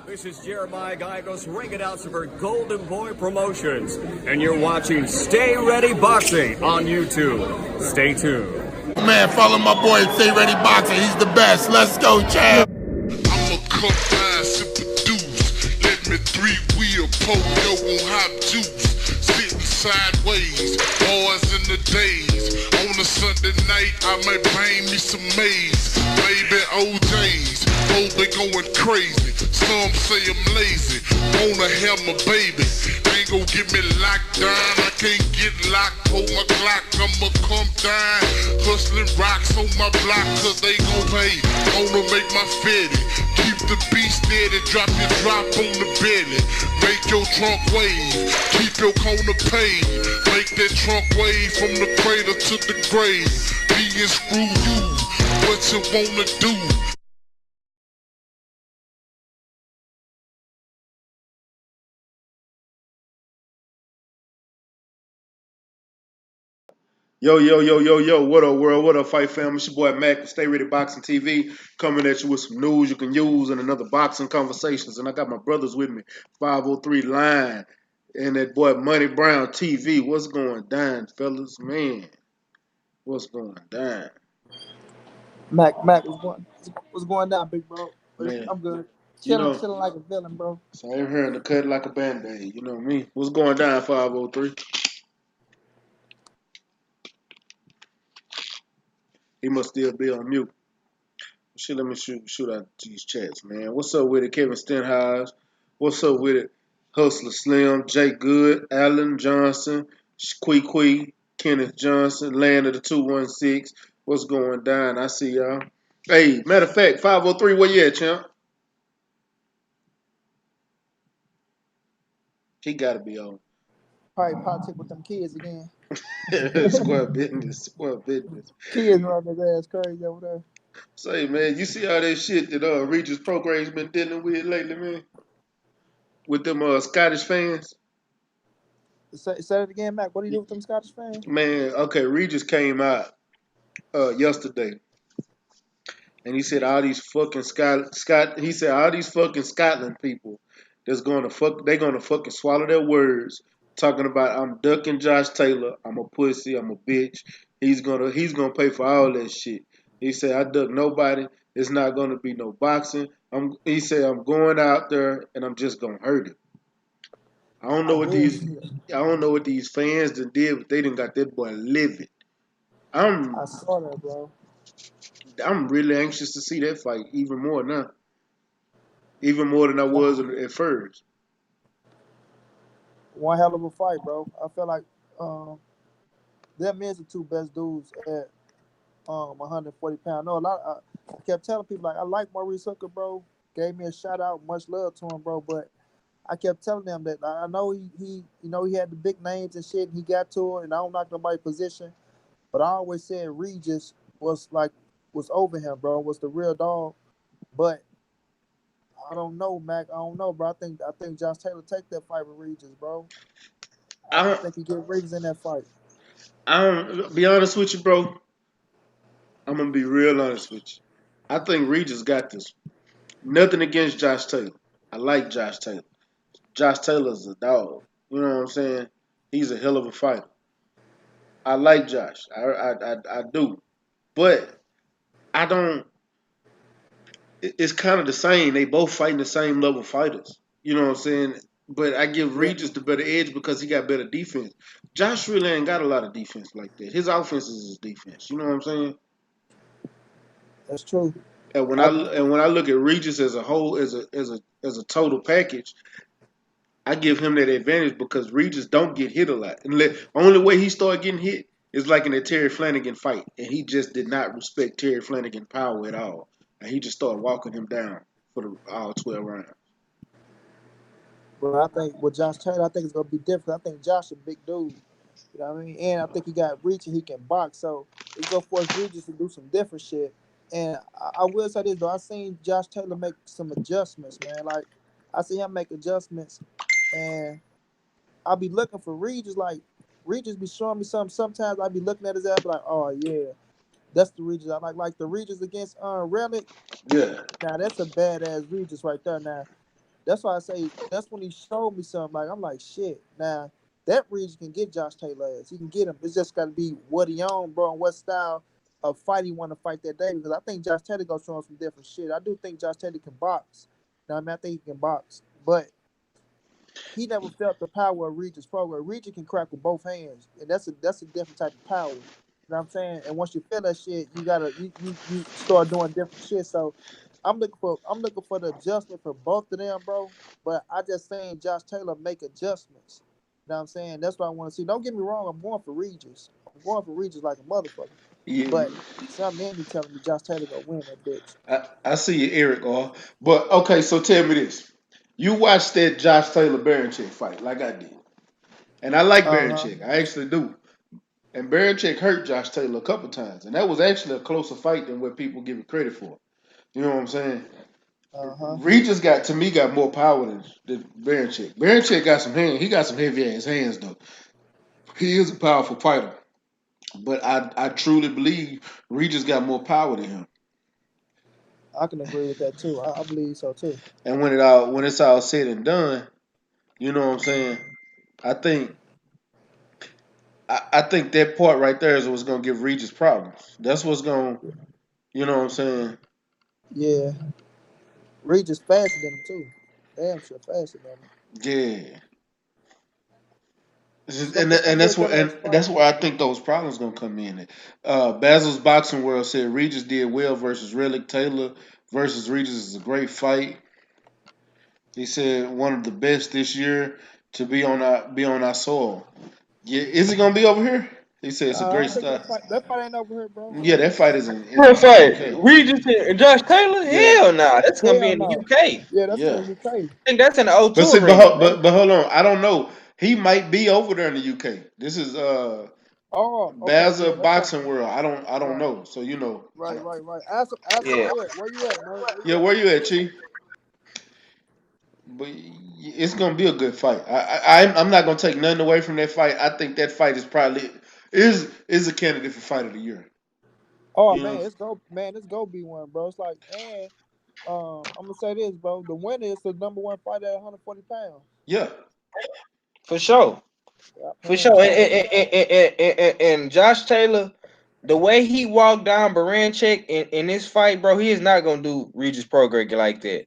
This is Jeremiah Gigos, ring announcer for Golden Boy Promotions, and you're watching Stay Ready Boxing on YouTube. Stay tuned. Man, follow my boy Stay Ready Boxing. He's the best. Let's go, champ. I'ma come down, sip the deuce. Let me three-wheel poke yo on hot juice. Sitting sideways, boys in the days. On a Sunday night, I might bring me some maize. Baby OJ's, both they going crazy. Some say I'm lazy, wanna have my baby. Ain't gon' get me locked down, I can't get locked. Hold my Glock, I'ma come down. Hustling rocks on my block, cause they gon' pay. Wanna make my fitty. Keep the beat steady, drop your drop on the belly. Make your trunk wave, keep your corner paid. Make that trunk wave from the cradle to the grave. Me and screw you, what you wanna do? Yo, what up, world? What up, fight fam? It's your boy Mac from Stay Ready Boxing TV, coming at you with some news you can use and another boxing conversations. And I got my brothers with me, 503 Line, and that boy Money Brown TV. What's going down, fellas? Man, what's going down? Mac, what's going down, big bro? Man, I'm good. you Chilling know, like a villain, bro. same here in the cut like a band-aid. You know me. What's going down, 503? He must still be on mute. Shit, let me shoot out these chats, man. What's up with it, Kevin Stenhouse? What's up with it, Hustler Slim, Jake Good, Allen Johnson, Quee, Kenneth Johnson, Land of the 216. What's going down? I see y'all. Hey, matter of fact, 503, where you at, champ? He gotta be on. Probably politic with them kids again. Square business. Kids running his ass crazy over there. Say, man, you see all that shit that Regis Programs been dealing with lately, man? With them Scottish fans? Say it again, Mac. What do you do with them Scottish fans? Man, okay, Regis came out yesterday, and he said all these fucking Scotland people that's they're gonna fucking swallow their words, talking about I'm ducking Josh Taylor, I'm a pussy, I'm a bitch. He's gonna pay for all that shit. He said I duck nobody. It's not gonna be no boxing. He said I'm going out there and I'm just gonna hurt him. I don't know I what did these see it. I don't know what these fans did, but they done got that boy livid. I saw that, bro. I'm really anxious to see that fight even more now. Even more than I was at first. One hell of a fight, bro. I feel like them is the two best dudes at 140 pounds. No, I kept telling people like I like Maurice Hooker, bro. Gave me a shout out, much love to him, bro. But I kept telling them that I know he he had the big names and shit. And he got to it, and I don't knock nobody's position. But I always said Regis was over him, bro. Was the real dog. But I don't know, Mac. I don't know, bro. I think Josh Taylor take that fight with Regis, bro. I I don't think he get Regis in that fight. I don't be honest with you, bro. I'm gonna be real honest with you. I think Regis got this. Nothing against Josh Taylor. I like Josh Taylor. Josh Taylor's a dog. You know what I'm saying? He's a hell of a fighter. I like Josh. I do. But I don't. It's kind of the same. They both fighting the same level fighters. You know what I'm saying? But I give Yeah, Regis the better edge because he got better defense. Josh really ain't got a lot of defense like that. His offense is his defense. You know what I'm saying? that's true. And when I I look at Regis as a whole, as a total package, I give him that advantage because Regis don't get hit a lot. And only way he started getting hit is like in a Terry Flanagan fight, and he just did not respect Terry Flanagan's power at all, and he just started walking him down for all 12 rounds. But I think with Josh Taylor, I think it's gonna be different. I think Josh a big dude. You know what I mean? And I think he got reach and he can box. So it's gonna force Regis to do some different shit. And I will say this though, I seen Josh Taylor make some adjustments, man. Like I see him make adjustments, and I'll be looking for Regis. Like Regis be showing me something. Sometimes I be looking at his ass, be like, oh yeah, that's the Regis I like the Regis against Relic. Yeah, Now that's a badass Regis right there. Now That's why I say that's when he showed me something. Like I'm like, shit. Now that Regis can get Josh Taylor ass. He can get him. It's just got to be what he on, bro, and what style of fight he want to fight that day. Because I think Josh Taylor gonna show him some different shit. I do think Josh Taylor can box. Now, I mean, I think he can box, but he never felt the power of Regis program. Regis can crack with both hands, and that's a different type of power. You know what I'm saying? And once you feel that shit, you start doing different shit. So I'm looking for the adjustment for both of them, bro. But I just saying Josh Taylor make adjustments. You know what I'm saying? That's what I want to see. Don't get me wrong, I'm going for Regis. I'm going for Regis like a motherfucker. Yeah, But something in me telling me Josh Taylor gonna win that bitch. I see you, Eric. But okay, so tell me this: you watched that Josh Taylor Barichick fight like I did, and I like Uh-huh. Barichick. I actually do. And Barichick hurt Josh Taylor a couple times, and that was actually a closer fight than what people give it credit for. You know what I'm saying? Uh-huh. Regis got more power than Barichick. Barichick got some hands. He got some heavy ass hands though. He is a powerful fighter, but I truly believe Regis got more power than him. I can agree with that too. I believe so too. And when it's all said and done, you know what I'm saying? I think I think that part right there is what's gonna give Regis problems. That's what's gonna, you know what I'm saying? Yeah. Regis faster than him too. Damn sure faster than him. Yeah. It's And gonna it's gonna be a good ass fight. that's where I think those problems gonna come in. Basil's Boxing World said Regis did well versus Relic Taylor versus Regis is a great fight. He said one of the best this year to be on our soil. Yeah, is it gonna be over here? He said it's a I great don't think start. that fight ain't over here, bro. Yeah, that fight is in, Real in the fight. UK. Regis and Josh Taylor? Yeah, Hell nah. That's gonna be Hell in the no. UK. I Yeah, that's in yeah. the UK. think that's in the But O2 see, arena, bro. but hold on. I don't know. He might be over there in the UK. This is Oh, okay, Basil yeah, that's right. Boxing World. I don't Right, know. So I right, don't. right, right. Ask him Yeah. where you at, Merv? Where Yeah, you at? where you at, Chief? But it's gonna be a good fight. I'm not gonna take nothing away from that fight. I think that fight is probably is a candidate for fight of the year. Oh You know? man, it's go be one, bro. It's like, and I'm gonna say this, bro. The winner is the number one fighter at 140 pounds. Yeah, For sure. Stop For playing sure. with And, me. and Josh Taylor, the way he walked down Baranchek in this fight, bro, he is not gonna do Regis Prograis like that.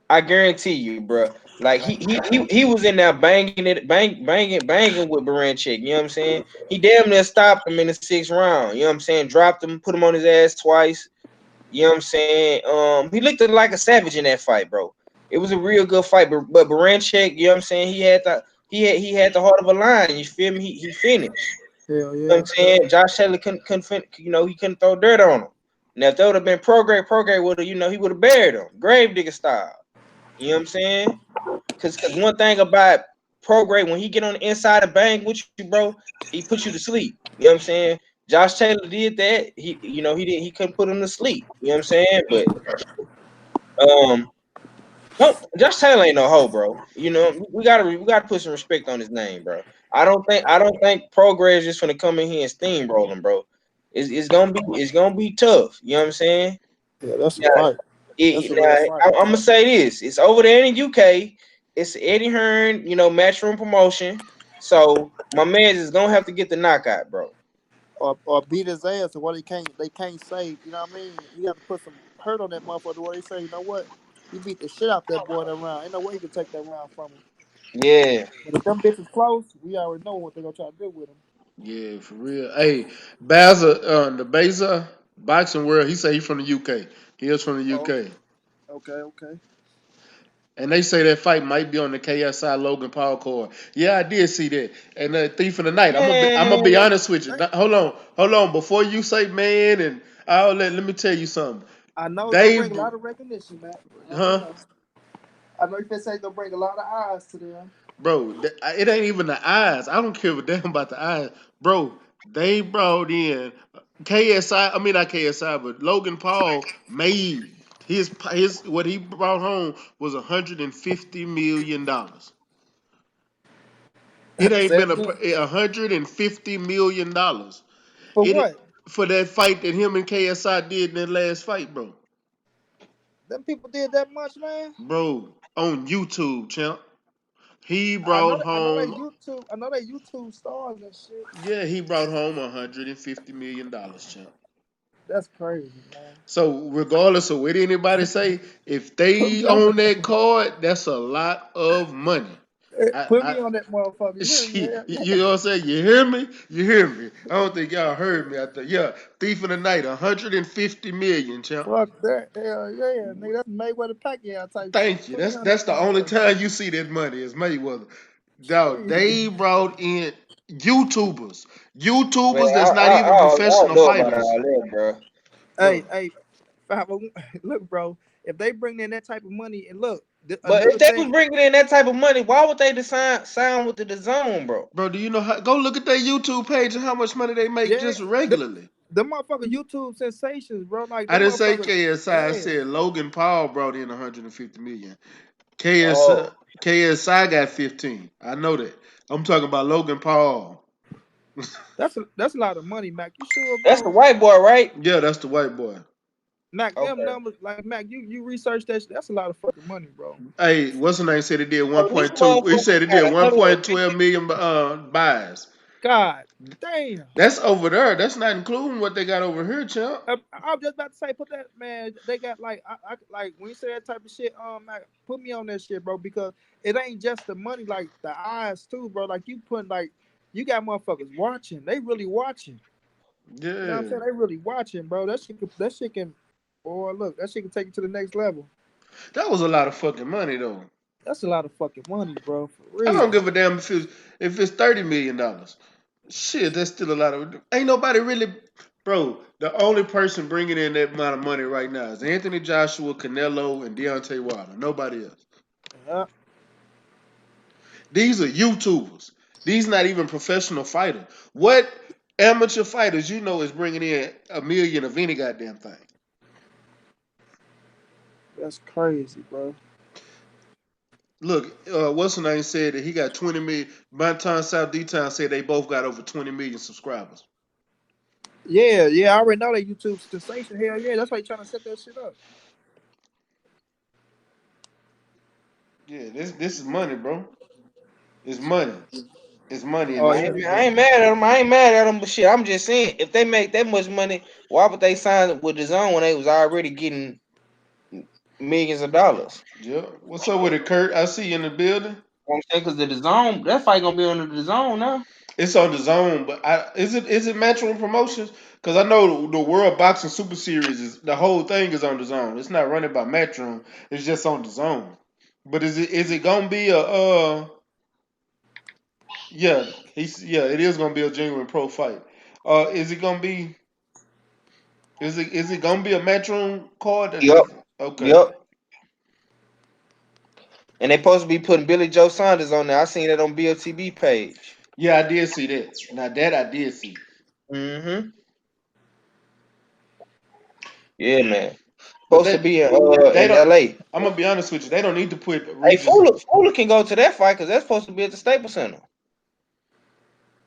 I guarantee you, bro. Like he was in there banging it, banging with Baranchek. You know what I'm saying? He damn near stopped him in the sixth round. You know what I'm saying? Dropped him, put him on his ass twice. You know what I'm saying? He looked like a savage in that fight, bro. It was a real good fight, but Baranchek, you know what I'm saying? He had the heart of a lion. You feel me? He finished. Hell You know what yeah. I'm saying? Josh Taylor he couldn't throw dirt on him. Now if that would have been Prograis would have, he would have buried him, grave digger style. You know what I'm saying? Cause one thing about Prograis, when he get on the inside and bang with you, bro, he put you to sleep. You know what I'm saying? Josh Taylor did that. He couldn't put him to sleep. You know what I'm saying? But um, no, Josh Taylor ain't no hoe, bro. We gotta put some respect on his name, bro. I don't think Prograis is just gonna come in here and steamroll him, bro. It's gonna be tough. You know what I'm saying? Yeah, that's a Now, fight. That's a real fight. I'm gonna say this: it's over there in the UK. It's Eddie Hearn, matchroom promotion. So my man is gonna have to get the knockout, bro. Or beat his ass to what they can't say, you know what I mean? You have to put some hurt on that motherfucker where they say, you know what? He beat the shit out that boy that round. Ain't no way he can take that round from him. Yeah, But if them bitches close, we already know what they gonna try to do with him. yeah, for real. Hey, the Basil Boxing World. He say he from the UK. He is from the Oh, UK. okay, okay. And they say that fight might be on the KSI Logan Paul card. Yeah, I did see that. And the Thief of the Night. I'm gonna be man. honest with you. Hold on. Before you say man, and let me tell you something. I know it's gonna They, bring a lot of recognition, man. I already huh, know. I know you finna say it's gonna bring a lot of eyes to them. bro? It ain't even the eyes. I don't give a damn about the eyes, bro. They brought in KSI. I mean not KSI, but Logan Paul made his what he brought home was $150 million. It ain't Say been it again. $150 million. For It what? for that fight that him and KSI did in that last fight, bro. Them people did that much, man. Bro, on YouTube, champ. He I know brought that. I know they home, YouTube. I know they YouTube stars and shit. yeah, he brought home $150 million, champ. That's crazy, man. So regardless of what anybody say, if Put they me on own that. that card, that's a lot of money. Put I me on that motherfucker. You hear me? Shit, Hell you know what I'm saying? You hear me? You hear me? I don't think y'all heard me. I think, yeah, Thief of the Night, 150 million, champ. Fuck that. Hell yeah, nigga. That's Mayweather Pacquiao type shit. Thank you. Put me That's on that that's the only motherfucker. time you see that money is Mayweather. Dog, Shit. they brought in YouTubers, Man, YouTubers that's not even I don't professional know about fighters, all that, bro. bro. Hey, 501. Look, bro. If they bring in that type of money, and look, But if another they was thing. bringing in that type of money, why would they sign with the zone, bro? Bro, do you know how? Go look at their YouTube page and how much money they make Yeah, just regularly. the motherfucker YouTube sensations, bro. Like I them didn't say motherfuckers. KSI. I Yeah, said Logan Paul brought in 150 million. Oh, KSI got 15. I know that. I'm talking about Logan Paul. that's a lot of money, Mac. You sure, that's the bro? white boy, right? Yeah, that's the white boy. Mac, them Okay. numbers, like Mac, you research that. That's a lot of fucking money, bro. Hey, what's the name? Said it did So this 1.2. He motherfucker said it did got 1.12 150. million buys. God damn. That's over there. That's not including what they got over here, champ. I was just about to say, put that man. They got like, I like when you say that type of shit. Mac, put me on that shit, bro, because it ain't just the money, like the eyes too, bro. Like you put like, you got motherfuckers watching. They really watching. You know what I'm Yeah, saying? They really watching, bro. That shit can, boy, look, that shit can take you to the next level. that was a lot of fucking money though. That's a lot of fucking money, bro. For I real. don't give a damn if it's $30 million. Shit, that's still a lot of. Ain't nobody really, bro. The only person bringing in that amount of money right now is Anthony Joshua, Canelo, and Deontay Wilder. Nobody else. Yeah, These are YouTubers. These not even professional fighters. What amateur fighters you know is bringing in a million of any goddamn thing? that's crazy, bro. Look, what's the name said that he got 20 million. Banton South D-Town said they both got over 20 million subscribers. Yeah, I already know that YouTube sensation. Hell yeah, that's why you trying to set that shit up. Yeah, this is money, bro. It's money. It's money, and Oh I yeah, ain't, I ain't mad at them. I ain't mad at them, but shit, I'm just saying, if they make that much money, why would they sign with the zone when they was already getting millions of dollars? yeah. What's up with it, Kurt? I see you in the building. You know what I'm saying? Because the zone, that fight gonna be under the zone now. It's on the zone, but is it Matchroom Promotions? Because I know the World Boxing Super Series is the whole thing is on the zone. It's not running by Matchroom. It's just on the zone. But is it gonna be a yeah, it is gonna be a genuine pro fight. Is it gonna be is it gonna be a Matchroom card? Yep, Okay. yep. And they supposed to be putting Billy Joe Saunders on there. I seen that on BLTB page. Yeah, I did see that. Now that I did see. Mm-hmm. Yeah, man. But Supposed to be in don't LA. I'm gonna be honest with you, they don't need to put Hey, Regis. Fuller can go to that fight because that's supposed to be at the Staples Center.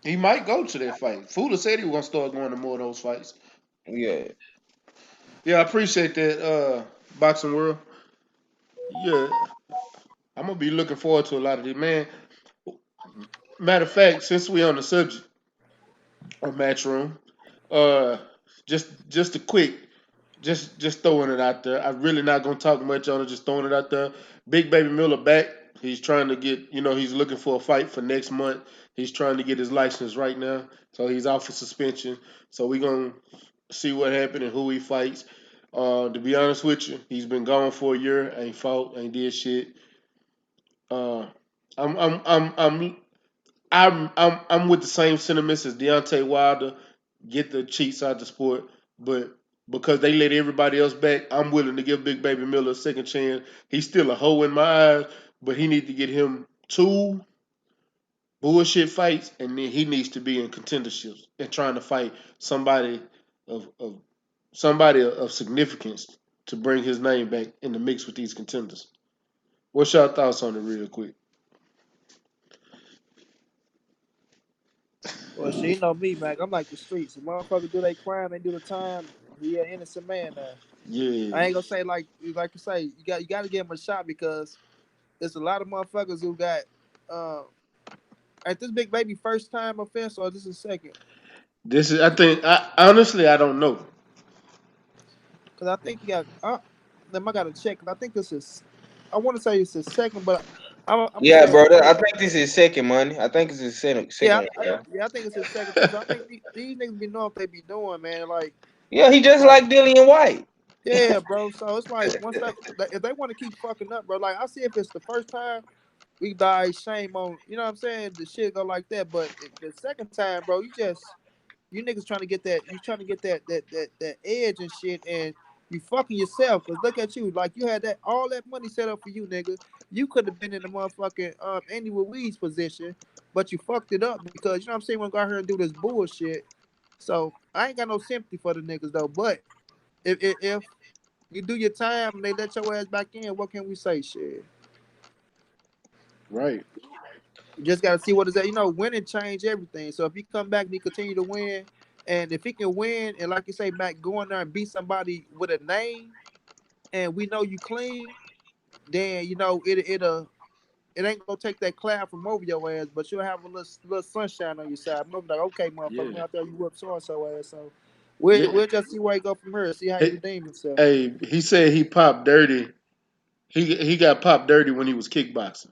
He might go to that fight. Fuller said he was gonna start going to more of those fights. Yeah. Yeah, I appreciate that, Boxing World. Yeah, I'm gonna be looking forward to a lot of it, man. Matter of fact, since we on the subject of Matchroom, uh, just a quick, just throwing it out there. I'm really not gonna talk much on it. Just throwing it out there. Big Baby Miller back. He's trying to get, he's looking for a fight for next month. He's trying to get his license right now, so he's off for suspension. So we're gonna see what happened and who he fights. To be honest with you, he's been gone for a year. Ain't fought, ain't did shit. Uh, I'm I'm I'm I'm I'm with the same sentiments as Deontay Wilder. Get the cheats out the sport, but because they let everybody else back, I'm willing to give Big Baby Miller a second chance. He's still a hoe in my eyes, but he needs to get him two bullshit fights, and then he needs to be in contenderships and trying to fight somebody of somebody of significance to bring his name back in the mix with these contenders. What's your thoughts on it, real quick? well, she know me, Mac. I'm like the streets. If motherfucker do they crime, they do the time. He an innocent man now. Yeah. I ain't gonna say like you say, you got to give him a shot because there's a lot of motherfuckers who got uh at this big baby first time offense or this is second. This is. I think. Honestly, I don't know. Cause I think he got then I gotta check. 'Cause I think this is I want to say it's his second, but I'm gonna Yeah, say it's bro. his I first. think this is second money. I think it's his second Yeah, one, bro. yeah, I think it's his second too. So I think these niggas be knowing what they be doing, man. Yeah, he just Like like Dillian White. yeah, bro. So it's like once if they want to keep fucking up, bro. Like I see if it's the first time, we buy shame on. You know what I'm saying? The shit go like that. But the second time, bro, you niggas trying to get that. You trying to get that edge and shit, and you fucking yourself. Cause look at you, like you had that all that money set up for you, nigga. You could have been in the motherfucking Andy Ruiz position, but you fucked it up because you know what I'm saying. When go out here and do this bullshit. So I ain't got no sympathy for the niggas though. But if you do your time and they let your ass back in, what can we say? Shit. Right. You just gotta see what is that. You know, winning change everything. So if he come back and he continue to win, and if he can win, and like you say, Mac, go in there and beat somebody with a name, and we know you clean, then you know it ain't gonna take that cloud from over your ass, but you'll have a little sunshine on your side. I'm like, okay, motherfucker, Yeah. went out there, you whoop so and so ass. So Yeah. we'll just see where he go from here. See how he Hey, redeem himself. hey, he said he popped dirty. He got popped dirty when he was kickboxing.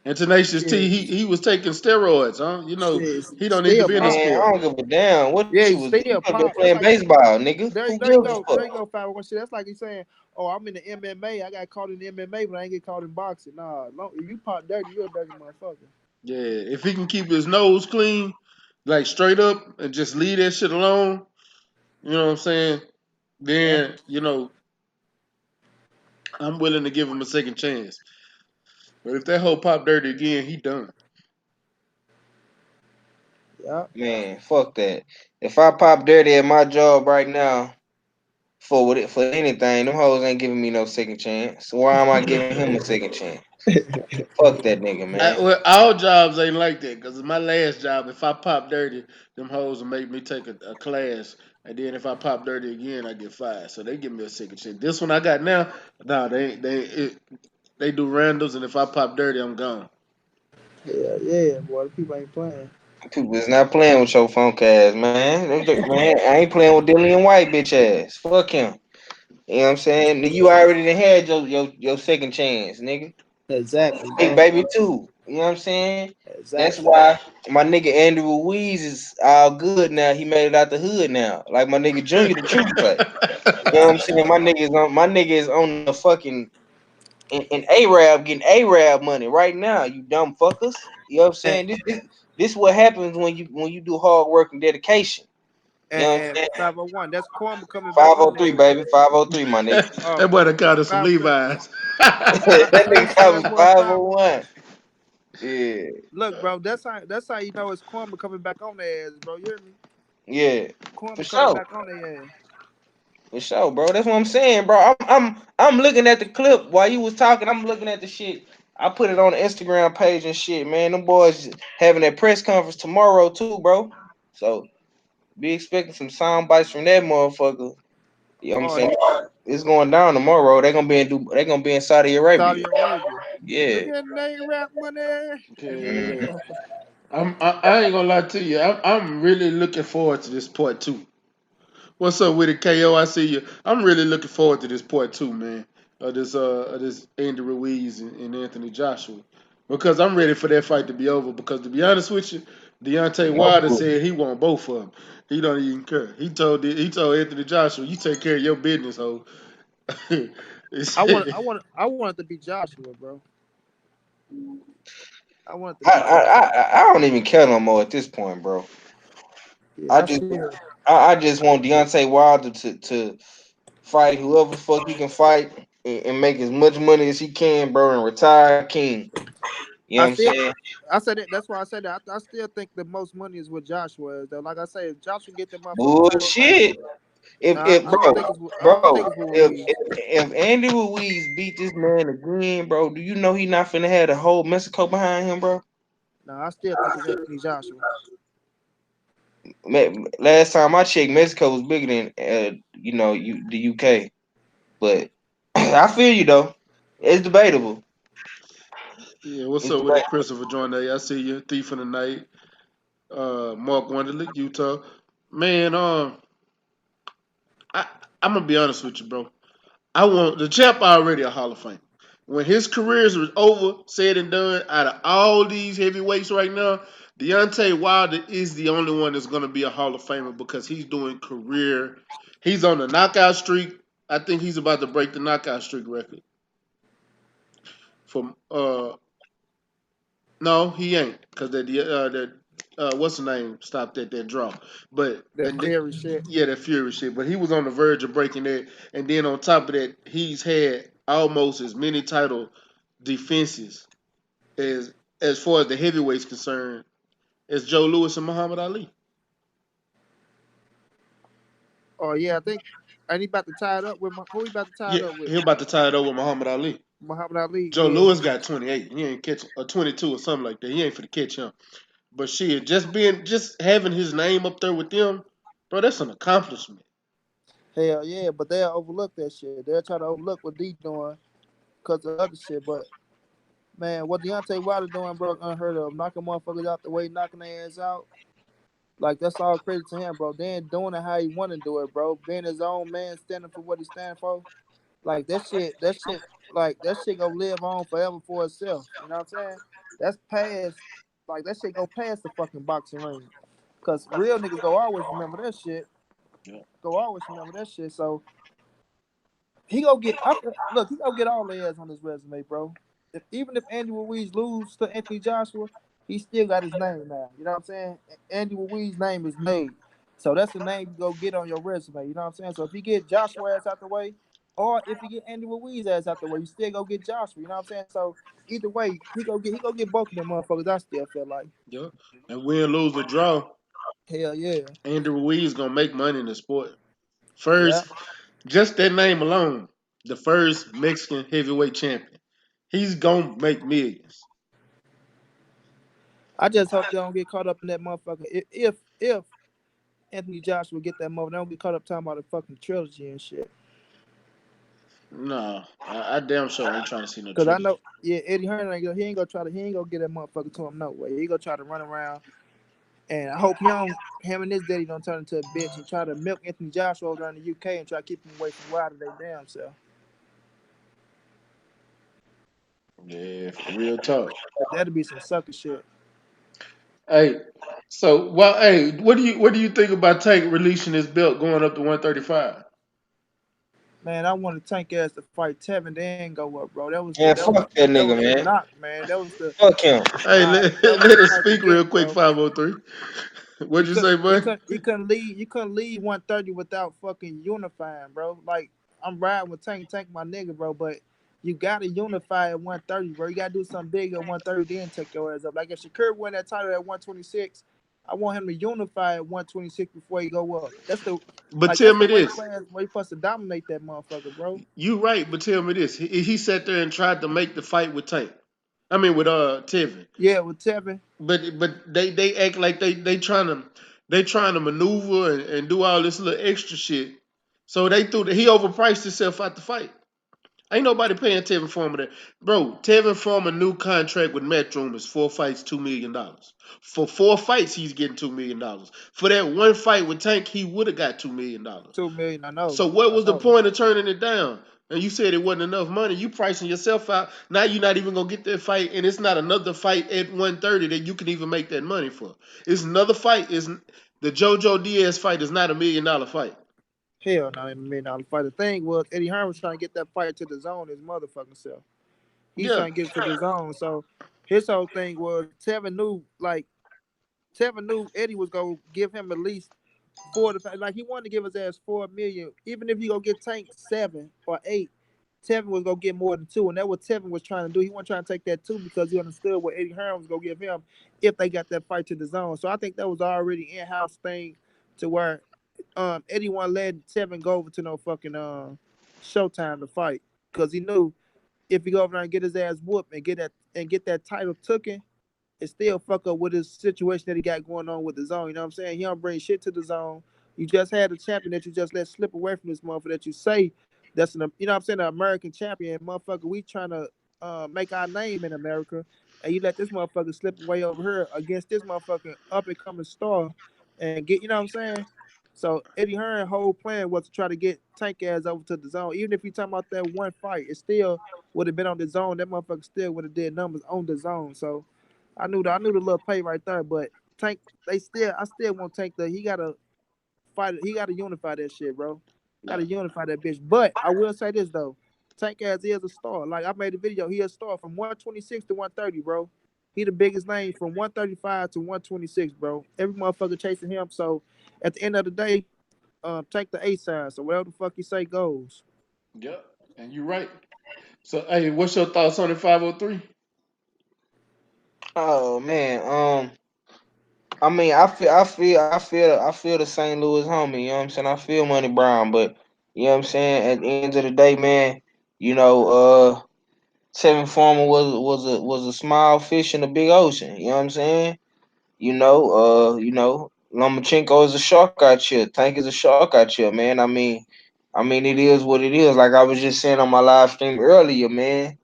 And Tenacious T, Shit, he was taking steroids, huh? You know, shit, he don't need to still be in the pop. Man, I sport. don't give a damn what Yeah, you he was doing. You still could have been pop. That's playing like baseball, nigga. there, Who there you gives a go. There fuck? you go, 501 shit. That's like he's saying, "Oh, I'm in the MMA. I got caught in the MMA, but I ain't get caught in boxing." Nah, no, if you pop dirty, you a dirty motherfucker. Yeah, if he can keep his nose clean, like straight up, and just leave that shit alone, you know what I'm saying? Yeah, Then I'm willing to give him a second chance. But if that whole pop dirty again, he done. yeah, Man, fuck that. If I pop dirty at my job right now for anything, them hoes ain't giving me no second chance. So why am I giving him a second chance? Fuck that nigga, man. Well, all jobs ain't like that because my last job, if I pop dirty, them hoes will make me take a class, and then if I pop dirty again, I get fired. So they give me a second chance. This one I got now, nah, they do randoms, and if I pop dirty, I'm gone. yeah, yeah, boy. The people ain't playing. People is not playing with your funk ass, man. Man, I ain't playing with Dillian White bitch ass. Fuck him. You know what I'm saying? You already done had your second chance, nigga. Exactly, Big bro. baby too. You know what I'm saying? That's Exactly. why my nigga Andrew Ruiz is all good now. He made it out the hood now. Like my nigga Junior, the truth play. You know what Yeah, I'm saying? My nigga is on the fucking in Arab getting Arab money right now. You dumb fuckers. You know what I'm and saying? This what happens when you do hard work and dedication. You know what I'm and saying? 501. That's karma coming back on 503, their ass. baby. 503, my nigga. That Oh, boy done caught us some 503. Levi's. That How you nigga say called that me boy 501? 501. Yeah. Look, bro. That's how you know it's karma coming back on their ass, bro. You hear me? Yeah. For Karma coming sure. back on their ass. For sure, bro. That's what I'm saying, bro. I'm looking at the clip while you was talking. I'm looking at the shit. I put it on the Instagram page and shit, man. Them boys having that press conference tomorrow too, bro. So be expecting some sound bites from that motherfucker. You know what I'm Oh, saying? It's going down tomorrow. They gonna be in Saudi Arabia. Saudi Arabia. You Yeah. getting they rap money? Mhm. Yeah. I ain't gonna lie to you. I'm really looking forward to this part two. What's up with it, KO? I see you. I'm really looking forward to this part two, man. Of this Andy Ruiz and Anthony Joshua, because I'm ready for that fight to be over. Because to be honest with you, Deontay Wilder No. said he want both of them. He don't even care. He told Anthony Joshua, "You take care of your business, ho." He I want said, I want I want it to be Joshua, bro. I want it to I, be I Joshua. I I don't even care no more at this point, bro. Yeah, I I just still. I just want Deontay Wilder to fight whoever fuck he can fight and make as much money as he can, bro, and retire king. You know I what I'm still. saying? I said that. That's why I said that. I still think the most money is with Joshua is though. Like I say, if Joshua get the motherfucking title back, Bullshit. If nah, if I don't bro, think it's. I don't bro, think it's with if Ruiz. if Andy Ruiz beat this man again, bro, do you know he not finna have the whole Mexico behind him, bro? Nah, I still think it's Anthony Joshua. Last time I checked, Mexico was bigger than the UK. But I feel you though. It's debatable. Yeah, what's It's up with it, debatable. Christopher Joint? I see you, Thief in the Night. Mark Wonderlick, Utah. Man, I I'm gonna be honest with you, bro. I want the champ already a Hall of Fame. When his career is over, said and done, out of all these heavyweights right now, Deontay Wilder is the only one that's gonna be a Hall of Famer because he's doing career. He's on the knockout streak. I think he's about to break the knockout streak record. From no, he ain't because what's the name stopped at that draw, but That Fury shit. yeah, that Fury shit. But he was on the verge of breaking that, and then on top of that, he's had almost as many title defenses as as far as the heavyweights concerned as Joe Louis and Muhammad Ali. Oh yeah, I think. And he about to tie it up with who he about to tie Yeah, it up with? he about to tie it over with Muhammad Ali. Muhammad Ali. Joe Yeah. Louis got 28. He ain't catching or 22 or something like that. He ain't for to catch him. But shit, just having his name up there with them, bro, that's an accomplishment. Hell yeah, but they'll overlook that shit. They'll try to overlook what D doing because of other shit. But man, what Deontay Wilder doing, bro, unheard of. Knocking motherfuckers out the way, knocking their ass out. Like that's all credit to him, bro. Then doing it how he want to do it, bro. Being his own man, standing for what he stand for. Like that shit gonna live on forever for itself. You know what I'm saying? That's past, like that shit go past the fucking boxing ring. Cause real niggas go always remember that shit. Yeah. Go always remember that shit. So he gonna get. Look, he gonna get all the ass on his resume, bro. Even if Andy Ruiz lose to Anthony Joshua, he still got his name now. You know what I'm saying? Andy Ruiz's name is made, so that's the name you go get on your resume. You know what I'm saying? So if you get Joshua ass out the way, or if you get Andy Ruiz ass out the way, you still go get Joshua. You know what I'm saying? So either way, he go get both of them motherfuckers. I still feel like Yeah. And win, lose, or draw, hell yeah, Andy Ruiz gonna make money in the sport. yeah. First, just that name alone, the first Mexican heavyweight champion. He's gonna make millions. I just hope they don't get caught up in that motherfucker. If Anthony Joshua get that mother, they don't get caught up talking about the fucking trilogy and shit. No, I damn sure ain't trying to see no Cause I trilogy. know, yeah, Eddie Hearn he ain't gonna get that motherfucker to him no way. He gonna try to run around, and I hope him and his daddy don't turn into a bitch and try to milk Anthony Joshua over in the UK and try to keep him away from Wilder they damn self. Yeah, real talk. That'd be some sucker shit. Hey, so well, hey, what do you think about Tank releasing his belt going up to 135? Man, I wanted Tank ass to fight Tevin, they ain't go up, bro. That was the Man, fuck that that nigga, was the man. knock, man. That was the Fuck him. Hey, nah. let, That was let the us fight to speak get real him, quick. bro. 503. What'd you say, You boy? couldn't you couldn't leave 130 without fucking unifying, bro. Like I'm riding with Tank my nigga, bro, but you gotta unify at 130, bro. You gotta do something big at 130, then take your ass up. Like if Shakur win that title at 126, I want him to unify at 126 before he go up. But tell That's the me weight this. class where he supposed to dominate that motherfucker, bro. You right, but tell me this. He sat there and tried to make the fight with Tank. I mean with Tevin. Yeah, with Tevin. But they act like they trying to maneuver and do all this little extra shit. So he overpriced himself out the fight. Ain't nobody paying Tevin Farmer that. Bro, Tevin Farmer new contract with Matchroom is 4 fights, $2 million. For 4 fights, he's getting $2 million. For that one fight with Tank, he would have got $2 million. 2 million, I know. So what I was the know. point of turning it down? And you said it wasn't enough money. You pricing yourself out. Now you're not even gonna get that fight, and it's not another fight at 130 that you can even make that money for. It's another fight. Is the JoJo Diaz fight is not $1 million fight. Hell no, in a $1 million fight. The thing was Eddie Hearn was trying to get that fight to the zone his motherfucking self. He's Yeah, trying to get it to the zone. So his whole thing was Tevin knew Eddie was gonna give him at least like he wanted to give his ass 4 million. Even if you go get Tank 7 or 8, Tevin was gonna get more than two. And that's what Tevin was trying to do. He wasn't trying to take that two because he understood what Eddie Hearn was gonna give him if they got that fight to the zone. So I think that was already in-house thing to where Eddie wasn't letting Tevin go over to no fucking Showtime to fight. Because he knew if he go over there and get his ass whooped and get that title taken, it still fuck up with his situation that he got going on with the zone. You know what I'm saying? He don't bring shit to the zone. You just had a champion that you just let slip away from this motherfucker that you say that's an you know what I'm saying, an American champion, motherfucker. We trying to make our name in America, and you let this motherfucker slip away over here against this motherfucking up and coming star, and get you know what I'm saying. So Eddie Hearn whole plan was to try to get Tank ass over to the zone. Even if you talking about that one fight, it still would have been on the zone. That motherfucker still would have did numbers on the zone. So I knew the little play right there, but Tank, I still want Tank he gotta fight, he gotta unify that shit, bro. Nah. Gotta unify that bitch. But I will say this though, Tank ass is a star. Like I made a video, he a star from 126 to 130, bro. He the biggest name from 135 to 126, bro. Every motherfucker chasing him. So at the end of the day, take the A side. So whatever the fuck you say goes. Yep. And you're right. So, hey, what's your thoughts on the 503? Oh man, I mean, I feel the St. Louis homie. You know what I'm saying? I feel Money Brown, but you know what I'm saying. At the end of the day, man, you know, Tevin Farmer was a small fish in the big ocean. You know what I'm saying? Lomachenko is a shark out here. Tank is a shark out here, man. I mean, it is what it is. Like I was just saying on my live stream earlier, man.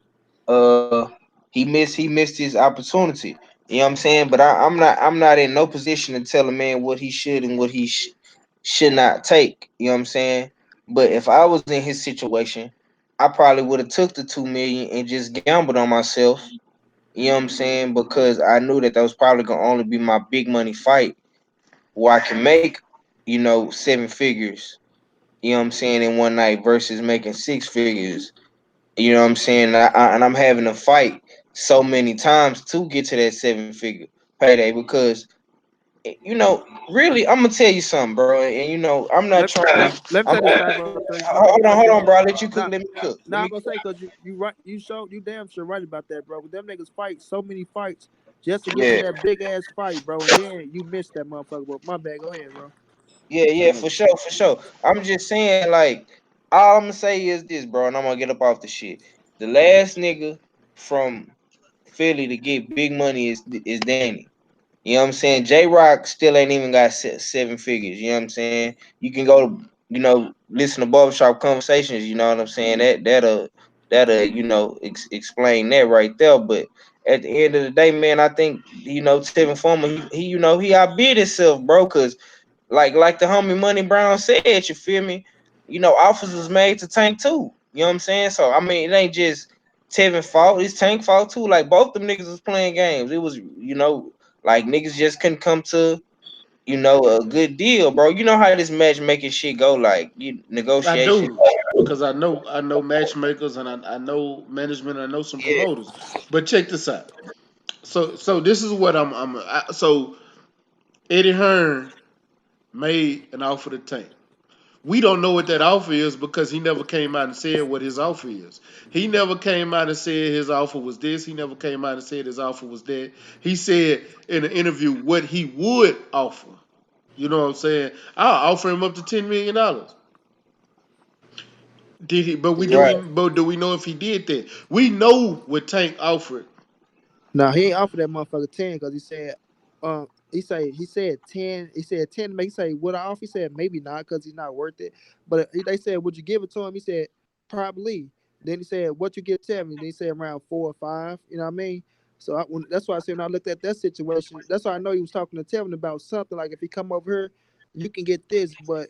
Uh, he missed his opportunity. You know what I'm saying? But I'm not in no position to tell a man what he should and what he should not take. You know what I'm saying? But if I was in his situation, I probably would have took the 2 million and just gambled on myself. You know what I'm saying? Because I knew that was probably gonna only be my big money fight where I can make, 7 figures. You know what I'm saying, in one night versus making 6 figures. You know what I'm saying? And I'm having to fight so many times to get to that 7 figure payday because really, I'm gonna tell you something, bro. And I'm not Let, trying let, to. let me say this 503. Before you cut Hold you on, off. bro. I'll let you cook. Now, Let me cook. Let now me I'm gonna cook. say because you right, you damn sure right about that, bro. But them niggas fight so many fights just to get to Yeah, that big ass fight, bro, and then you miss that motherfucker. But my bad, go ahead, bro. yeah, for sure, for sure. I'm just saying, like, all I'm gonna say is this, bro, and I'm gonna get up off the shit. The last nigga from Philly to get big money is Danny. You know what I'm saying? J Rock still ain't even got 7 figures. You know what I'm saying? You can go to, listen to barbershop conversations. You know what I'm saying? That'll explain that right there. But at the end of the day, man, I think Tevin Farmer he outbid himself, bro. Cause like the homie Money Brown said, you feel me? Offers was made to Tank too. You know what I'm saying? So I mean, it ain't just Tevin fault, it's Tank fault too. Like both them niggas was playing games. It was, like niggas just couldn't come to, a good deal, bro. You know how this matchmaking shit go, like you I negotiation. do. Because I know matchmakers and I know management and I know some Yeah, promoters. But check this out. So this is what so Eddie Hearn made an offer to Tank. We don't know what that offer is because he never came out and said what his offer is. He never came out and said his offer was this. He never came out and said his offer was that. He said in an interview what he would offer. You know what I'm saying? I'll offer him up to $10 million. Did he? But we do right. we but do we know if he did that? We know what Tank offered. Now he ain't offered that motherfucker 10 because he said 10. He said 10. He say would I offer? He said maybe not because he's not worth it. But they said would you give it to him? He said probably. Then he said what you give Tevin? Then he said around 4 or 5. You know what I mean? So that's why I said when I looked at that situation, that's why I know he was talking to Tevin about something like if he come over here, you can get this. But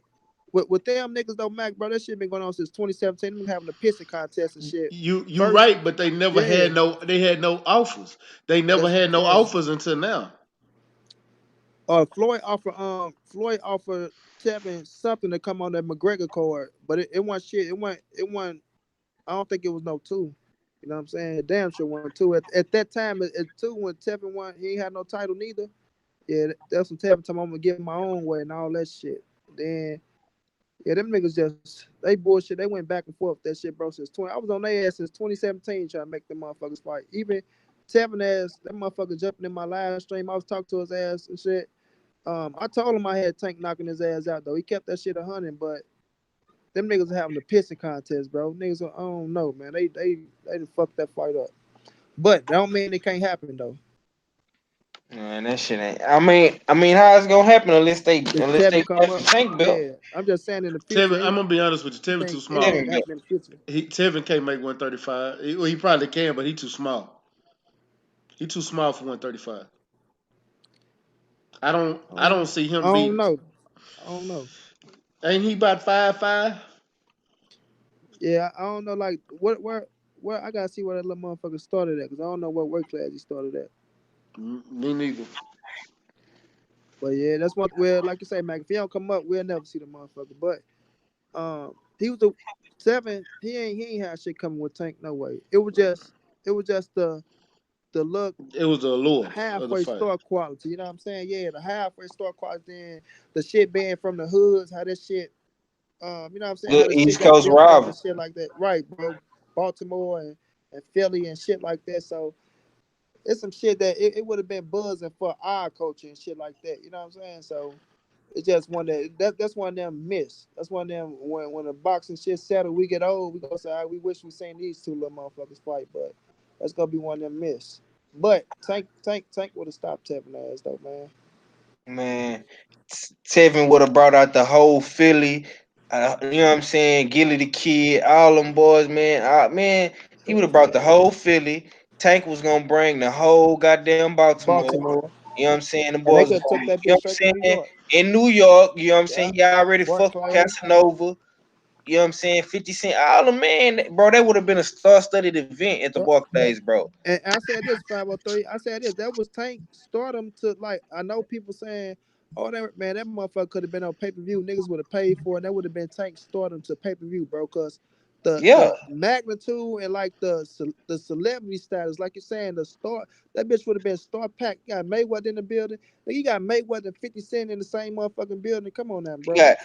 with them niggas though, Mac, bro, that shit been going on since 2017. Them having a pissing contest and shit. You First, right, but they never yeah, had no offers. They never that's had no yeah. offers until now. Floyd offered Tevin something to come on that McGregor card, but it wasn't shit. It wasn't. I don't think it was no two. You know what I'm saying? Damn sure wasn't two. At that time, at two when Tevin won, he ain't had no title neither. Yeah, that's when Tevin told me I'm gonna get my own way and all that shit. Then yeah, them niggas just they bullshit. They went back and forth that shit, bro. Since 20, I was on their ass since 2017 trying to make them motherfuckers fight. Even Tevin ass, that motherfucker jumping in my live stream. I was talking to his ass and shit. I told him I had Tank knocking his ass out though. He kept that shit 100, but them niggas are having a pissing contest, bro. Niggas, I don't know, man. They done fucked that fight up. But that don't mean it can't happen though. Man, that shit ain't. I mean, how it's gonna happen If unless they Tevin come got the up, tank belt? yeah. I'm just saying in the future, Tevin, I'm gonna be honest with you. Tevin too anything small. can Tevin happen in the future. Tevin can't make 135. Well, he probably can, but he too small. He too small for 135. I don't. I I don't, don't see I him don't beat. know. I don't know. Ain't he about 5'5"? Yeah, I don't know. Like where I gotta see where that little motherfucker started at because I don't know what weight class he started at. Me neither. But yeah, that's what. Well, like you say, Mac, if he don't come up, we'll never see the motherfucker. But he was a seven. He ain't had shit coming with Tank. No way. It was just the look It was the allure of the halfway fight. start quality. You know what I'm saying? Yeah, the halfway start quality. Then the shit being from the hoods, how this shit. You know what I'm saying? How Good the shit East got Coast built up and rival. shit like that. Right, bro. Baltimore and Philly and shit like that. So it's some shit that it would have been buzzing for our culture and shit like that. You know what I'm saying? So it's just that's one of them miss. That's one of them when the boxing shit settle, we get old, we gonna say, "Ah, we wish we seen these two little motherfuckers fight, but that's gonna be one of them miss. But Tank would have stopped Tevin ass though, man. Man, Tevin would have brought out the whole Philly. You know what I'm saying? Gilly the Kid, all them boys, man. Man, he would have brought the whole Philly. Tank was gonna bring the whole goddamn Baltimore. Baltimore. You know what I'm saying? The And they boys, could have took that you know bitch what straight to I'm New saying? York. In New York, you know what I'm saying? Yeah. He already fucked with Barclays. Casanova. You know what I'm saying? 50 Cent, all the man, bro, that would have been a star-studded event at the Yep. Barclays, bro. And I said this 503. I said this. That was Tank stardom to like. I know people saying, "Oh, that motherfucker could have been on pay per view. Niggas would have paid for it. That would have been Tank stardom to pay per view, bro. Cause Yeah, the magnitude and like the celebrity status, like you're saying, the star that bitch would have been star packed. You got Mayweather in the building. Like, you got Mayweather and 50 Cent in the same motherfucking building. Come on now, you bro. got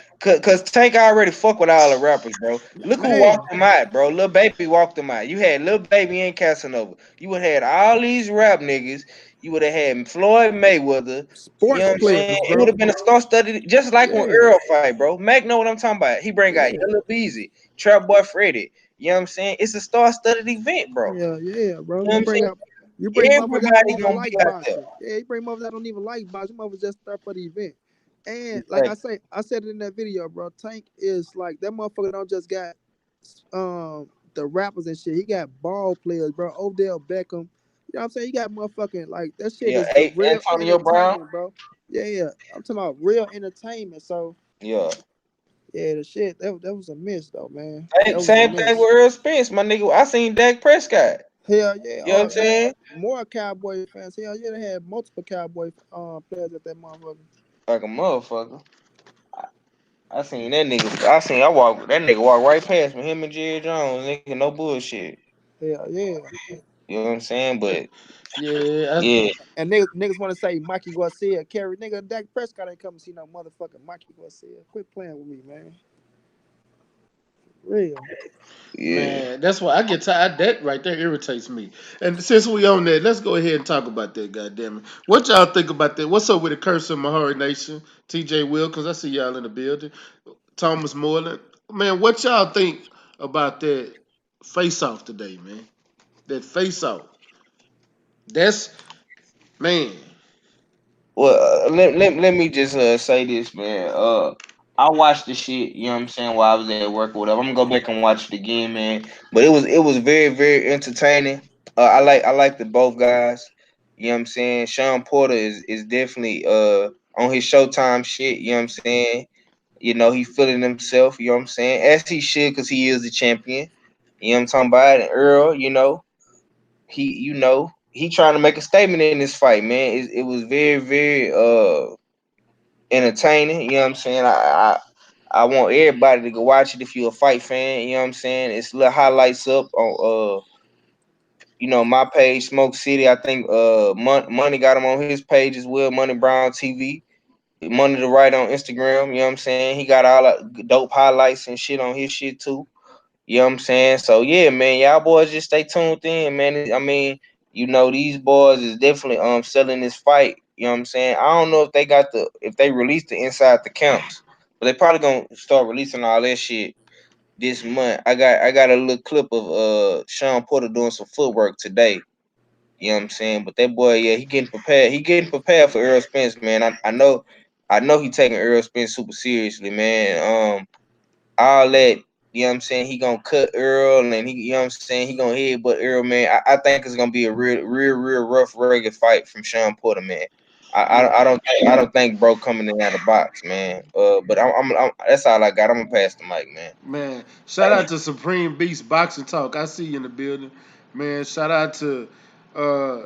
cause Tank already fuck with all the rappers, bro. Look who Man, walked him out, bro. Lil Baby walked him out. You had Lil Baby and Casanova. You would have had all these rap niggas. You would have had Floyd Mayweather. You know sports what I'm saying? players, It would bro. have been a star-studded, just like when Yeah, Earl fight, bro. Mac know what I'm talking about. He bring out yeah. Yellow Beezy, Trap Boy Freddy. You know what I'm saying? It's a star-studded event, bro. Yeah, yeah, bro. You know what I'm saying? You bring motherfuckers that don't Everybody even gonna be like out there. boxing. Yeah, you bring motherfuckers that don't even like boxing. Motherfuckers just start for the event. And like Like, I said it in that video, bro. Tank is like that motherfucker don't just got the rappers and shit. He got ball players, bro. Odell Beckham. You know what I'm saying? He got motherfucking like that shit yeah, is the real Antonio Brown. entertainment, bro. Yeah, yeah. I'm talking about real entertainment. So Yeah. yeah, the shit that was a miss though, man. Same, That was a same thing miss. with Earl Spence, my nigga. I seen Dak Prescott. Hell yeah. You know what I'm Oh man, saying? more Cowboy fans. Hell yeah, they had multiple Cowboy players at that motherfucker. Like a motherfucker. I seen that nigga. That nigga walk right past me. Him and Jerry Jones, nigga, no bullshit. Hell yeah. You know what I'm saying? But Yeah, yeah, And niggas want to say Mikey Garcia carry nigga Dak Prescott ain't come to see no motherfucking Mikey Garcia. Quit playing with me, man. Real. yeah. man, that's why I get tired. That right there irritates me. And since we on that, let's go ahead and talk about that. Goddamn it, what y'all think about that? What's up with the curse of Mahari Nation? T.J. Wilkins, I see y'all in the building. Thomas Moreland, man, what y'all think about that face off today, man? That face off. That's man. Well, let me just say this, man. I watched the shit. You know what I'm saying? While I was at work or whatever. I'm gonna go back and watch it again, man. But it was very very entertaining. I like the both guys. You know what I'm saying? Sean Porter is definitely on his Showtime shit. You know what I'm saying? You know he feeling himself. You know what I'm saying? As he should, cause he is the champion. You know what I'm talking about? And Earl, he trying to make a statement in this fight, man. It was very very entertaining. You know what I'm saying? I want everybody to go watch it if you're a fight fan. You know what I'm saying? It's little highlights up on my page, Smoke City. I think Money got him on his page as well. Money Brown TV. Money to Write on Instagram. You know what I'm saying? He got all the dope highlights and shit on his shit too. You know what I'm saying? So yeah, man, y'all boys just stay tuned in, man. I mean, these boys is definitely selling this fight. You know what I'm saying? I don't know if they released the inside the camps, but they probably gonna start releasing all that shit this month. I got a little clip of Sean Porter doing some footwork today. You know what I'm saying? But that boy, yeah, he getting prepared. He getting prepared for Earl Spence, man. I know he taking Earl Spence super seriously, man. All that, you know what I'm saying? He gonna cut Earl and he, you know what I'm saying? He gonna headbutt Earl, man. I think it's gonna be a real rough, rugged fight from Sean Porter, man. Yeah, I don't think bro coming in out of the box, man. But I'm that's all I got. I'm gonna pass the mic, man. man. Shout out to Supreme Beast Boxing Talk. I see you in the building, man. Shout out to uh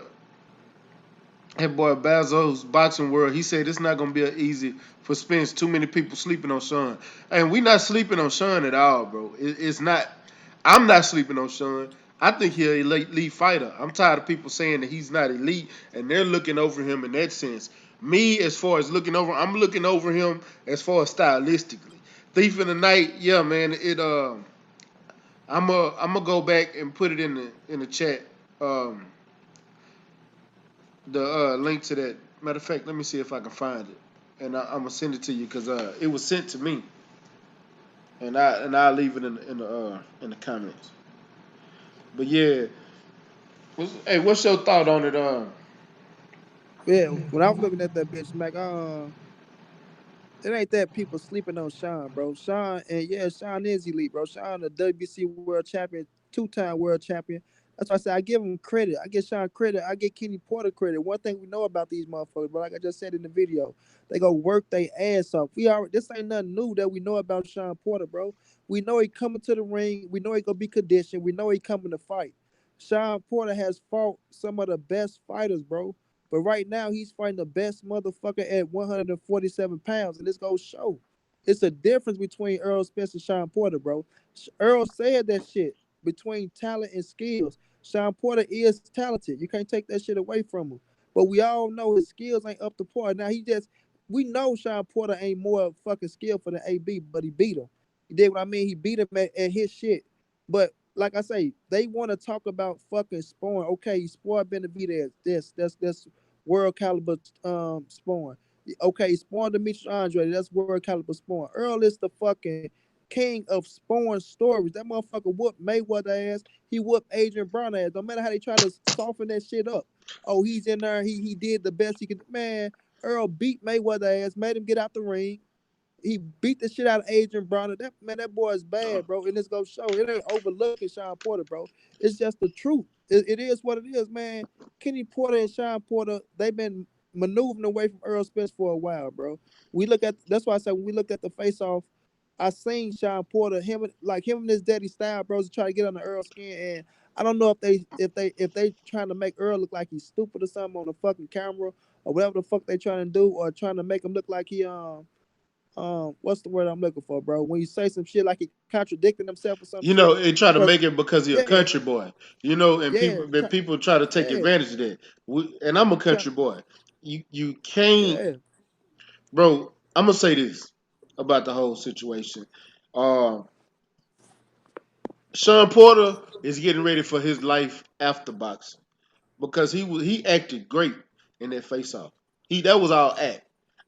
that boy Bazo's Boxing World. He said it's not gonna be easy for Spence. Too many people sleeping on Sean, and we not sleeping on Sean at all, bro. It's not. I'm not sleeping on Sean. I think he's an elite fighter. I'm tired of people saying that he's not elite, and they're looking over him in that sense. Me, as far as looking over, I'm looking over him as far as stylistically. Thief in the Night, yeah, man. I'm gonna go back and put it in the chat. Um, the link to that. Matter of fact, let me see if I can find it, and I'm gonna send it to you because it was sent to me, and I'll leave it in the comments. But yeah, hey, what's your thought on it? Yeah, when I was looking at that bitch, Mac, it ain't that people sleeping on Sean, bro. Sean, and yeah, Sean is elite, bro. Sean, the WBC world champion, 2-time world champion. That's why I say I give him credit. I give Sean credit. I give Kenny Porter credit. One thing we know about these motherfuckers, bro, like I just said in the video, they go work their ass off. This ain't nothing new that we know about Sean Porter, bro. We know he coming to the ring. We know he gonna be conditioned. We know he coming to fight. Sean Porter has fought some of the best fighters, bro. But right now, he's fighting the best motherfucker at 147 pounds, and this goes show. It's a difference between Earl Spence and Sean Porter, bro. Earl said that shit between talent and skills. Sean Porter is talented. You can't take that shit away from him. But we all know his skills ain't up to par. Now we know Sean Porter ain't more fucking skillful than AB, but he beat him. You did what I mean? He beat him at his shit. But like I say, they want to talk about fucking Spawn. Okay, Spawn Benavidez, that's world caliber Spawn. Okay, Spawn Demetrius Andre, that's world caliber Spawn. Earl is the fucking king of Spawn stories. That motherfucker whooped Mayweather ass. He whooped Adrian Brown ass. No matter how they try to soften that shit up. Oh, he's in there. He did the best he could. Man, Earl beat Mayweather ass, made him get out the ring. He beat the shit out of Adrian Broner. That boy is bad, bro. And this goes show. It ain't overlooking Sean Porter, bro. It's just the truth. It is what it is, man. Kenny Porter and Sean Porter, they've been maneuvering away from Earl Spence for a while, bro. That's why I said when we looked at the face off, I seen Sean Porter, him and his daddy style, bros, try to get under Earl's skin. And I don't know if they trying to make Earl look like he's stupid or something on the fucking camera or whatever the fuck they trying to do, or trying to make him look like what's the word I'm looking for, bro? When you say some shit like he contradicting himself or some You shit. know, they try to Cause make it because he's a yeah, country boy. You know, and yeah, people try to take yeah, advantage of that. And I'm a try, country boy. You can't, yeah. bro. I'm gonna say this about the whole situation. Uh, Sean Porter is getting ready for his life after boxing because he acted great in that face off. That was all act.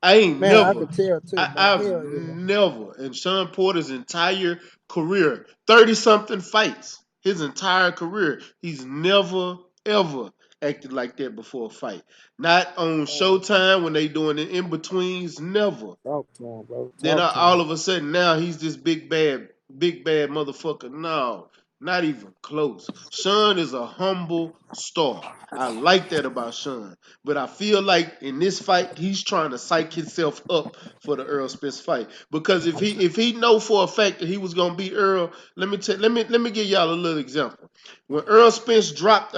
I ain't Man, I never, could tell too, man. I've Hell yeah. never in Sean Porter's entire career, 30 something fights, his entire career, he's never ever acted like that before a fight. Not on Man, Showtime when they doing the in betweens, never. talk to him, bro. Then Talk to all him. of a sudden now he's this big bad motherfucker. No, not even close. Sean is a humble star. I like that about Sean. But I feel like in this fight, he's trying to psych himself up for the Earl Spence fight. Because if he know for a fact that he was gonna beat Earl, let me give y'all a little example. When Earl Spence won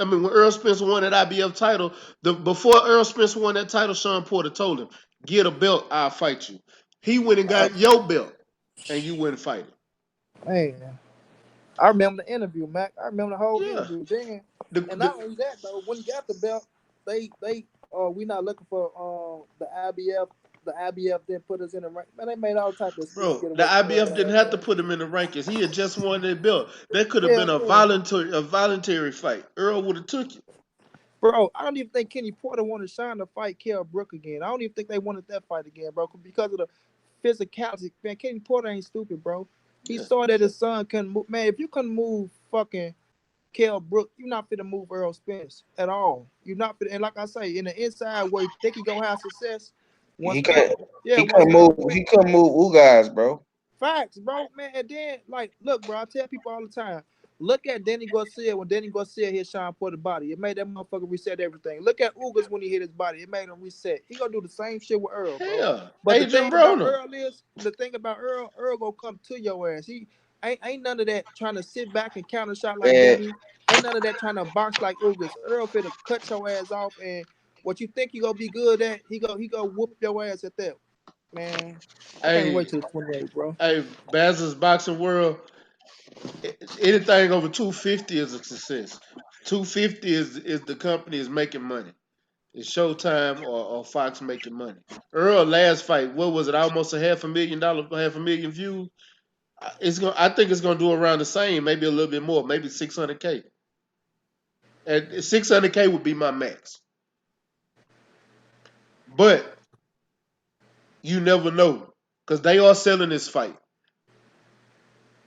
that IBF title, before Earl Spence won that title, Sean Porter told him, "Get a belt, I'll fight you." He went and got your belt, and you wouldn't fight him. Man, I remember the interview, Mac. I remember the whole Yeah. interview. Then, The, and the, not only that though, when he got the belt, they we not looking for the IBF. The IBF didn't put us in the rank. Man, they made all type of excuse to bro, get the away from Earl IBF didn't ass, have to man. put him in the rankings. He had just won that belt. That could have been Yeah, a yeah. voluntary fight. Earl would have took it. Bro, I don't even think Kenny Porter wanted Sean to fight Kell Brook again. I don't even think they wanted that fight again, bro, because of the physicality. Man, Kenny Porter ain't stupid, bro. He Yeah. saw that his son couldn't move. Man, if you couldn't move fucking Kell Brook, you're not finna move Earl Spence at all. You're not finna, and like I say, in the inside where you think he gonna have success, once He Earl, can't. yeah, He once couldn't move. Earl Spence, He couldn't move guys, bro. facts, bro, man. And then, like, look, bro, I tell people all the time, look at Danny Garcia when Danny Garcia hit Sean Porter's body. It made that motherfucker reset everything. Look at Ugas when he hit his body. It made him reset. He gonna do the same shit with Earl, bro. Hell, But Adrian Broner. The thing about Earl gonna come to your ass. He ain't none of that trying to sit back and counter shot like Yeah, Danny. Ain't none of that trying to box like Ugas. Earl finna cut your ass off, and what you think he gonna be good at, he go whoop your ass at that. Man, I can't Hey, wait till the 28, bro. hey, Baz's boxing world. Anything over 250 is a success. 250 is the company is making money. It's Showtime or Fox making money. Earl last fight, what was it? Almost a $500,000, half a million views. It's going. I think it's going to do around the same, maybe a little bit more, maybe 600K. And 600K would be my max. But you never know because they are selling this fight.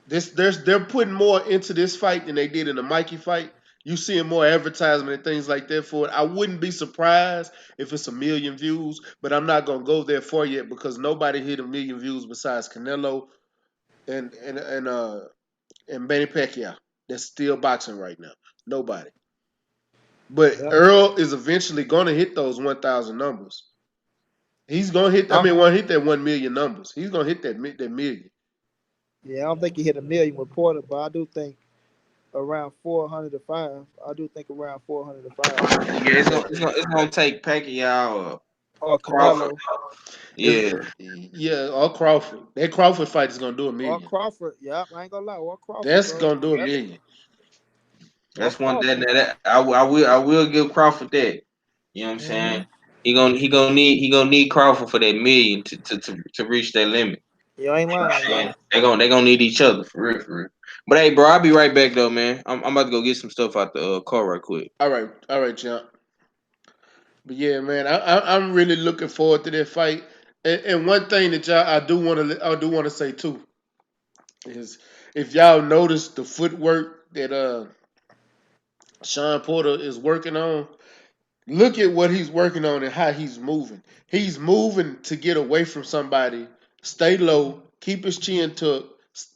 They're putting more into this fight than they did in the Mikey fight. You seeing more advertisement and things like that for it. I wouldn't be surprised if it's a million views, but I'm not gonna go there for yet because nobody hit a million views besides Canelo and Manny Pacquiao. That's still boxing right now. Nobody. But Yeah. Earl is eventually gonna hit those 1,000 numbers. He's gonna hit. I I, mean, want to hit that 1 million numbers. He's gonna hit that million. yeah, I don't think he hit a million with Porter, but I do think around 400 to 5. I do think around 400 to 5. yeah. It's gonna take Pacquiao or Or Crawford. Canelo. It's Yeah, yeah, or Crawford. That Crawford fight is gonna do a Or million. Crawford. Yep, I ain't gonna lie. Or Crawford, That's bro. gonna do a Yep. million. Or that's one Crawford. that I will give Crawford that. You know what I'm Mm-hmm. saying? He gonna need Crawford for that million to reach that limit. You ain't You know what lying, I'm bro. saying? They gonna need each other for real, for real. But hey, bro, I'll be right back though, man. I'm about to go get some stuff out the car right quick. All right, champ. But yeah, man, I'm really looking forward to that fight. And one thing that y'all I do want to say too is if y'all notice the footwork that Sean Porter is working on, look at what he's working on and how he's moving. He's moving to get away from somebody, stay low, keep his chin tucked,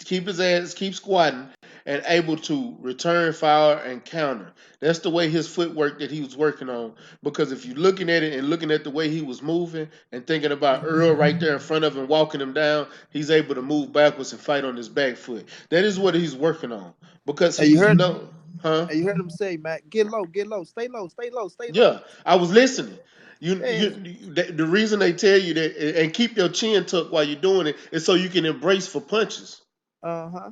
keep his ass, keep squatting, and able to return fire and counter. That's the way his footwork that he was working on. Because if you're looking at it and looking at the way he was moving and thinking about Earl right there in front of him, walking him down, he's able to move backwards and fight on his back foot. That is what he's working on. Because Hey, you he's heard? no, huh? Hey, you heard him say, Matt, get low, stay low, stay low, stay low. Yeah, I was listening. Yeah. The reason they tell you that and keep your chin tucked while you're doing it is so you can embrace for punches. Uh huh.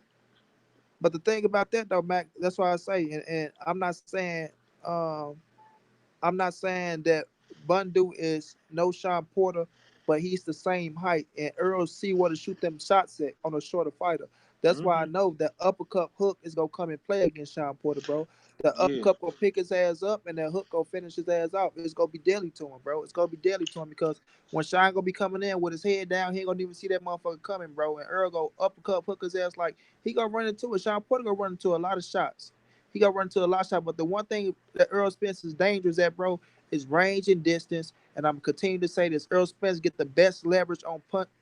But the thing about that though, Mac, that's why I say, and um, I'm not saying that Bundu is no Sean Porter, but he's the same height, and Earl see where to shoot them shots at on a shorter fighter. That's why I Hmm. know that uppercut hook is gonna come and play against Sean Porter, bro. The Yeah, uppercut gonna pick his ass up, and that hook gonna finish his ass off. It's gonna be deadly to him, bro. It's gonna be deadly to him because when Sean gonna be coming in with his head down, he ain't gonna even see that motherfucker coming, bro. And Earl go uppercut hook his ass like he gonna run into it. Sean Porter gonna run into a lot of shots. He gonna run into a lot of shots. But the one thing that Earl Spence is dangerous at, bro, is range and distance. And I'm continuing to say this. Earl Spence get the best leverage on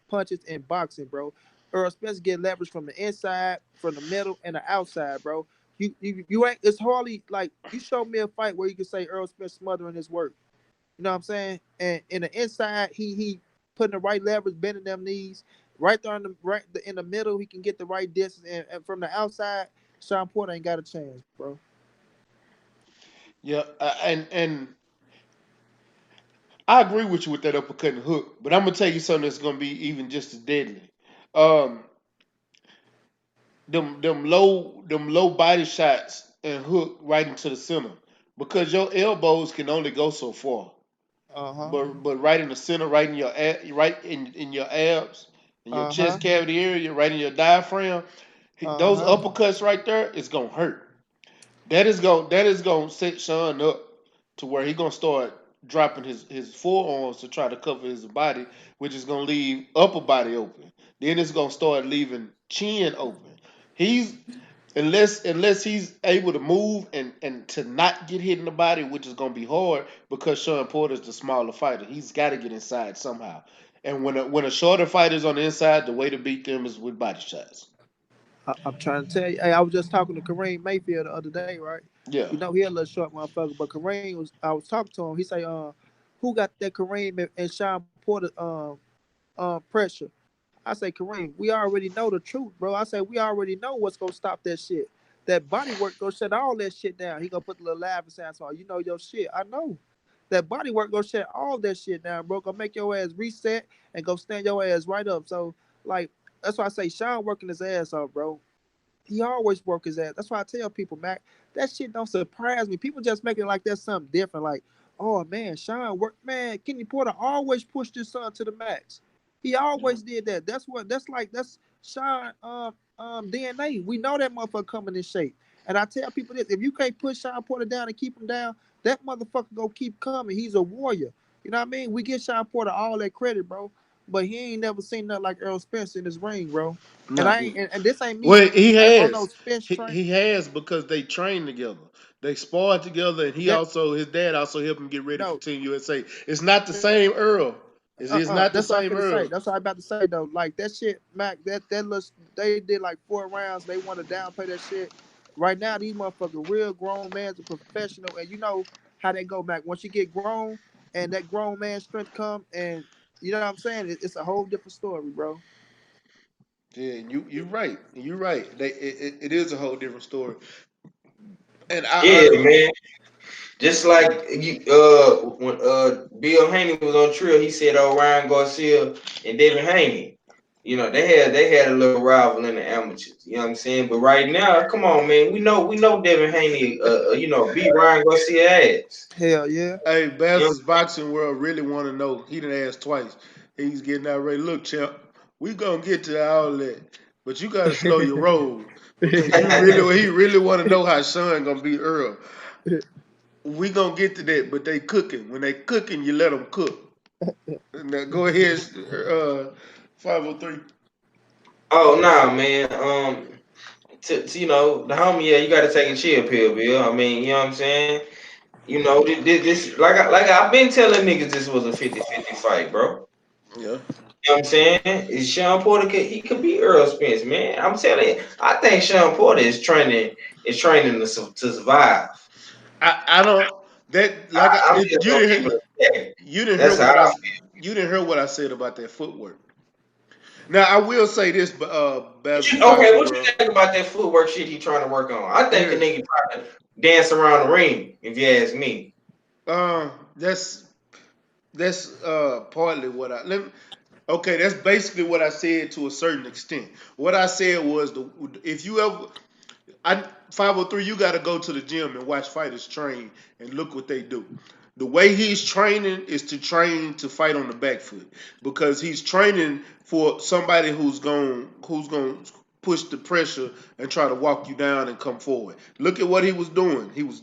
punches in boxing, bro. Earl Spence get leverage from the inside, from the middle, and the outside, bro. You ain't. It's hardly like you show me a fight where you can say Earl Spence smothering his work. You know what I'm saying? And in the inside, he putting the right leverage, bending them knees. Right there in the middle, he can get the right distance. And from the outside, Sean Porter ain't got a chance, bro. yeah, and I agree with you with that uppercut and hook. But I'm gonna tell you something that's gonna be even just as deadly. Um, them low body shots and hook right into the center because your elbows can only go so far. Uh huh. But right in the center, right in right in your abs, in your Uh huh. chest cavity area, right in your diaphragm, Uh those huh. uppercuts right there is gonna hurt. That is gonna set Sean up to where he gonna start dropping his forearms to try to cover his body, which is gonna leave upper body open. Then it's gonna start leaving chin open. He's unless he's able to move and to not get hit in the body, which is gonna be hard because Sean Porter's the smaller fighter. He's got to get inside somehow. And when a shorter fighter's on the inside, the way to beat them is with body shots. I'm trying to tell you. Hey, I was just talking to Kareem Mayfield the other day, right? Yeah. You know he a little short motherfucker, but Kareem was. I was talking to him. He say, who got that Kareem and Sean Porter pressure? I say, Kareem, we already know the truth, bro. I say we already know what's gonna stop that shit. That body work gonna shut all that shit down. He gonna put the little laughing sounds on. You know your shit. I know. That body work gonna shut all that shit down, bro. Gonna make your ass reset and go stand your ass right up. So like that's why I say Sean working his ass off, bro. He always work his ass. That's why I tell people, Mac, that shit don't surprise me. People just make it like that's something different. Like, oh man, Sean work, man. Kenny Porter always pushed his son to the max. He always did that. That's Sean DNA. We know that motherfucker coming in shape. And I tell people this: if you can't push Sean Porter down and keep him down, that motherfucker gonna keep coming. He's a warrior. You know what I mean? We give Sean Porter all that credit, bro. But he ain't never seen nothing like Earl Spence in his ring, bro. And No. I ain't, and this ain't me Well, he on no has. Spence train. He has because they train together. They sparred together, and That his dad also helped him get ready for no, Team USA. It's not the same Earl. It's not the that's what I'm same finna say. Earl. That's what I'm about to say though. Like that shit, Mac. That looks. They did like 4 rounds. They want to downplay that shit. Right now, these motherfuckers real grown man's a professional, and you know how they go, Mac. Once you get grown, and that grown man strength come, and you know what I'm saying, it's a whole different story, bro. Yeah, you're right. You're right. It is a whole different story. And I Yeah, man. Just like you, when Bill Haney was on Trill, he said, "Oh, Ryan Garcia and Devin Haney, they had a little rival in the amateurs. You know what I'm saying? But right now, come on, man, we know Devin Haney, beat Ryan Garcia ass. Hell yeah. Hey, You know, Baz's boxing world really want to know. He done asked twice. He's getting out ready. Look, champ, we gonna get to all that, but you gotta slow your roll because he really want to know how Sean gonna beat Earl. We gonna get to that, but they cooking. When they cooking, you let them cook. Now go ahead, 503. oh nah, man. To the homie, yeah, you got to take a chill pill, Bill. I mean, you know what I'm saying? This like I've been telling niggas this was a 50-50 fight, bro. Yeah. You know what I'm saying? Is Sean Porter he could be Earl Spence, man. I'm telling you, I think Sean Porter is training to survive. I don't that like I'm just you gonna didn't keep hear, it there. you didn't hear That's how what I I feel. you didn't hear what I said about that footwork. Now I will say this, Baz's Okay, boxing what you world. think about that footwork shit he trying to work on? I think a Here, nigga trying to dance around the ring, if you ask me. uh, that's partly what okay, that's basically what I said to a certain extent. What I said was if you ever I 503, you got to go to the gym and watch fighters train and look what they do. The way he's training is to train to fight on the back foot because he's training for somebody who's going to push the pressure and try to walk you down and come forward. Look at what he was doing. He was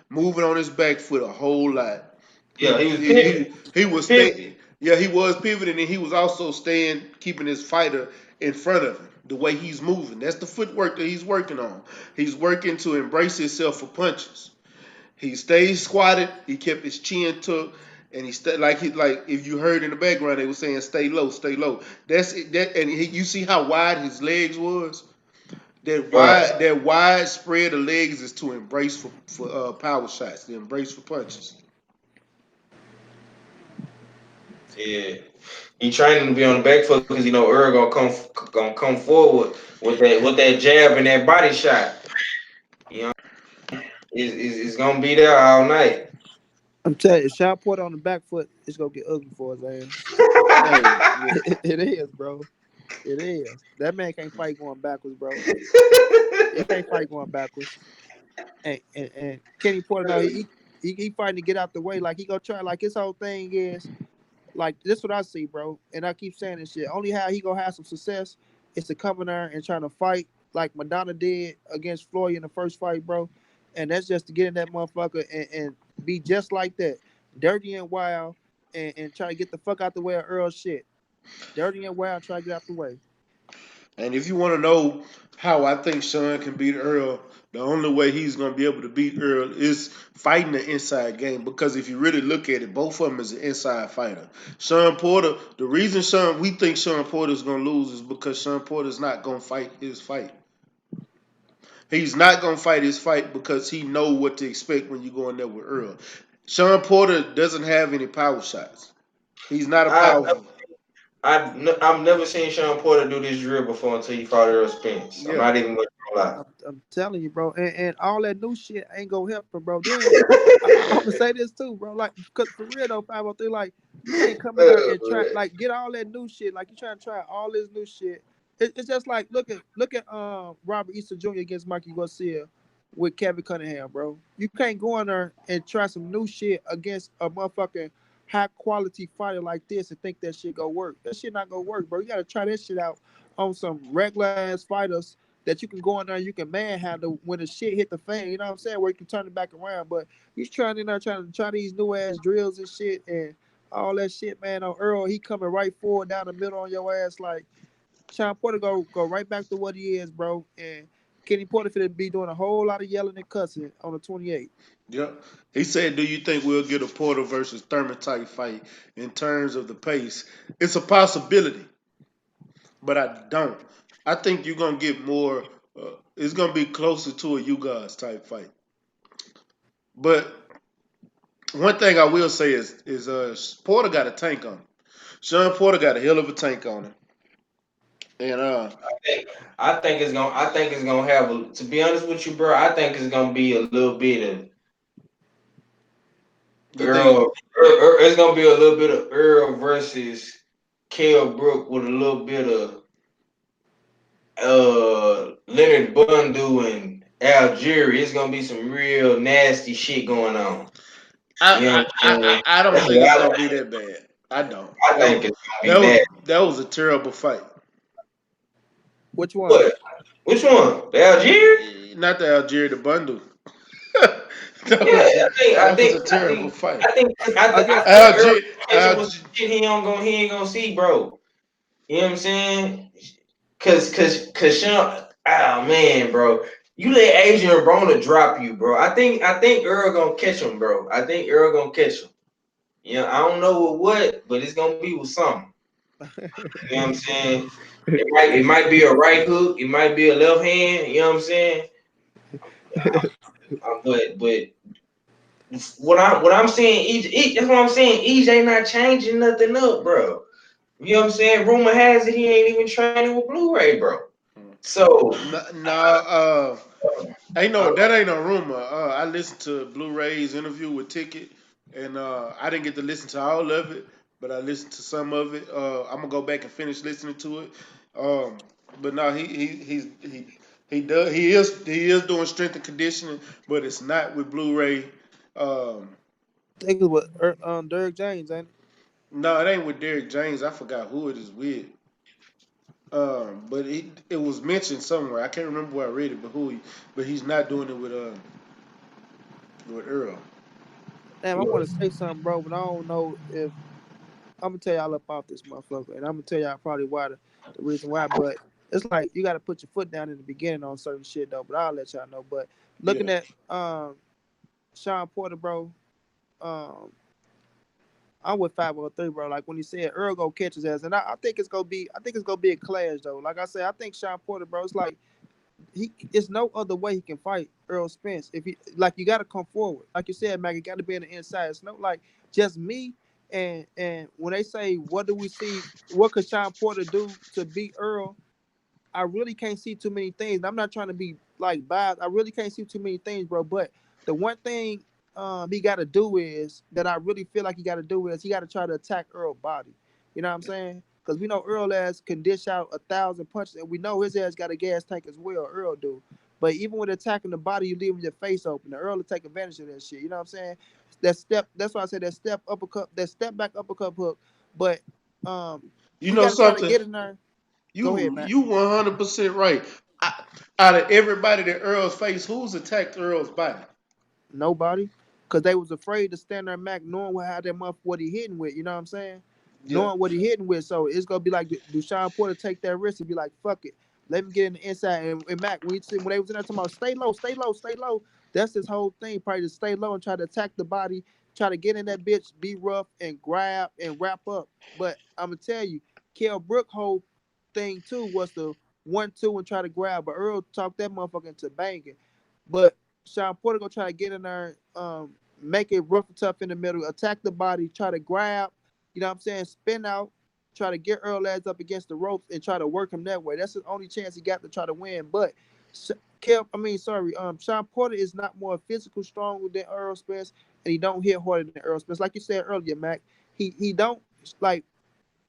moving on his back foot a whole lot. He Yeah, was he was he, pivoting. he was Pivoting. staying. Yeah, he was pivoting, and he was also staying, keeping his fighter in front of him. The way he's moving, that's the footwork that he's working on. He's working to embrace himself for punches. He stays squatted. He kept his chin tucked, and he stayed like if you heard in the background, they were saying stay low, stay low. That's it. You see how wide his legs was. Right. That wide spread of legs is to embrace for power shots, to embrace for punches. Yeah. He training to be on the back foot because Earl gonna come forward with that jab and that body shot. You know, is gonna be there all night. I'm telling you, if Sean Porter on the back foot, it's gonna get ugly for his ass. Hey, It is, bro. It is. That man can't fight going backwards, bro. He can't fight going backwards. And Kenny Porter, no, he fighting to get out the way. Like he gonna try. Like his whole thing is like this. What I see, bro. And I keep saying this shit. Only how he gonna have some success is to come in there and trying to fight like Madonna did against Floyd in the first fight, bro. And that's just to get in that motherfucker and be just like that, dirty and wild, and try to get the fuck out the way of Earl shit. Dirty and wild, try to get out the way. and if you want to know How I think Sean can beat Earl, the only way he's going to be able to beat Earl is fighting the inside game. Because if you really look at it, both of them is an inside fighter. Sean Porter, the reason we think Sean Porter is going to lose is because Sean Porter is not going to fight his fight. He's not going to fight his fight because he know what to expect when you go in there with Earl. Sean Porter doesn't have any power shots. He's not a I powerful. I've never seen Sean Porter do this drill before until he fought Earl Spence. I'm Yeah. not even gonna lie. I'm telling you, bro, and all that new shit ain't gonna help him, bro. Then I'm gonna say this too, bro. Like, cause for real though, 503, like you can't come in there and try like get all that new shit. Like you trying to try all this new shit. It's just like look at Robert Easter Jr. against Mikey Garcia with Kevin Cunningham, bro. You can't go in there and try some new shit against a motherfucking high quality fighter like this and think that shit gonna work. That shit not gonna work, bro. You gotta try that shit out on some regular ass fighters that you can go in there and you can manhandle when the shit hit the fan. You know what I'm saying? Where you can turn it back around. But he's trying in there trying to try these new ass drills and shit and all that shit, man. On Earl, he coming right forward down the middle on your ass. Like Sean Porter go right back to what he is, bro. And Kenny Porter finna be doing a whole lot of yelling and cussing on the 28th. Yep. He said, "Do you think we'll get a Porter versus Thurman type fight in terms of the pace?" It's a possibility, but I don't. I think you're gonna get more. It's gonna be closer to a you guys type fight. But one thing I will say is Porter got a tank on him. Sean Porter got a hell of a tank on him, and I think it's gonna have to be honest with you, bro. I think it's gonna be a little bit of you think It's gonna be a little bit of Earl versus Kell Brook with a little bit of Leonard Bundu and Algeria. It's gonna be some real nasty shit going on. You know I what I I'm saying? I, I don't That's think what it's gonna be that bad. I don't. I That think was it's gonna that be was bad. that was a terrible fight. Which one? What? Which one? The Algeria? Not the Algeria, the bundle. Yeah, That was a terrible fight. Against I think Earl Algier, catching was shit he ain't gonna see, bro. You know what I'm saying? Cause Sean, oh man, bro, you let Adrian Broner drop you, bro. I think Earl gonna catch him, bro. I think Earl gonna catch him. Yeah, I don't know with what, but it's gonna be with something. You know what I'm saying? It might be a right hook, it might be a left hand. You know what I'm saying? But what I'm saying, that's what I'm saying. EJ not changing nothing up, bro. You know what I'm saying? Rumor has it he ain't even training with Blu-ray, bro. So no, ain't no that ain't no rumor. I listened to Blu-ray's interview with Ticket, and I didn't get to listen to all of it, but I listened to some of it. I'm gonna go back and finish listening to it. Um, but no, he is doing strength and conditioning, but it's not with Blu-ray. Um, I think it was Derek James, ain't it? no, it ain't with Derek James. I forgot who it is with. But it was mentioned somewhere. I can't remember where I read it, but he's not doing it with Earl. Damn, I want to say something, bro, but I don't know if I'm gonna tell y'all about this motherfucker, and I'm gonna tell y'all probably why the reason why. But it's like you got to put your foot down in the beginning on certain shit though. But I'll let y'all know. But Yeah. looking at Sean Porter, bro, um, I'm with 503, bro. Like when he said Earl go catch his ass, and I think it's gonna be a clash though. Like I said, I think Sean Porter, bro, it's like it's no other way he can fight Earl Spence. If he like you gotta come forward. Like you said, Mac, you gotta be on the inside. It's no like just me and when they say what do we see, what could Sean Porter do to beat Earl? I really can't see too many things. I'm not trying to be like biased. I really can't see too many things, bro. But the one thing he got to do is that I really feel like he got to do is he got to try to attack Earl's body. You know what I'm saying? Because we know Earl ass can dish out 1,000 punches, and we know his ass got a gas tank as well. Earl do. But even with attacking the body, you leaving your face open. The Earl will take advantage of that shit. You know what I'm saying? That step. That's why I said that step uppercut. That step back uppercut hook. But You he know got to try to something? get in there. Go ahead, Matt. You 100% right. Out of everybody that Earl's faced, who's attacked Earl's body? Nobody, because they was afraid to stand there, Mac, knowing how that what he hitting with. You know what I'm saying? Yeah. Knowing what he hitting with. So it's gonna be like, do Sean Porter take that risk and be like, fuck it, Let me get in the inside. And Mac, when they was in there talking about stay low, stay low, stay low, that's his whole thing. Probably to stay low and try to attack the body, try to get in that bitch, be rough and grab and wrap up. But I'm gonna tell you, Kell Brook whole thing too was the 1-2 and try to grab, but Earl talked that motherfucker into banging. But Sean Porter gonna try to get in there, make it rough and tough in the middle, attack the body, try to grab, you know what I'm saying, spin out, try to get Earl ass up against the ropes and try to work him that way. That's the only chance he got to try to win. But Sean Porter is not more physical stronger than Earl Spence, and he don't hit harder than Earl Spence. Like you said earlier, Mac, he don't like.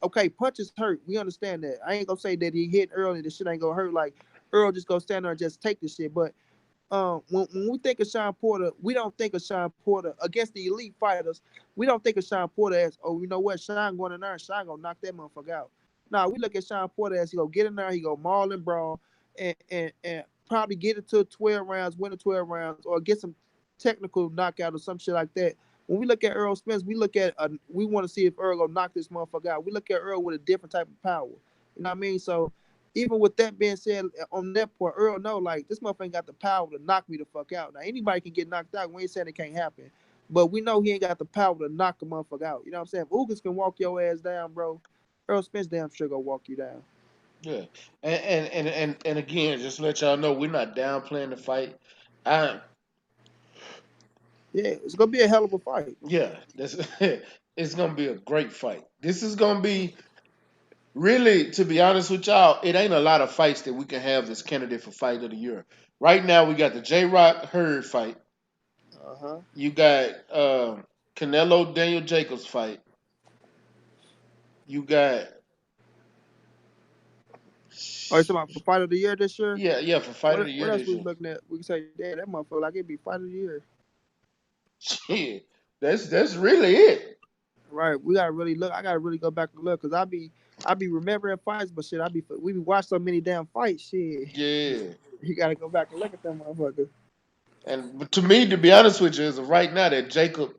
Okay, punches hurt. We understand that. I ain't gonna say that he hit Earl and the shit ain't gonna hurt. Like Earl just go stand there and just take the shit. But when we think of Sean Porter, we don't think of Sean Porter against the elite fighters. We don't think of Sean Porter as, oh, you know what, Sean going in there and Sean gonna knock that motherfucker out. Nah, we look at Sean Porter as he go get in there, he go maul and brawl, and probably get it to 12 rounds, win the 12 rounds, or get some technical knockout or some shit like that. When we look at Earl Spence, we look at we want to see if Earl gonna knock this motherfucker out. We look at Earl with a different type of power. You know what I mean? So even with that being said, on that point, Earl know like this motherfucker ain't got the power to knock me the fuck out. Now anybody can get knocked out. We ain't saying it can't happen, but we know he ain't got the power to knock a motherfucker out. You know what I'm saying? If Ugas can walk your ass down, bro, Earl Spence damn sure gonna walk you down. Yeah, and again, just to let y'all know, we're not downplaying the fight. I Yeah, it's gonna be a hell of a fight. Yeah, that's it's gonna be a great fight. This is gonna be really, to be honest with y'all, it ain't a lot of fights that we can have this candidate for fight of the year. Right now, we got the J Rock Hurd fight. Uh-huh. You got Canelo Daniel Jacobs fight. You got Oh, you talking about for fight of the year this year? yeah, for fight of the What year else this we year. looking at? We can say, damn, that motherfucker like it be fight of the year. Shit, that's really it. Right. We gotta really look. I gotta really go back and look because I be remembering fights, but shit, we be watching so many damn fights. Shit, Yeah. you gotta go back and look at them motherfuckers. And to me, to be honest with you, is right now that Jacob,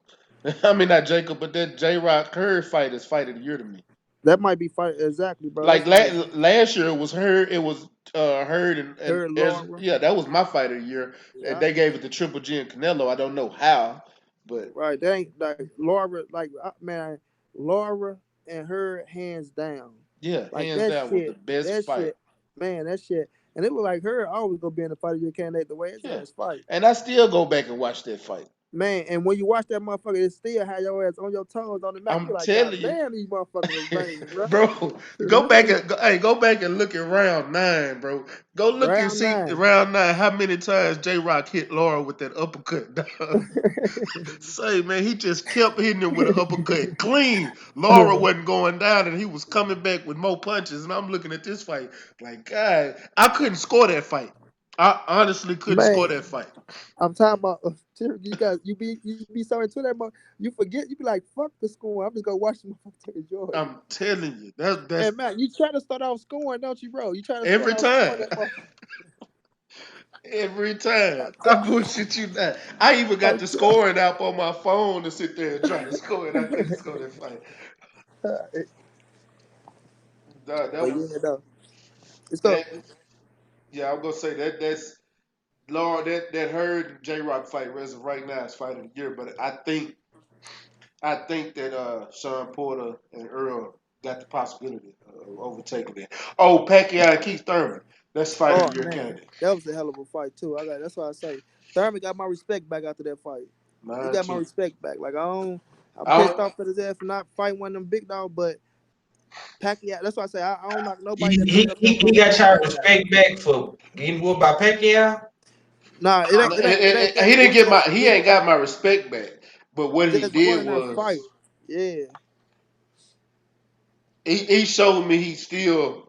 I mean not Jacob, but that J Rock Hurd fight is fight of the year to me. That might be fight exactly, bro. Like That's like last year, it was Hurd. It was Hurd and her, Laura. yeah, that was my fight of the year. Yeah. They gave it to Triple G and Canelo. I don't know how, but Right. They ain't like Laura. Like man, Laura and her hands down. yeah, Like hands down was the best that fight. shit, man, that shit. And it look like her always gonna be in the fight of your candidate the way his Yeah, ass fight. and I still go back and watch that fight. Man, and when you watch that motherfucker, it still have your ass on your toes on the mat. You I'm like, God telling you, damn, these motherfuckers is banging, bro. bro. Go back and look at round 9, bro. Go look and Round see 9. round 9 how many times J Rock hit Laura with that uppercut. Dog. Say man, he just kept hitting him with an uppercut clean. Laura wasn't going down, and he was coming back with more punches. And I'm looking at this fight like, God, I couldn't score that fight. I honestly couldn't score Man, that fight. I'm talking about you be so into that you forget, you be like, fuck the score. I'm just gonna watch the motherfucker enjoy it. I'm telling you, that's And Matt, you try to start off scoring, don't you, bro? You try to start every off scoring time. that motherfucker. Every time. I'm I telling bullshit you not. I even got I'm the telling scoring app on my phone to sit there and try to score it. I couldn't score that fight. That But was yeah, no. It's go. that. Yeah, I'm gonna say that's Lord that Hurd J Rock fight as of right now is fight of the year. But I think that Sean Porter and Earl got the possibility of overtaking it. Oh, Pacquiao and Keith Thurman. That's fight of Oh the year man, candidate. that was a hell of a fight too. That's why I say Thurman got my respect back after that fight. He Mine got my too. respect back. Like I'm I pissed don't, off at his ass for not fighting one of them big dog, but Pacquiao. That's why I say I don't knock He, nobody that he, beat up he, that he got motherfucking y'all Pacquiao. respect back for getting whooped by Pacquiao. Nah, it ain't he that didn't whoop get my though. he ain't got my respect back. But what he Just going did in there fight. was Yeah. he showed me he still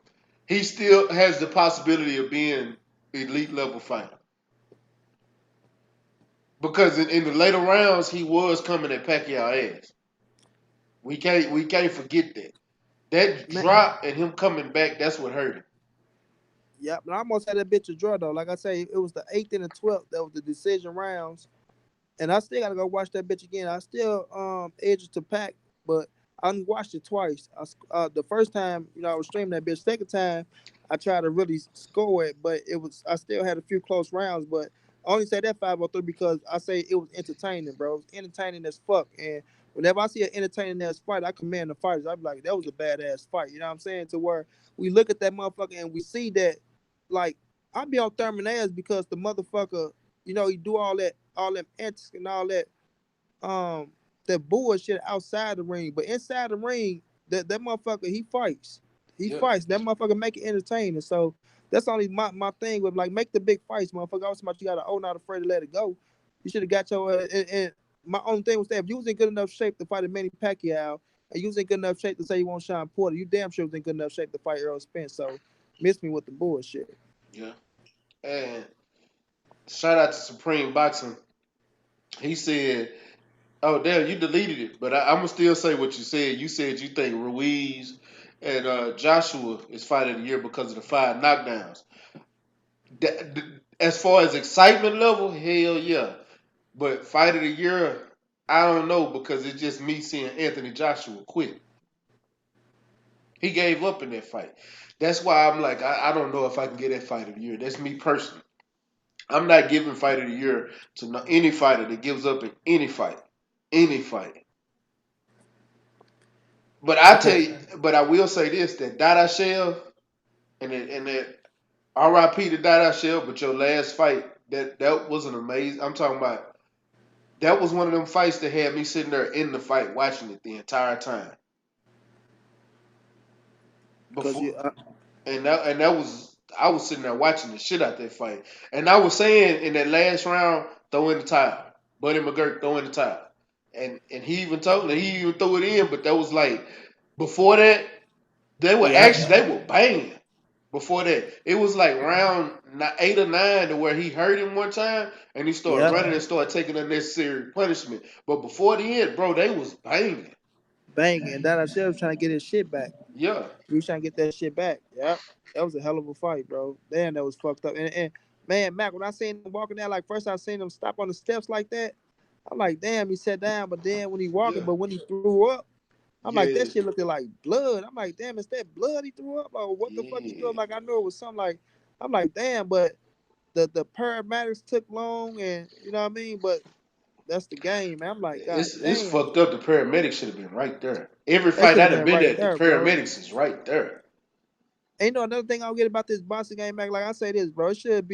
has the possibility of being elite level fighter. Because in the later rounds he was coming at Pacquiao ass. We can't forget that. That Man, drop and him coming back, that's what hurt him. yeah, but I almost had that bitch a draw though. Like I say, it was the 8th and the 12th that was the decision rounds. And I still gotta go watch that bitch again. I still edge to Pac, but I only watched it twice. The first time, I was streaming that bitch. Second time, I tried to really score it, but I still had a few close rounds. But I only say that 503 because I say it was entertaining, bro. It was entertaining as fuck. And whenever I see an entertaining ass fight, I commend the fighters. I be like, that was a badass fight. You know what I'm saying? To where we look at that motherfucker and we see that, like, I be on Thurman ass because the motherfucker, he do all them antics and all um that bullshit outside the ring, but inside the ring, that motherfucker he fights. He Yeah. fights. That motherfucker make it entertaining. So that's only my thing with like make the big fights, motherfucker. I was about you gotta not afraid to let it go. You should have got your and my only thing was that if you was in good enough shape to fight a Manny Pacquiao and you was in good enough shape to say you want Sean Porter, you damn sure was in good enough shape to fight Earl Spence. So miss me with the bullshit. Yeah. And shout out to Supreme Boxing. He said, "Oh damn, you deleted it, but I'm gonna still say what you said. You said you think Ruiz and Joshua is fight of the year because of the 5 knockdowns. As far as excitement level, hell yeah. But fight of the year, I don't know because it's just me seeing Anthony Joshua quit. He gave up in that fight. That's why I'm like, I don't know if I can get that fight of the year. That's me personally. I'm not giving fight of the year to any fighter that gives up in any fight. Any fight. But I tell Okay. you, but I will say this: that Dada Shell and that R.I.P. to Dada Shell. But your last fight, that was an amazing. I'm talking about. That was one of them fights that had me sitting there in the fight watching it the entire time. Cause Before you, and that was I was sitting there watching the shit out that fight. And I was saying in that last round, throw in the towel. Buddy McGirt, throw in the towel. And he even told me he even threw it in, but that was like before that, yeah, they were banging. Before that, it was like round 8 or 9 to where he hurt him one time and he started yeah, running and started taking unnecessary punishment. But before the end, bro, they was banging. banging. And that I was trying to get his shit back. Yeah. We was trying to get that shit back. Yep. That was a hell of a fight, bro. Damn, that was fucked up. And man, Mac, when I seen him walking there, like first I seen him stop on the steps like that. I'm like, damn, he sat down, but then when he walking, Yeah. but when he threw up, I'm like, that Yeah. shit looking like blood. I'm like, damn, is that blood he threw up? Or what the fuck he threw Yeah. up? Like I know it was something like I'm like, damn, but the paramedics took long and you know what I mean? But that's the game, man. I'm like, god It's damn. fucked up. The paramedics should have been right there. Every They fight should I have done been been right at, the there, bro. paramedics is right there. And you know another thing I don't get about this boxing game, Mac. Like I say this, bro. It should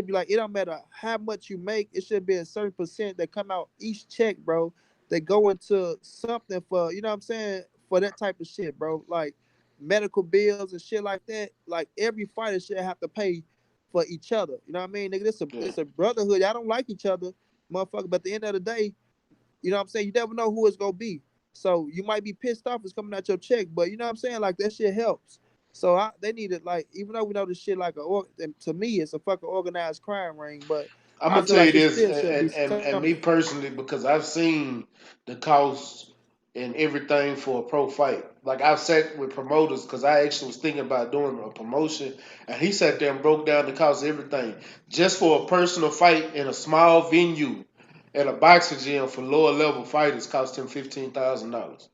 be like it don't matter how much you make. It should be a certain percent that come out each check, bro. That go into something for you know what I'm saying for that type of shit, bro. Like medical bills and shit like that. Like every fighter should have to pay for each other. You know what I mean, nigga? Yeah. It's a brotherhood. Y'all don't like each other, motherfucker. But at the end of the day, you know what I'm saying? You never know who it's gonna be. So you might be pissed off it's coming out your check, but you know what I'm saying? Like that shit helps. So they need it like even though we know this shit like to me it's a fucking organized crime ring, but I'm I gonna feel tell you like it this, still should be and me something. personally, because I've seen the costs and everything for a pro fight. Like I've sat with promoters because I actually was thinking about doing a promotion, and he sat there and broke down the cost of everything just for a personal fight in a small venue at a boxing gym for lower level fighters cost him $15,000.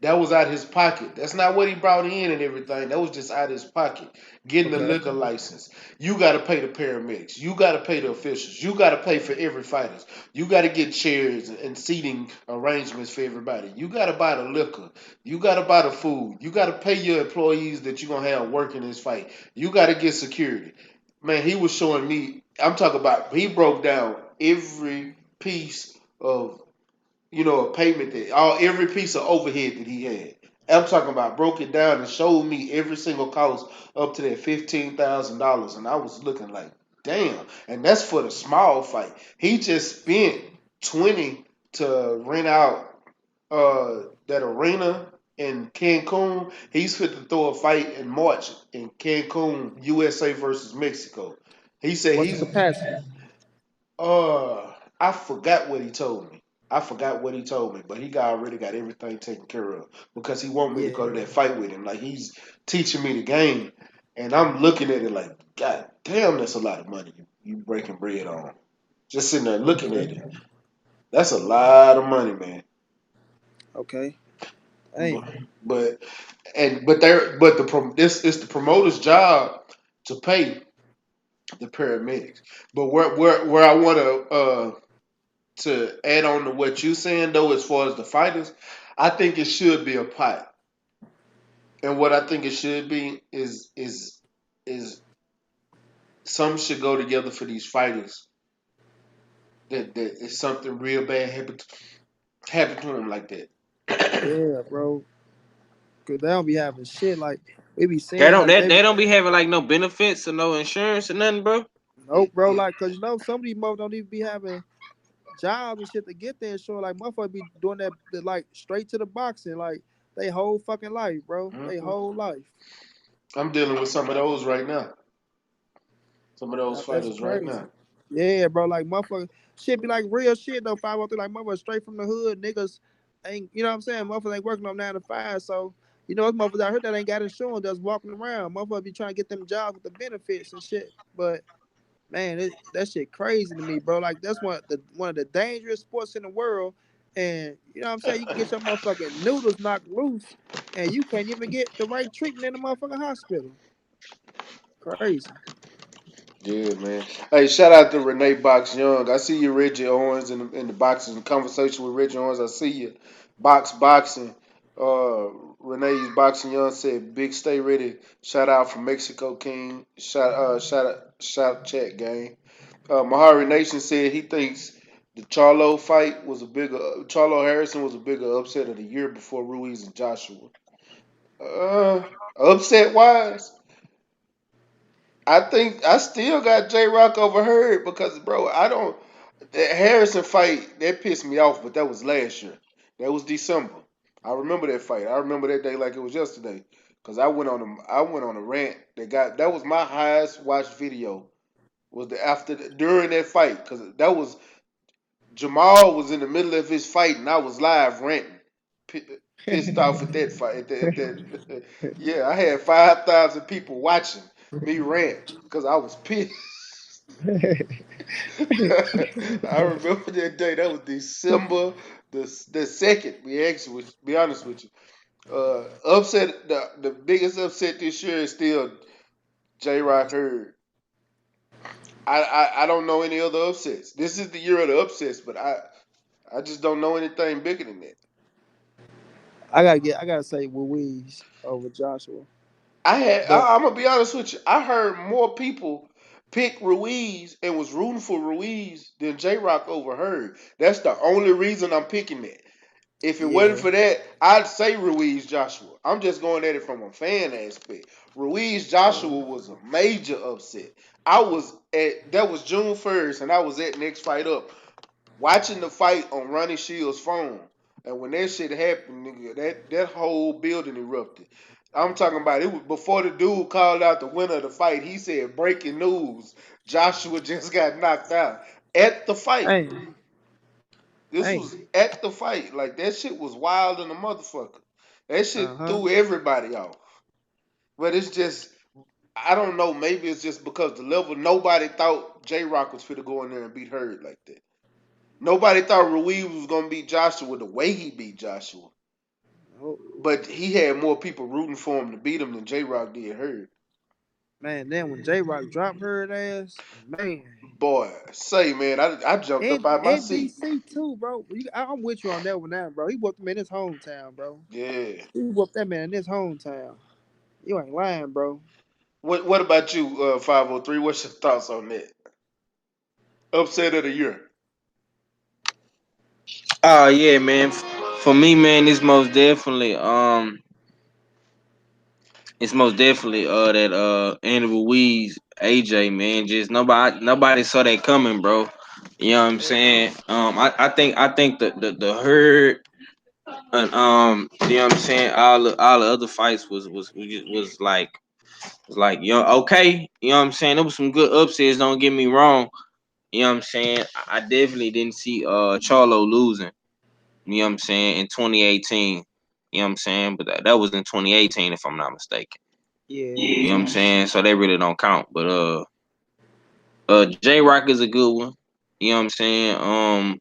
That was out his pocket. That's not what he brought in and everything. That was just out his pocket. Getting the Okay. liquor license. You got to pay the paramedics. You got to pay the officials. You got to pay for every fighter. You got to get chairs and seating arrangements for everybody. You got to buy the liquor. You got to buy the food. You got to pay your employees that you're going to have working this fight. You got to get security. Man, he was showing me, I'm talking about, he broke down every piece of, a payment that, every piece of overhead that he had. I'm talking about broke it down and showed me every single cost up to that $15,000, and I was looking like, damn. And that's for the small fight. He just spent 20 to rent out that arena in Cancun. He's fit to throw a fight in March in Cancun, USA versus Mexico. He said What's the he's capacity? I forgot what he told me. I forgot what he told me, but already got everything taken care of because he want me to go Yeah. to that fight with him. Like he's teaching me the game, and I'm looking at it like, God damn, that's a lot of money you breaking bread on. Just sitting there looking Okay. at it. That's a lot of money, man. Okay. Damn. but this is the promoter's job to pay the paramedics. But where I want to add on to what you saying though, as far as the fighters, I think it should be a pot. And what I think it should be is some should go together for these fighters that if something real bad happen to them like that. Yeah, bro. Cause they don't be having shit like we be They seeing don't like they, they be they don't be having like no benefits or no insurance or nothing, bro. nope, bro. Like, cause some of these motherfuckers don't even be having jobs and shit to get there. Sure, like motherfuckers be doing that like straight to the boxing, like they whole fucking life, bro. They Mhm. whole life. I'm dealing with some of those right now. Some of those Now, that's fighters right crazy. now. Yeah, bro. Like motherfucker, shit be like real shit though. 503, like motherfuckers straight from the hood, niggas ain't. You know what I'm saying? Motherfuckers ain't working on 9 to 5, so. You know, those motherfuckers out here that ain't got insurance that's walking around. Motherfuckers be trying to get them jobs with the benefits and shit. But man, that shit crazy to me, bro. Like that's one of the dangerous sports in the world. And you know what I'm saying? You can get your motherfucking noodles knocked loose and you can't even get the right treatment in the motherfucking hospital. Crazy. Yeah, man. Hey, shout out to Renee Box Young. I see you, Reggie Owens, in the boxing conversation with Reggie Owens. I see you, boxing. Uh, Renee's Boxing Young said, "Big stay ready." Shout out from Mexico King. Shout chat gang. Mahari Nation said he thinks the Charlo Harrison was a bigger upset of the year before Ruiz and Joshua. Upset wise. I think I still got J Rock overheard because, bro, I don't. That Harrison fight that pissed me off, but that was last year. That was December. I remember that fight. I remember that day like it was yesterday. Cause I went on a rant. That was my highest watched video. Was during that fight? Cause that was Jamal was in the middle of his fight and I was live ranting, P- pissed off at that fight. Yeah, I had 5,000 people watching me rant because I was pissed. I remember that day. That was December the second. We actually, be honest with you, upset. The biggest upset this year is still J Rock Heard. I don't know any other upsets. This is the year of the upsets, but I just don't know anything bigger than that. I gotta say Louise over Joshua. But I'm gonna be honest with you. I heard more people pick Ruiz and was rooting for Ruiz than J Rock overheard. That's the only reason I'm picking that. If it wasn't yeah, for that, I'd say Ruiz Joshua. I'm just going at it from a fan aspect. Ruiz Joshua was a major upset. That was June 1st, and I was at Next Fight Up watching the fight on Ronnie Shields' phone. And when that shit happened, nigga, that whole building erupted. I'm talking about it was before the dude called out the winner of the fight. He said, "Breaking news: Joshua just got knocked out at the fight." damn, This damn. was at the fight. Like that shit was wild in a motherfucker. That Uh shit huh. threw everybody off. But it's just I don't know. Maybe it's just because the level. Nobody thought J Rock was fit to go in there and beat Hurd like that. Nobody thought Ruiz was gonna beat Joshua the way he beat Joshua. Oh, But he had more people rooting for him to beat him than J Rock did Hurd. man, then when J Rock dropped her ass, man. Boy, say man, I jumped up out my And seat. DC too, bro. I'm with you on that one now, bro. He whooped him in his hometown, bro. Yeah. He whooped that man in his hometown. You ain't lying, bro. What about you, 503? What's your thoughts on that? Upset of the year. Oh yeah, man. For me, man, it's most definitely that Andy Ruiz, AJ, man. Just nobody saw that coming, bro. You know what I'm saying? I think the herd and you know what I'm saying, all the other fights was like, you know, okay, you know what I'm saying? There was some good upsets, don't get me wrong. You know what I'm saying? I definitely didn't see Charlo losing, you know what I'm saying, in 2018. You know what I'm saying? But that was in 2018 if I'm not mistaken. Yeah. You know what I'm saying? So they really don't count. But J Rock is a good one. You know what I'm saying?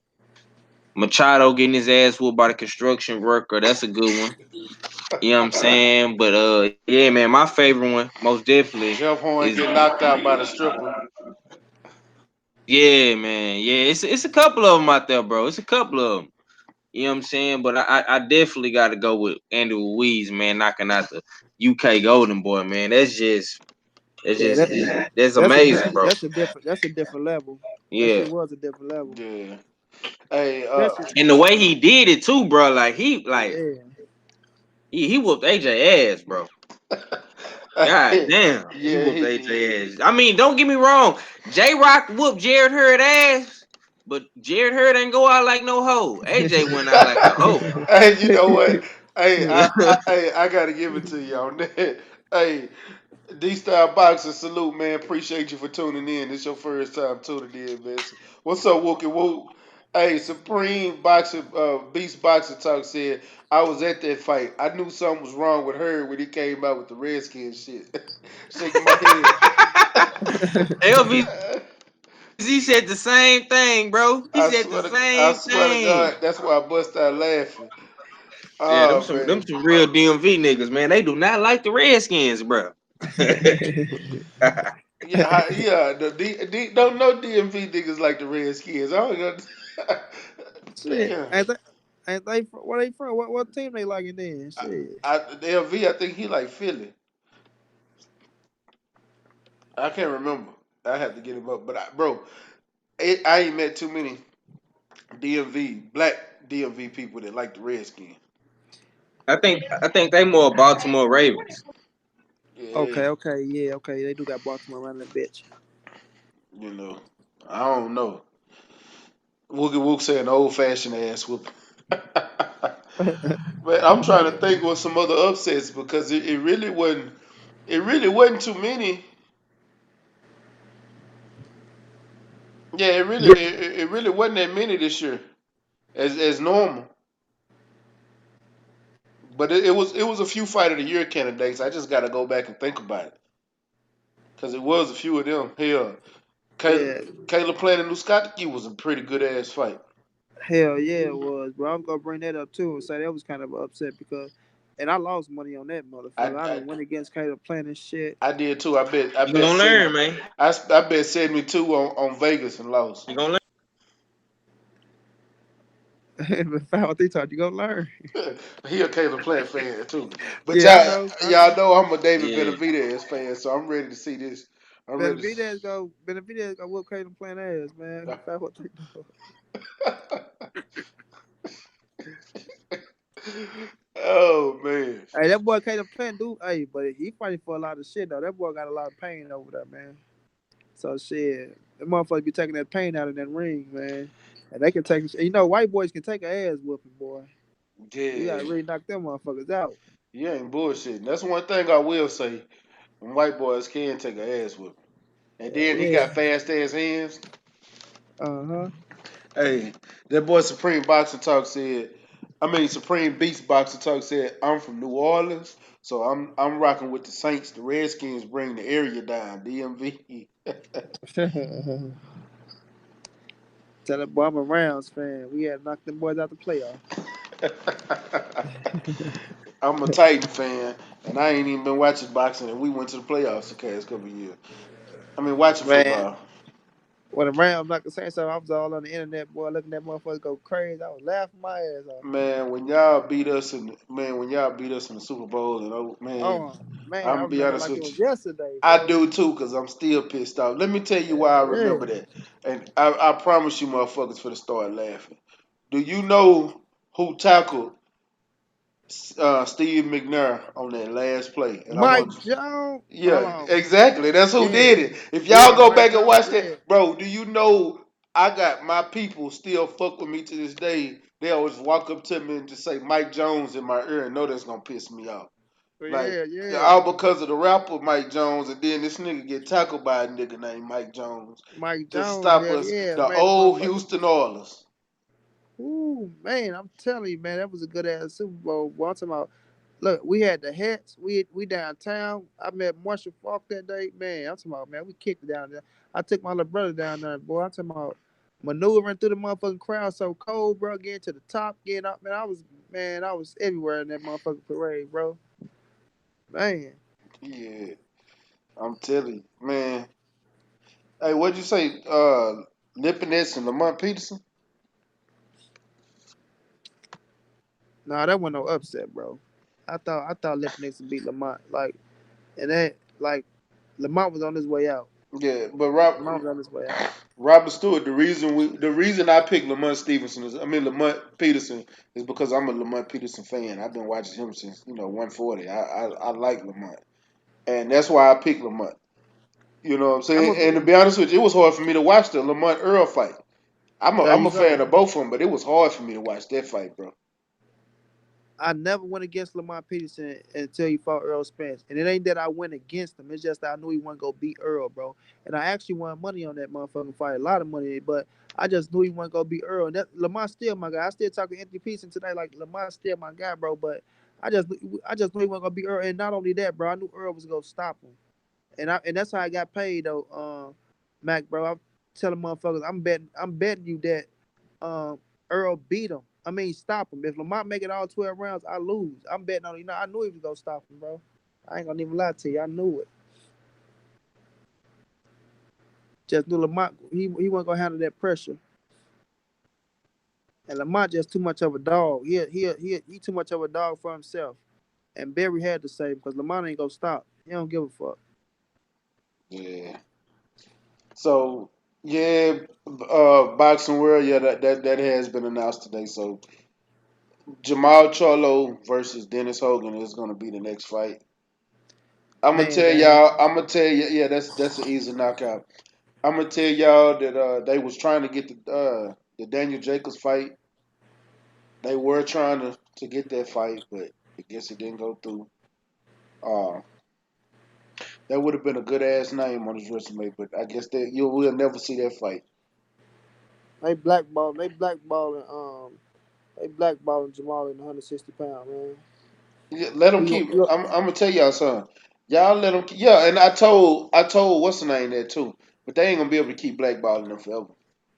Machado getting his ass whooped by the construction worker. That's a good one. You know what I'm saying? But yeah, man, my favorite one, most definitely, Jeff Horn is get knocked out by the stripper. yeah, man. Yeah, it's a couple of them out there, bro. It's a couple of them. You know what I'm saying? But I definitely got to go with Andy Ruiz, man, knocking out the UK Golden Boy, man. Yeah, that That's amazing, bro. that's a different level. That Yeah, shit was a different level. Yeah. Hey, Especially, and the way he did it too, bro. yeah. He whooped AJ ass, bro. God damn, he yeah, whooped he did. AJ ass. I mean, don't get me wrong, J Rock whooped Jared Hurd ass, but Jared Hurd ain't go out like no hoe. AJ went out like a hoe. Hey, you know what? Hey, Yeah. I gotta give it to you on that. Hey, D Style Boxing, salute, man. Appreciate you for tuning in. This your first time tuning in, man. What's up, Wookie Woo? Hey, Supreme Boxing, Beast Boxing Talk said, I was at that fight. I knew something was wrong with her when he came out with the Redskin shit. Shaking my head. LVZ said the same thing, bro. He said the I same swear to thing. God, that's why I bust out laughing. Yeah, Oh them man. some real DMV niggas, man. They do not like the Redskins, bro. Yeah. Don't know DMV niggas like the Redskins. I don't know. Shit, Damn. ain't they where they from? What team they like it then? Shit. The LV, I think he like Philly. I can't remember. I have to get him up. But bro, I ain't met too many black DMV people that like the Redskins. I think they more Baltimore Ravens. Yeah, Okay, yeah, okay. They do got Baltimore around that bitch. you know. I don't know. Woogie Wook saying old fashioned ass whooping. Man, I'm trying to think of some other upsets because it really wasn't. It really wasn't too many. Yeah, it really wasn't that many this year as normal. But it was a few fight of the year candidates. I just got to go back and think about it because it was a few of them. Hell, Yeah, Caleb playing in Luskatiki was a pretty good ass fight. hell yeah, it was, bro. I'm gonna bring that up too and say that was kind of an upset because, and I lost money on that I motherfucker. I I, done went against Caleb playing and shit. I did too. I You bet gonna learn, man. I bet 72 on Vegas and lost. You gonna learn. But found what they taught you gonna learn. He a Caleb Plant fan too. But Yeah, I y'all know. know I'm a David Yeah. Benavidez fan, so I'm ready to see this. I'm ready. Benavidez go whoop Caleb playing ass, man. Found what they do. Oh man. Hey, that boy Caleb playing dude. Hey, but he fighting for a lot of shit though. That boy got a lot of pain over there, man. So shit, that motherfucker be taking that pain out of that ring, man. And they can take, white boys can take a ass whooping, boy. You gotta Yeah. really knock them motherfuckers out. You ain't bullshitting. That's one thing I will say. White boys can take a ass whip. And then he Yeah. got fast ass hands. Uh huh. Hey, that boy Supreme Boxing Talk said, Supreme Beast Boxing Talk said, I'm from New Orleans, so I'm rocking with the Saints. The Redskins bring the area down. DMV. Tell that boy I'm a Rounds fan. We had to knock them boys out the playoff. I'm a Titan fan, and I ain't even been watching boxing, and we went to the playoffs the past couple of years. Watching Man, football. when the Rams knocked the Saints out, I was all on the internet, boy, looking at motherfuckers go crazy. I was laughing my ass off. When y'all beat us in the Super Bowl, and oh man, Oh man, I'm I gonna be remember honest like it with was you. yesterday, I bro. do too, cause I'm still pissed off. Let me tell you why I Yeah. remember that, and I promise you, motherfuckers, for to start laughing. Do you know who tackled Steve McNair on that last play? And I Mike want, Jones. Hold yeah, on. exactly. That's who Yeah. did it. If y'all Yeah, go Mike back and Jones. watch that, Yeah. bro, do you know I got my people still fuck with me to this day? They always walk up to me and just say Mike Jones in my ear, and know that's gonna piss me off. Like, Yeah, yeah. all because of the rapper Mike Jones, and then this nigga get tackled by a nigga named Mike Jones Mike to Jones, stop hell us, yeah, the made the old motherfucker. Houston Oilers. Ooh, man, I'm telling you, man, that was a good ass Super Bowl. Boy, I'm talking about, look, we had the hats. We downtown. I met Marshall Falk that day. Man, I'm talking about, man, we kicked it down there. I took my little brother down there, boy. I'm talking about, maneuvering through the motherfucking crowd so cold, bro. Getting to the top, getting up, man. I was everywhere in that motherfucking parade, bro. Man, Yeah, I'm telling you, man. Hey, what'd you say? Lipinets and Lamont Peterson? nah, that wasn't no upset, bro. I thought Lipinix would beat Lamont, like, and that like Lamont was on his way out. Yeah, but Lamont was on his way out. Robert Stewart. The reason I picked Lamont Peterson is because I'm a Lamont Peterson fan. I've been watching him since 140. I like Lamont, and that's why I picked Lamont. You know what I'm I'm saying? a And to be honest with you, it was hard for me to watch the Lamont Earl fight. there I'm you a fan go. of both of them, but it was hard for me to watch that fight, bro. I never went against Lamont Peterson until he fought Earl Spence. And it ain't that I went against him. It's just that I knew he wasn't gonna beat Earl, bro. And I actually won money on that motherfucking fight, a lot of money, but I just knew he wasn't gonna beat Earl. And that Lamont's still my guy. I still talk to Anthony Peterson today, like Lamont's still my guy, bro. But I just knew he wasn't gonna beat Earl. And not only that, bro, I knew Earl was gonna stop him. And that's how I got paid though, Mac, bro. I'm telling motherfuckers, I'm betting you that Earl beat him. I mean, stop him. If Lamont make it all 12 rounds, I lose. I'm betting on I knew he was gonna stop him, bro. I ain't gonna even lie to you. I knew it. Just knew Lamont he wasn't gonna handle that pressure. And Lamont just too much of a dog. He too much of a dog for himself. And Barry had to say because Lamont ain't gonna stop. He don't give a fuck. Yeah. So yeah, boxing world. Yeah, that has been announced today. So Jamal Charlo versus Dennis Hogan is going to be the next fight. I'm gonna Man tell down. y'all. I'm gonna tell you. Yeah, that's an easy knockout. I'm gonna tell y'all that they was trying to get the Daniel Jacobs fight. They were trying to get that fight, but I guess it didn't go through. Uh, that would have been a good ass name on his resume, but I guess that you will never see that fight. They blackballing Jamal in the 160 pound, man. Yeah, let him He, keep. he, I'm gonna tell y'all something. Y'all let him. Yeah, and I told what's the name that too, but they ain't gonna be able to keep blackballing them forever.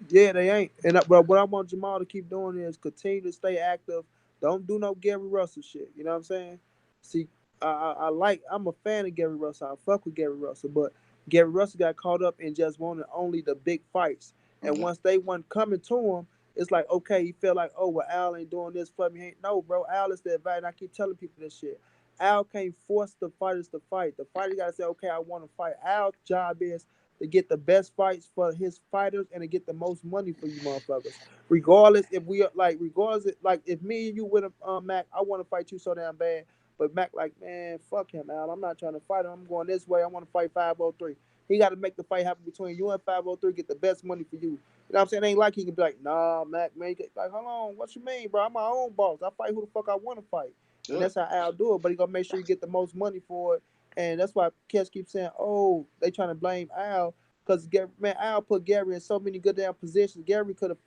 Yeah, they ain't. But what I want Jamal to keep doing is continue to stay active. Don't do no Gary Russell shit. You know what I'm saying? See, I'm a fan of Gary Russell. I fuck with Gary Russell, but Gary Russell got caught up in just wanting only the big fights. And Okay. once they weren't coming to him, it's like, okay, he feel like, oh well, Al ain't doing this for me. No, bro, Al is the advice. And I keep telling people this shit. Al can't force the fighters to fight. The fighter gotta say, okay, I want to fight. Al's job is to get the best fights for his fighters and to get the most money for you motherfuckers. Regardless if we are like, regardless like if me and you with Mac, I want to fight you so damn bad. But Mac like, man, fuck him, Al. I'm not trying to fight him. I'm going this way. I want to fight 503. He got to make the fight happen between you and 503, get the best money for you. You know what I'm saying? It ain't like he can be like, nah, Mac, man. Like, hold on, what you mean, bro? I'm my own boss. I fight who the fuck I want to fight. And Yeah. that's how Al do it. But he gonna make sure you get the most money for it. And that's why Kes keeps saying, oh, they trying to blame Al. Because man, Al put Gary in so many good damn positions. Gary could have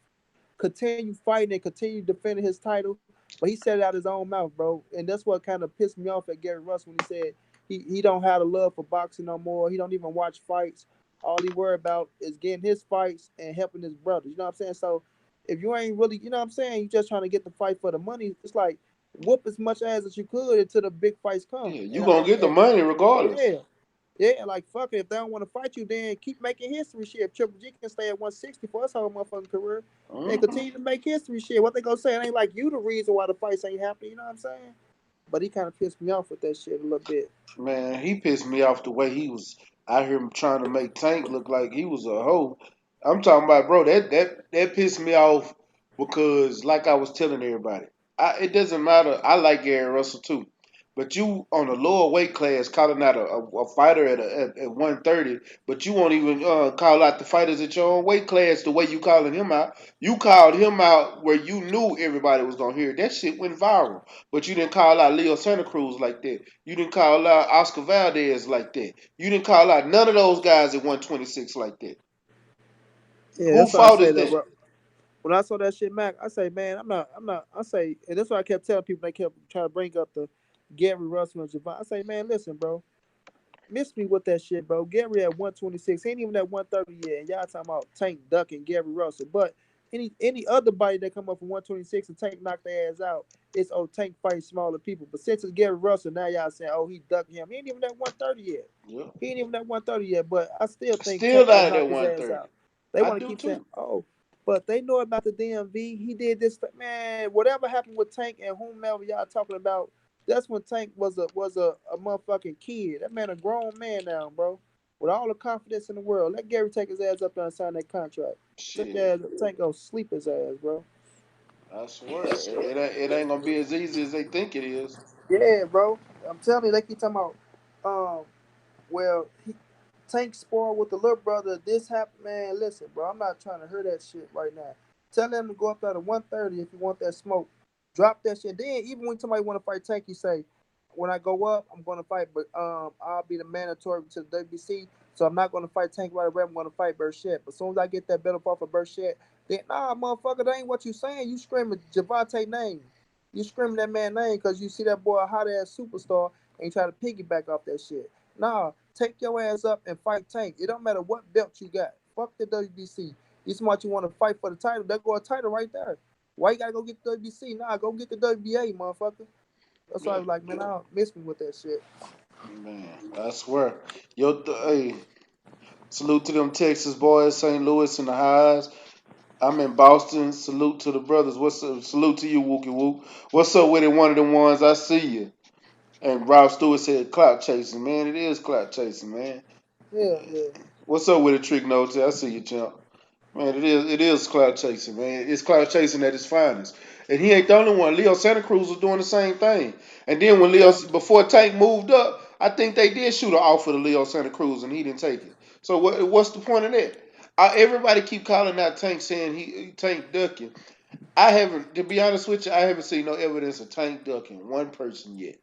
continued fighting and continued defending his title, but he said it out his own mouth, bro. And that's what kind of pissed me off at Gary Russell when he said he don't have the love for boxing no more. He don't even watch fights. All he worry about is getting his fights and helping his brothers. You know what I'm saying? So if you ain't really, you know what I'm saying, you just trying to get the fight for the money. It's like whoop as much ass as you could until the big fights come. Yeah, you And gonna get the money regardless. yeah, yeah, like fuck it. If they don't want to fight you, then keep making history shit. If Triple G can stay at 160 for his whole motherfucking career, then Hmm. continue to make history shit. What they gonna say? It ain't like you the reason why the fights ain't happening. You know what I'm saying? But he kind of pissed me off with that shit a little bit. Man, he pissed me off the way he was out here trying to make Tank look like he was a hoe. I'm talking about, bro. That pissed me off because, like I was telling everybody, it doesn't matter. I like Gary Russell too, but you on a lower weight class calling out a fighter at 130, but you won't even call out the fighters at your own weight class the way you calling him out. You called him out where you knew everybody was gonna hear it. That shit went viral, but you didn't call out Leo Santa Cruz like that. You didn't call out Oscar Valdez like that. You didn't call out none of those guys at 126 like that. Yeah, Who that's what I fault is say though, that? bro. When I saw that shit, Mac, I say, man, I'm not. I say, and that's what I kept telling people. They kept trying to bring up the Gary Russell and Javon. I say, man, listen, bro. Miss me with that shit, bro. Gary at 126. He ain't even at 130 yet. And y'all talking about Tank ducking Gary Russell. But any other body that come up from 126 and Tank knock their ass out, it's Tank fight smaller people. But since it's Gary Russell, now y'all saying, he ducked him. He ain't even at 130 yet. Yep. He ain't even at 130 yet. But I still think Still Tank gonna not knock at his ass 130. out. They I want to do keep saying, too. but they know about the DMV. He did this, man. Whatever happened with Tank and whomever y'all talking about, that's when Tank was a motherfucking kid. That man a grown man now, bro. With all the confidence in the world. Let Gary take his ass up there and sign that contract. Take Shit. that ass, Tank go sleep his ass, bro. I swear, it ain't gonna be as easy as they think it is. Yeah, bro. I'm telling you, they keep talking about well, Tank spoiled with the little brother. This happened, man. Listen, bro, I'm not trying to hear that shit right now. Tell him to go up there to 130 if you want that smoke. Drop that shit. Then even when somebody want to fight Tank, you say, when I go up, I'm gonna fight, but I'll be the mandatory to the WBC. So I'm not gonna fight Tank right away. I'm gonna fight Burchett. But as soon as I get that belt off of Burchett, then motherfucker, that ain't what you saying. You screaming Javante name. You screaming that man name because you see that boy a hot ass superstar and you try to piggyback off that shit. Nah, take your ass up and fight Tank. It don't matter what belt you got. Fuck the WBC. You smart, you want to fight for the title, there go a title right there. Why you gotta go get the WBC? Nah, go get the WBA, motherfucker. That's why I Yeah, was like, man, I don't miss me with that shit. man. I swear. Hey, salute to them Texas boys, St. Louis and the highs. I'm in Boston. Salute to the brothers. What's up? Salute to you, Wookie Wook. What's up with it? One of them ones. I see you. And Rob Stewart said clout chasing, man. It is clout chasing, man. Yeah, yeah. What's up with it, Trick Notes? I see you, champ. Man, it is cloud chasing, man. It's cloud chasing at its finest. And he ain't the only one. Leo Santa Cruz was doing the same thing. And then when Yeah. before Tank moved up, I think they did shoot an offer to Leo Santa Cruz and he didn't take it. So what's the point of that? Everybody keep calling out Tank saying he Tank ducking. I haven't, to be honest with you, I haven't seen no evidence of Tank ducking one person yet.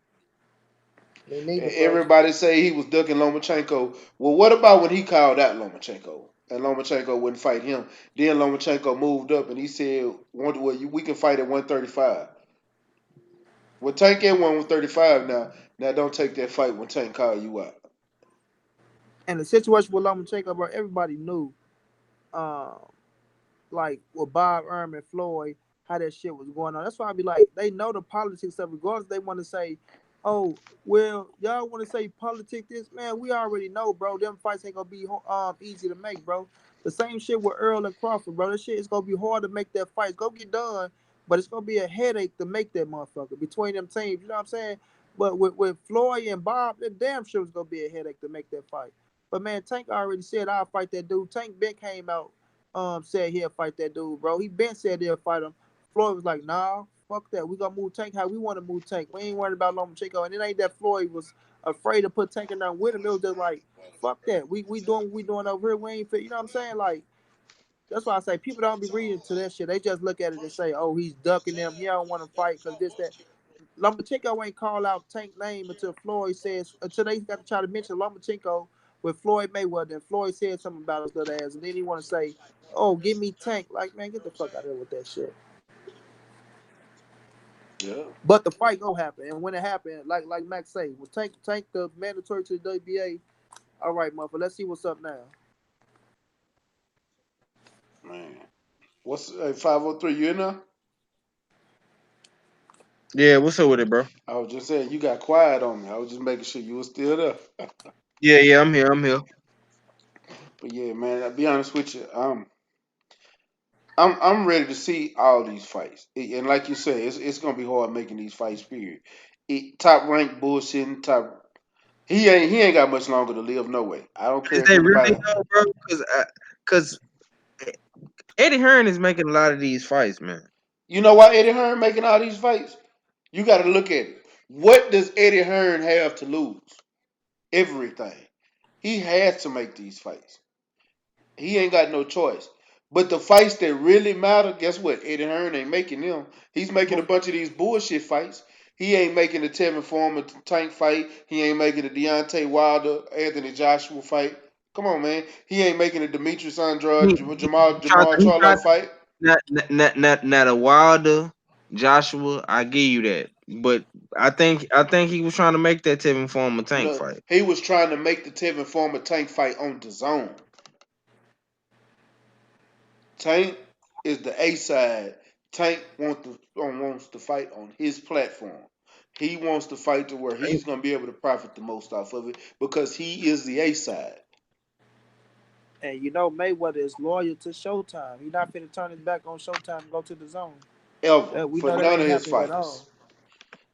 Me neither, bro. Everybody say he was ducking Lomachenko. Well, what about when he called out Lomachenko and Lomachenko wouldn't fight him? Then Lomachenko moved up and he said, "Well, we can fight at 135." Well, Tank at 135 now. Now don't take that fight when Tank call you out. And the situation with Lomachenko, bro, everybody knew. Um, like with Bob Ehrman, Floyd, how that shit was going on. That's why I be like, they know the politics of it. Regardless, they want to say, oh, well, y'all want to say politics this, man, we already know, bro. Them fights ain't gonna be easy to make, bro. The same shit with Earl and Crawford, bro. That shit is gonna be hard to make that fight. It's gonna get done, but it's gonna be a headache to make that motherfucker between them teams. You know what I'm saying? But with Floyd and Bob, that damn sure was gonna be a headache to make that fight. But man, Tank already said I'll fight that dude. Tank Ben came out said he'll fight that dude, bro. He been said he'll fight him. Floyd was like, nah, fuck that. We gonna move Tank how we want to move Tank. We ain't worried about Lomachenko. And it ain't that Floyd was afraid to put Tank in there with him. It was just like, fuck that. We doing what we doing over here. We ain't fit. You know what I'm saying? Like, that's why I say people don't be reading to that shit. They just look at it and say, oh, he's ducking them. He don't want to fight because this, that. Lomachenko ain't call out Tank name until Floyd says, until they got to try to mention Lomachenko with Floyd Mayweather. And Floyd said something about his little ass. And then he want to say, oh, give me Tank. Like, man, get the fuck out of here with that shit. Yeah, But the fight go happen. And when it happened, like Max say, was Tank the mandatory to the WBA? All right, motherfucker, let's see what's up now. man. What's 503? You in there? Yeah, what's up with it, bro? I was just saying you got quiet on me. I was just making sure you were still there. Yeah, I'm here. I'm here. But yeah, man. I'll be honest with you. I'm ready to see all these fights, and like you said, it's gonna be hard making these fights. Period. Top ranked bullshitting. Top. He ain't got much longer to live. No way. I don't care Is if they really anybody. though, bro? Because Eddie Hearn is making a lot of these fights, man. You know why Eddie Hearn making all these fights? You got to look at it. What does Eddie Hearn have to lose? Everything. He has to make these fights. He ain't got no choice. But the fights that really matter, guess what? Eddie Hearn ain't making them. He's making a bunch of these bullshit fights. He ain't making the Tevin Foreman Tank fight. He ain't making the Deontay Wilder Anthony Joshua fight. Come on, man. He ain't making the Demetrius Andrade He Jamal tried. Jamal He tried. Charlo fight. Not a Wilder. Joshua, I give you that. But I think he was trying to make that Tevin Farmer Tank No, fight. he was trying to make the Tevin Farmer Tank fight on the zone. Tank is the A side. Tank wants to fight on his platform. He wants to fight to where he's going to be able to profit the most off of it because he is the A side. And you know Mayweather is loyal to Showtime. He's not finna turn his back on Showtime and go to the zone. Ever We for know that none of ain't his happening at fighters. all.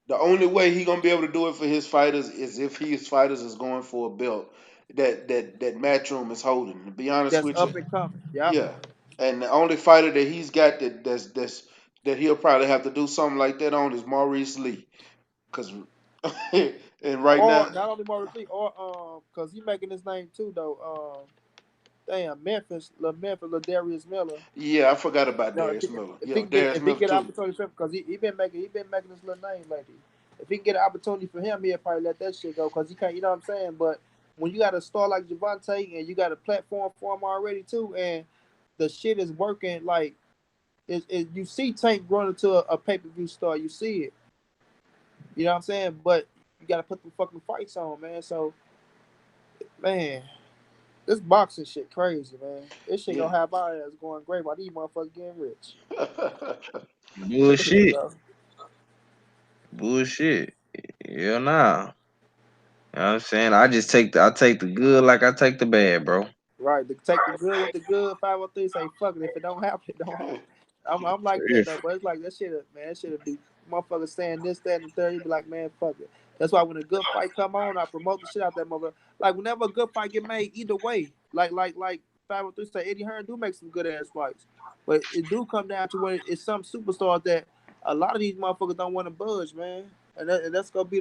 The only way he gonna be able to do it for his fighters is if his fighters is going for a belt that Matchroom is holding. To be honest That's with you, up and coming. Yep. yeah. And the only fighter that he's got that he'll probably have to do something like that on is Maurice Lee. Cause and right now, Or not only Maurice Lee, or cause he making his name too though. Damn, Lil Darius Miller. yeah, I forgot about No, Darius Miller. if he Yeah, can get Darius if he Miller get an too. opportunity for him, because he been making his little name lately. If he can get an opportunity for him, he'll probably let that shit go because he can't. You know what I'm saying? But when you got a star like Javante and you got a platform for him already too, and the shit is working, like you see Tank growing into a pay per view star. You see it. You know what I'm saying? But you got to put the fucking fights on, man. So man, this boxing shit crazy, man. This shit Yeah. gonna have our ass going great while these motherfuckers getting rich. Bullshit. Bro. Bullshit. Yeah, nah. You know what I'm saying? I take the good like I take the bad, bro. Right, to take the good with the good. 503 say fuck it. If it don't happen, it don't happen. I'm like that though, but it's like that shit, man. That shit be motherfuckers saying this, that, and the third. You be like, man, fuck it. That's why when a good fight come on, I promote the shit out that mother. Like whenever a good fight get made, either way, like 503 say Eddie Hearn do make some good ass fights, but it do come down to when it's some superstars that a lot of these motherfuckers don't want to budge, man, and that's gonna be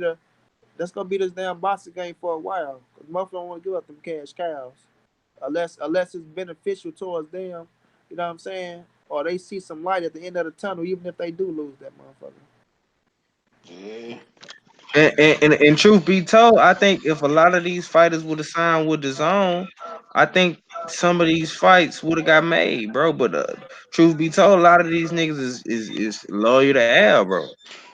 this damn boxing game for a while. Cause motherfuckers don't want to give up them cash cows unless it's beneficial towards them. You know what I'm saying? Or they see some light at the end of the tunnel, even if they do lose that motherfucker. Yeah. And truth be told, I think if a lot of these fighters would have signed with the zone, I think some of these fights would have got made, bro. But truth be told, a lot of these niggas is loyal to Al, bro.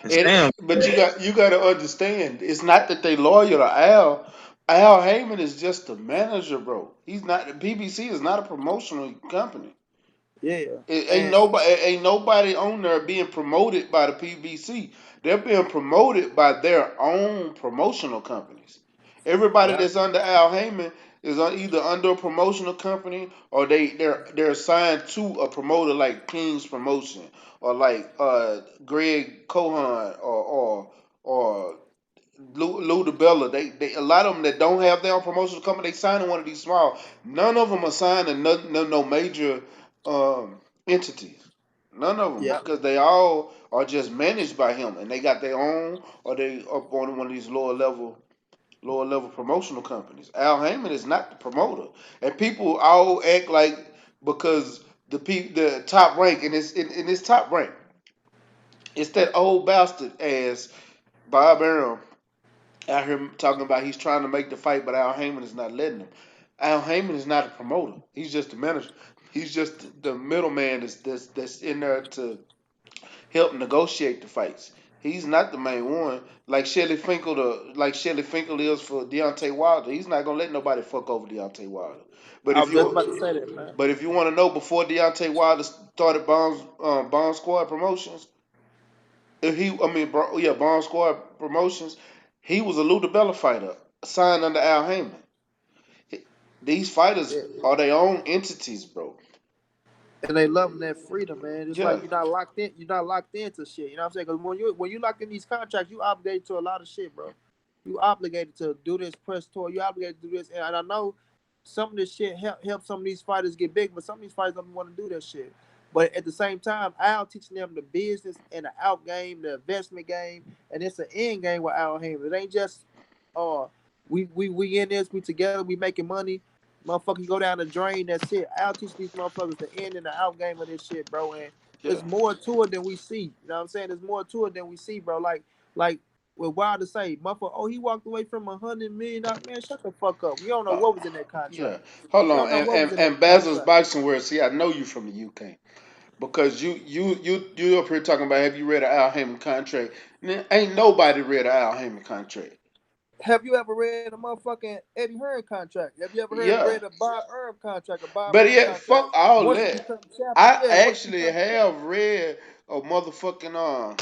And Sam, But you got to understand, it's not that they loyal to Al. Al Heyman is just the manager, bro. He's not. PBC is not a promotional company. Yeah, It and ain't nobody on there being promoted by the PBC. They're being promoted by their own promotional companies. Everybody yeah, that's under Al Heyman is either under a promotional company or they're assigned to a promoter like King's Promotion or like Greg Cohan or Lou DiBella. They a lot of them that don't have their own promotional company, they sign in one of these small. None of them are signed in no major entities. None of them yeah, because they all are just managed by him and they got their own or they up on one of these lower level promotional companies. Al Heyman is not the promoter, and people all act like because the top rank and it's in this top rank, it's that old bastard as Bob Arum out here talking about he's trying to make the fight, but Al Heyman is not letting him. Al Heyman is not a promoter. He's just a manager. He's just the middleman that's in there to help negotiate the fights. He's not the main one. Like Shelly Finkel is for Deontay Wilder. He's not gonna let nobody fuck over Deontay Wilder. But I if was just you about to say that, man. but if you want to know, before Deontay Wilder started Bond Squad Promotions, if he, I mean, yeah, Bond Squad Promotions, he was a Lou DiBella fighter signed under Al Heyman. These fighters Yeah. are their own entities, bro. And they loving that freedom, man. It's Yeah, like you're not locked in. You're not locked into shit. You know what I'm saying? Because when you lock in these contracts, you obligated to a lot of shit, bro. You obligated to do this press tour. You obligated to do this, and I know some of this shit help some of these fighters get big, but some of these fighters don't want to do that shit. But at the same time, Al teaching them the business and the out game, the investment game, and it's an end game with Al Heyman. It ain't just, uh, we in this, we together, we making money. Motherfuckers go down the drain. That's it. I'll teach these motherfuckers the in and the out game of this shit, bro. And yeah. it's more to it than we see. You know what I'm saying? There's more to it than we see, bro. Like with Wild to say, motherfucker, oh, he walked away from $100 million. Man, shut the fuck up. You don't know Uh, what was in that yeah. contract. Hold You on, don't know what was in and that Basil's contract. Boxing World. See, I know you from the UK. Because you up here talking about have you read an Al Heyman contract? Ain't nobody read an Al Heyman contract. Have you ever read a motherfucking Eddie Hearn contract? Have you ever Yeah, read a Bob Earl contract? A Bob but Earl yeah, contract. fuck all Once you that. become champion, I yeah. Once you actually become have read a motherfucking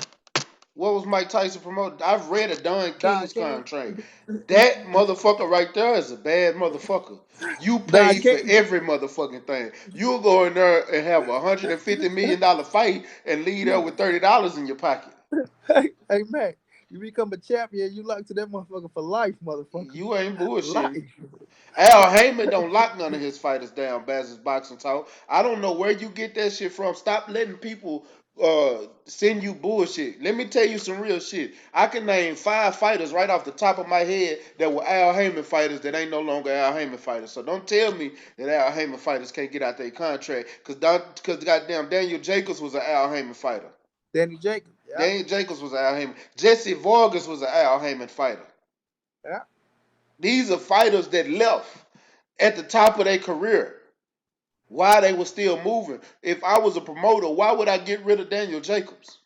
what was Mike Tyson promoted? I've read a Don Don King's King, contract. That motherfucker right there is a bad motherfucker. You Don pay for King. every motherfucking thing. You'll go in there and have $150 million fight and leave there with $30 in your pocket. Hey man, you become a champion, you lock to that motherfucker for life, motherfucker. You ain't bullshitting. Life. Al Heyman don't lock none of his fighters down. Baz's boxing talk. I don't know where you get that shit from. Stop letting people send you bullshit. Let me tell you some real shit. I can name 5 fighters right off the top of my head that were Al Heyman fighters that ain't no longer Al Heyman fighters. So don't tell me that Al Heyman fighters can't get out their contract because goddamn Daniel Jacobs was an Al Heyman fighter. Danny Jacobs. Yeah. Daniel Jacobs was an Al Heyman. Jesse Vargas was an Al Heyman fighter. Yeah. These are fighters that left at the top of their career. Why they were still moving. If I was a promoter, why would I get rid of Daniel Jacobs?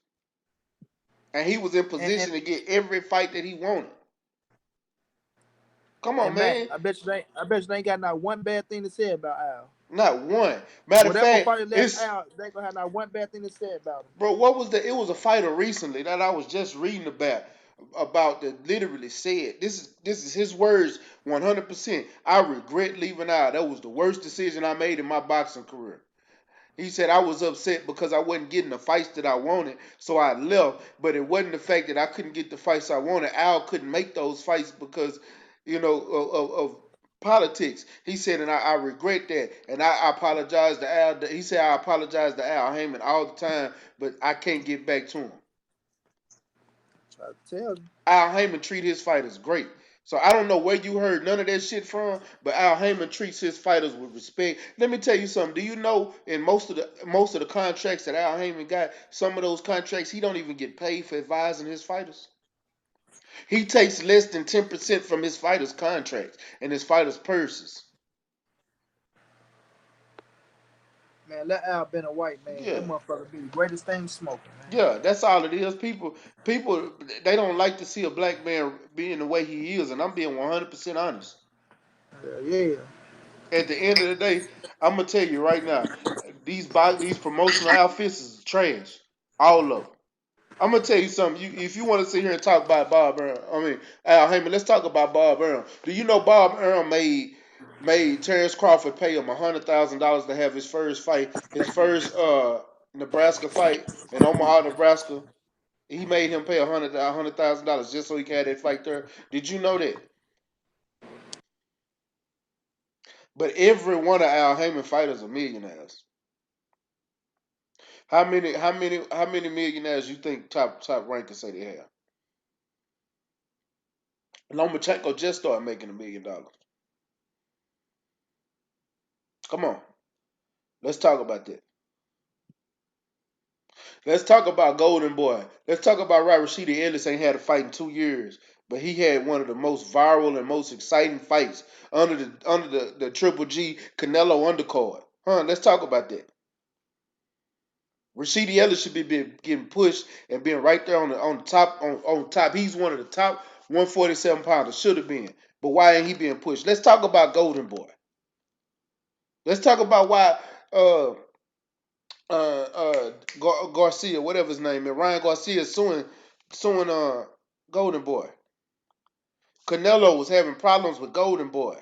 And he was in And position to get every fight that he wanted. Come on, and Mac, man. I bet you they ain't got not one bad thing to say about Al. Not one. Matter of Whatever fact, fighter left it's Al, they ain't gonna have not one bad thing to say about him. bro, what was the it was a fighter recently that I was just reading about that literally said this is his words 100%. I regret leaving out. That was the worst decision I made in my boxing career. He said I was upset because I wasn't getting the fights that I wanted, so I left. But it wasn't the fact that I couldn't get the fights I wanted. Al couldn't make those fights because, of politics. He said, and I regret that. And I apologize to Al. He said I apologize to Al Heyman all the time, but I can't get back to him. Try to tell you. Al Heyman treat his fighters great. So I don't know where you heard none of that shit from, but Al Heyman treats his fighters with respect. Let me tell you something. Do you know in most of the contracts that Al Heyman got, some of those contracts he don't even get paid for advising his fighters. He takes less than 10% from his fighters' contracts and his fighters' purses. Man, let Al been a white man. Yeah. That motherfucker be the greatest thing smoking, man. Yeah, that's all it is. People they don't like to see a black man being the way he is, and I'm being 100% honest. Yeah. At the end of the day, I'm gonna tell you right now, these promotional outfits is trash, all of them. I'm gonna tell you something. If you want to sit here and talk about Bob Earl, I mean Al Heyman, let's talk about Bob Earl. Do you know Bob Earl made Terrence Crawford pay him $100,000 to have his first Nebraska fight in Omaha, Nebraska? He made him pay $100,000 just so he could have that fight there. Did you know that? But every one of Al Heyman fighters are millionaires. How many millionaires you think top rankers say they have? Lomachenko just started making $1 million. Come on, let's talk about that. Let's talk about Golden Boy. Let's talk about Rashidi Ellis ain't had a fight in 2 years, but he had one of the most viral and most exciting fights under the Triple G Canelo undercard. Let's talk about that. Rashidi Ellis should be getting pushed and being right there on the top on top. He's one of the top 147 pounders. Should have been, but why ain't he being pushed? Let's talk about Golden Boy. Let's talk about why uh Garcia, whatever his name is, Ryan Garcia is suing Golden Boy. Canelo was having problems with Golden Boy.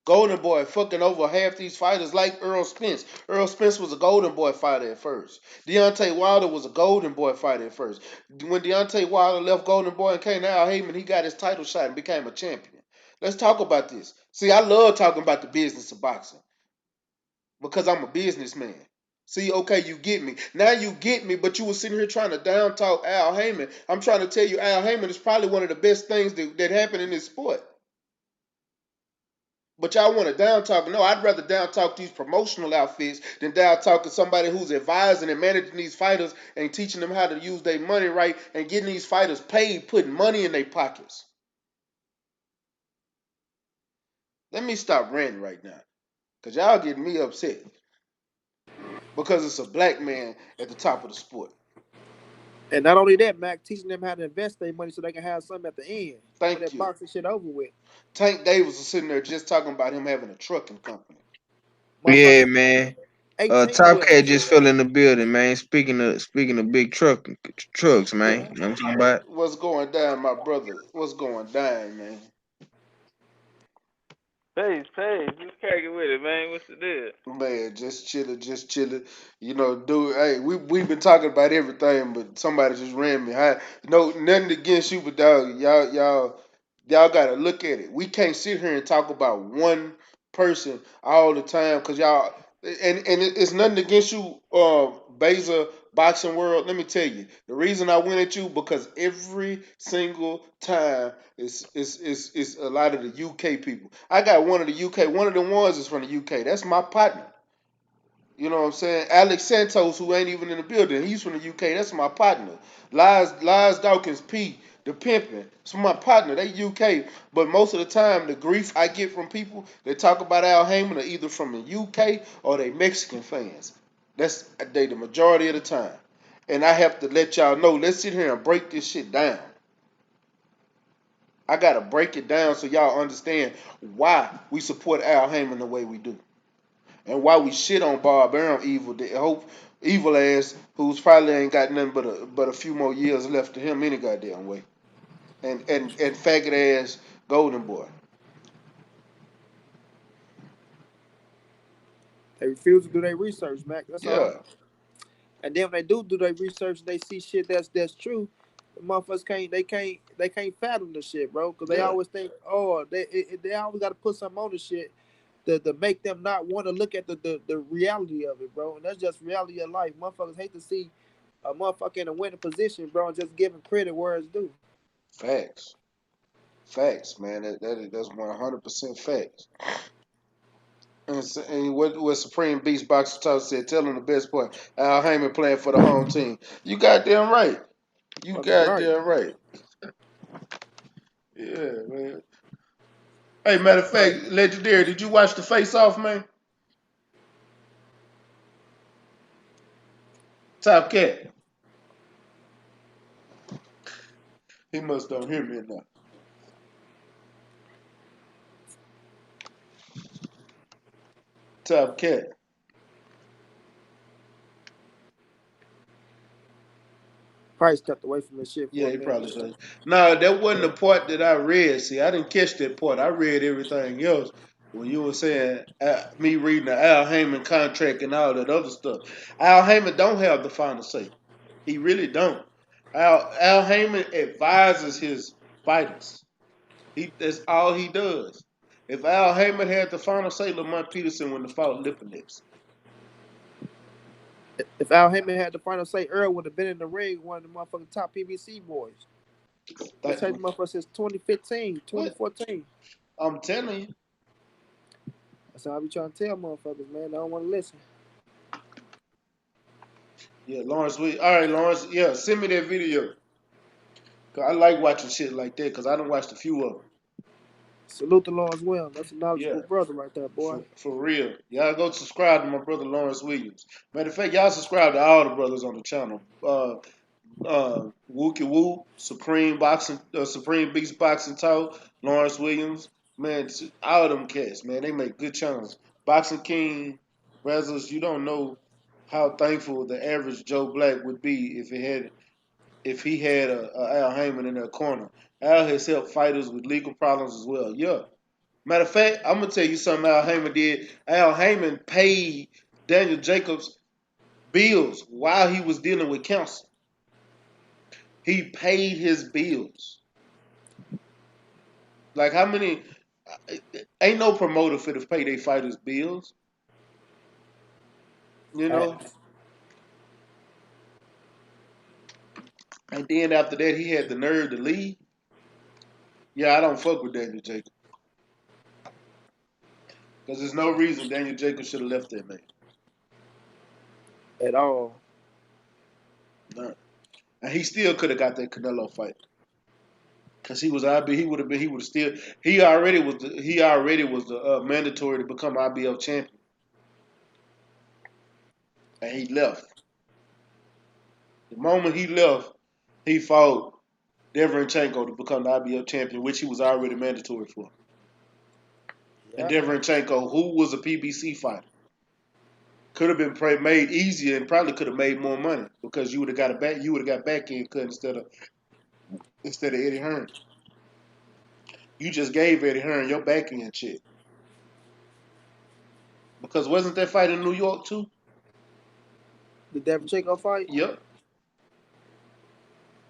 Golden Boy fucking over half these fighters like Earl Spence. Earl Spence was a Golden Boy fighter at first. Deontay Wilder was a Golden Boy fighter at first. When Deontay Wilder left Golden Boy and came to Al Heyman, he got his title shot and became a champion. Let's talk about this. See, I love talking about the business of boxing because I'm a businessman. See, okay, you get me. Now you get me, but you were sitting here trying to down talk Al Heyman. I'm trying to tell you Al Heyman is probably one of the best things that happened in this sport. But y'all want to down talk. No, I'd rather down talk these promotional outfits than down talk to somebody who's advising and managing these fighters and teaching them how to use their money right and getting these fighters paid, putting money in their pockets. Let me stop ranting right now, because y'all getting me upset. because it's a black man at the top of the sport. And not only that, Mac, teaching them how to invest their money so they can have something at the end when Thank that you. boxing shit over with. Tank Davis was sitting there just talking about him having a trucking company. Yeah, Motherfucker, man. 18 Top with him. Cat just fell in the building, man. Speaking of big trucks, Yeah. man. You know what I'm talking about? What's going down, my brother? What's going down, man? Paige, who's cracking with it, man? What's the deal? Man, just chilling, just chilling. You know, dude. Hey, we've been talking about everything, but somebody just ran me. No, nothing against you, but dog, y'all gotta look at it. We can't sit here and talk about one person all the time, cause y'all and it's nothing against you, Beza Boxing World. Let me tell you, the reason I went at you because every single time it's a lot of the UK people. I got one of the UK. One of the ones is from the UK. That's my partner. You know what I'm saying? Alex Santos, who ain't even in the building, he's from the UK. That's my partner. Lies Dawkins P, the pimping. It's my partner. They UK. But most of the time, the grief I get from people that talk about Al Heyman are either from the UK or they Mexican fans. That's they the majority of the time. And I have to let y'all know, let's sit here and break this shit down. I gotta break it down so y'all understand why we support Al Heyman the way we do. And why we shit on Bob Arum evil ass, who's probably ain't got nothing but a few more years left to him any goddamn way. And faggot ass Golden Boy. They refuse to do their research, Mac. That's all. Yeah, And then when they do their research, they see shit that's true. The motherfuckers can't fathom the shit, bro. Because they yeah, always think, oh, they always got to put something on the shit to make them not want to look at the reality of it, bro. And that's just reality of life. Motherfuckers hate to see a motherfucker in a winning position, bro, and just giving credit where it's due. facts, facts, man. That's 100% facts. And what Supreme Beast Boxer Talk said, tell him the best part. Al Heyman playing for the home team. You goddamn right. You Fucking right. goddamn right. Yeah, man. Hey, matter of fact, Legendary, did you watch the Face Off, man? Top Cat. He must don't hear me enough. Top Cat. Probably stepped away from this shit Yeah, for a he minute. probably does. No, that wasn't the part that I read. See, I didn't catch that part. I read everything else. When you were saying me reading the Al Heyman contract and all that other stuff. Al Heyman don't have the final say. He really don't. Al Heyman advises his fighters. That's all he does. If Al Heyman had the final say, Lamont Peterson wouldn't have fought Lipinets. If Al Heyman had the final say, Earl would have been in the ring, one of the motherfucking top PBC boys. Let's say the motherfucker since 2015, What? 2014. I'm telling you. That's how I be trying to tell motherfuckers, man. They don't want to listen. Yeah, Lawrence. All right, Lawrence. Yeah, send me that video. Cause I like watching shit like that. Cause I done watched a few of them. Salute to Lawrence Williams. That's a Yeah, knowledgeable brother right there, boy. for real. Y'all go subscribe to my brother Lawrence Williams. Matter of fact, y'all subscribe to all the brothers on the channel. Wookie Woo, Supreme Beast Boxing Talk, Lawrence Williams. Man, all of them cats, man, they make good channels. Boxing King, brothers, you don't know how thankful the average Joe Black would be if he had a Al Heyman in their corner. Al has helped fighters with legal problems as well. Yeah. Matter of fact, I'm gonna tell you something Al Heyman did. Al Heyman paid Daniel Jacobs bills while he was dealing with cancer. He paid his bills. Like how many? Ain't no promoter for to pay their fighters bills. You know. And then after that, he had the nerve to leave. Yeah, I don't fuck with Daniel Jacobs because there's no reason Daniel Jacobs should have left that man. At all. None. And he still could have got that Canelo fight. Cause he was IB, he would have still. He already was the mandatory to become IBF champion and he left. The moment he left, he fought Deverenchenko to become the IBF champion, which he was already mandatory for. And Yeah. Deverenchenko, who was a PBC fighter, could have been made easier and probably could have made more money because you would have got back end cut instead of Eddie Hearn. You just gave Eddie Hearn your back end check. Because wasn't that fight in New York too? The Deverenchenko fight? Yep. I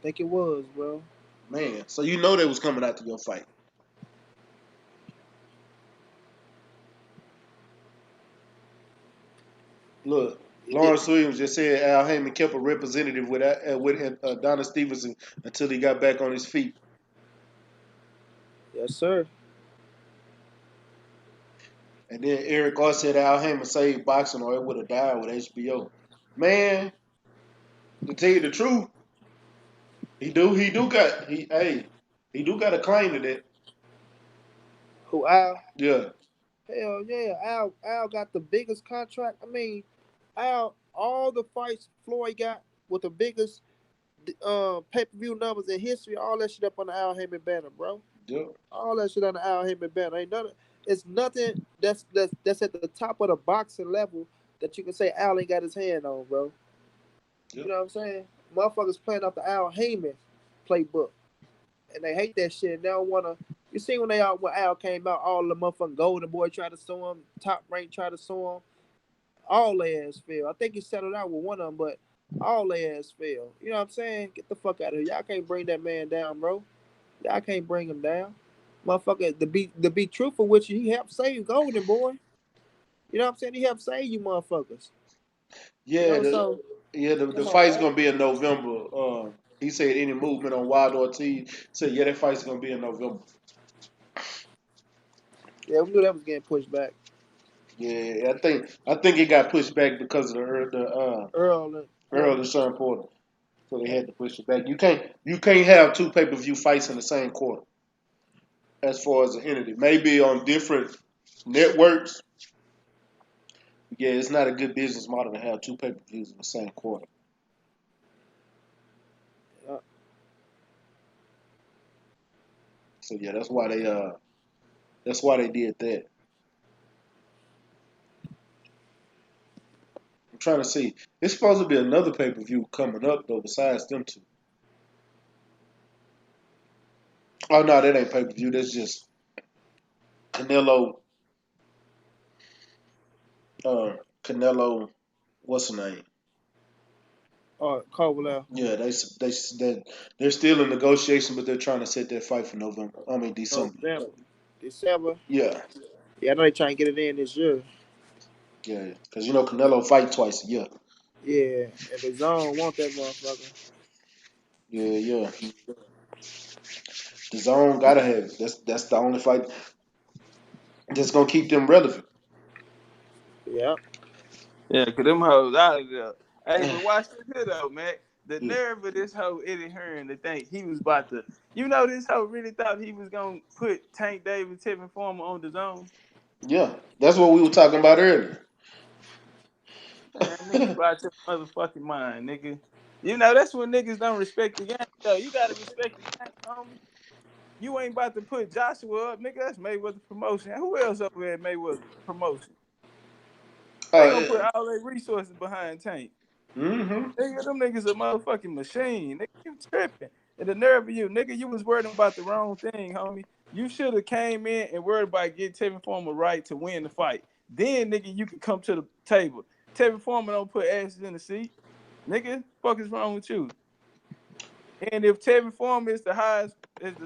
think it was, bro. Man, so you know they was coming after your fight. Look, Lawrence Williams just said Al Heyman kept a representative with Donna Stevenson until he got back on his feet. Yes, sir. And then Eric also said Al Heyman saved boxing or it would have died with HBO. Man, to tell you the truth, he do got a claim to that. Who, Al? Yeah. Hell yeah. Al got the biggest contract. I mean, Al, all the fights Floyd got with the biggest pay-per-view numbers in history, all that shit up on the Al Heyman banner, bro. Yep. All that shit on the Al Heyman banner. It's nothing that's at the top of the boxing level that you can say Al ain't got his hand on, bro. Yep. You know what I'm saying? Motherfuckers playing off the Al Heyman playbook. And they hate that shit. They don't wanna. You see when Al came out, all the motherfucking Golden Boy tried to sue him, Top Rank tried to sue him. All their ass failed. I think he settled out with one of them, but all their ass failed. You know what I'm saying? Get the fuck out of here. Y'all can't bring that man down, bro. Y'all can't bring him down. Motherfucker, to be truthful with you, he helped save Golden Boy. You know what I'm saying? He helped save you motherfuckers. Yeah, You know, the fight's gonna be in November. He said any movement on Wild Ortiz. Said yeah, that fight's gonna be in November. Yeah, we knew that was getting pushed back. Yeah, I think it got pushed back because of Earl and Sean Porter. So they had to push it back. You can't have two pay-per-view fights in the same quarter. As far as an entity, maybe on different networks. Yeah, it's not a good business model to have two pay-per-views in the same quarter. Yeah. So yeah, that's why they did that. I'm trying to see. It's supposed to be another pay-per-view coming up though, besides them two. Oh no, that ain't pay-per-view. That's just Canelo. Canelo, what's the name? Kovalev. Yeah, they're still in negotiation, but they're trying to set that fight for November. I mean December. December. Yeah, Yeah, I know they trying to get it in this year. yeah, because Canelo fight twice a year. Yeah, and the zone want that motherfucker. Yeah. The zone gotta have it. That's the only fight that's gonna keep them relevant. Yeah. Yeah, cause them hoes out of there. Hey, but watch this here though, man. The nerve of this hoe Eddie Hearn to think he was about to, this hoe really thought he was gonna put Tank Davis, Tevin Farmer on the zone. Yeah, that's what we were talking about earlier. Man, nigga, you out your motherfucking mind, nigga. That's when niggas don't respect the game. Though you gotta respect the game, homie. You ain't about to put Joshua up, nigga. That's Mayweather promotion. Who else over there at Mayweather promotion? They gonna put all their resources behind Tank. Mm-hmm. Nigga, them niggas a motherfucking machine. Nigga, you tripping. And the nerve of you, nigga, you was worried about the wrong thing, homie. You should have came in and worried about getting Tevin Farmer right to win the fight. Then, nigga, you could come to the table. Tevin Farmer don't put asses in the seat. Nigga, fuck is wrong with you? And if Tevin Farmer is the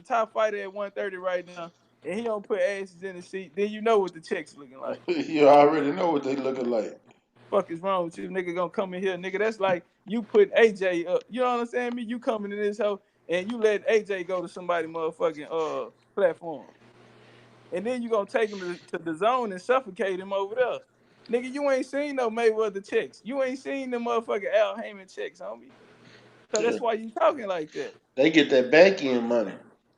top fighter at 130 right now, and he don't put asses in the seat, then you know what the check's looking like. You already know what they looking like. Fuck is wrong with you? Nigga gonna come in here, nigga. That's like you put AJ up. You know what I'm saying? You coming in this hoe and you let AJ go to somebody motherfucking platform. And then you gonna take him to the zone and suffocate him over there. Nigga, you ain't seen no Mayweather checks. You ain't seen the motherfucking Al Heyman checks, homie. So that's why you talking like that. They get that back end money.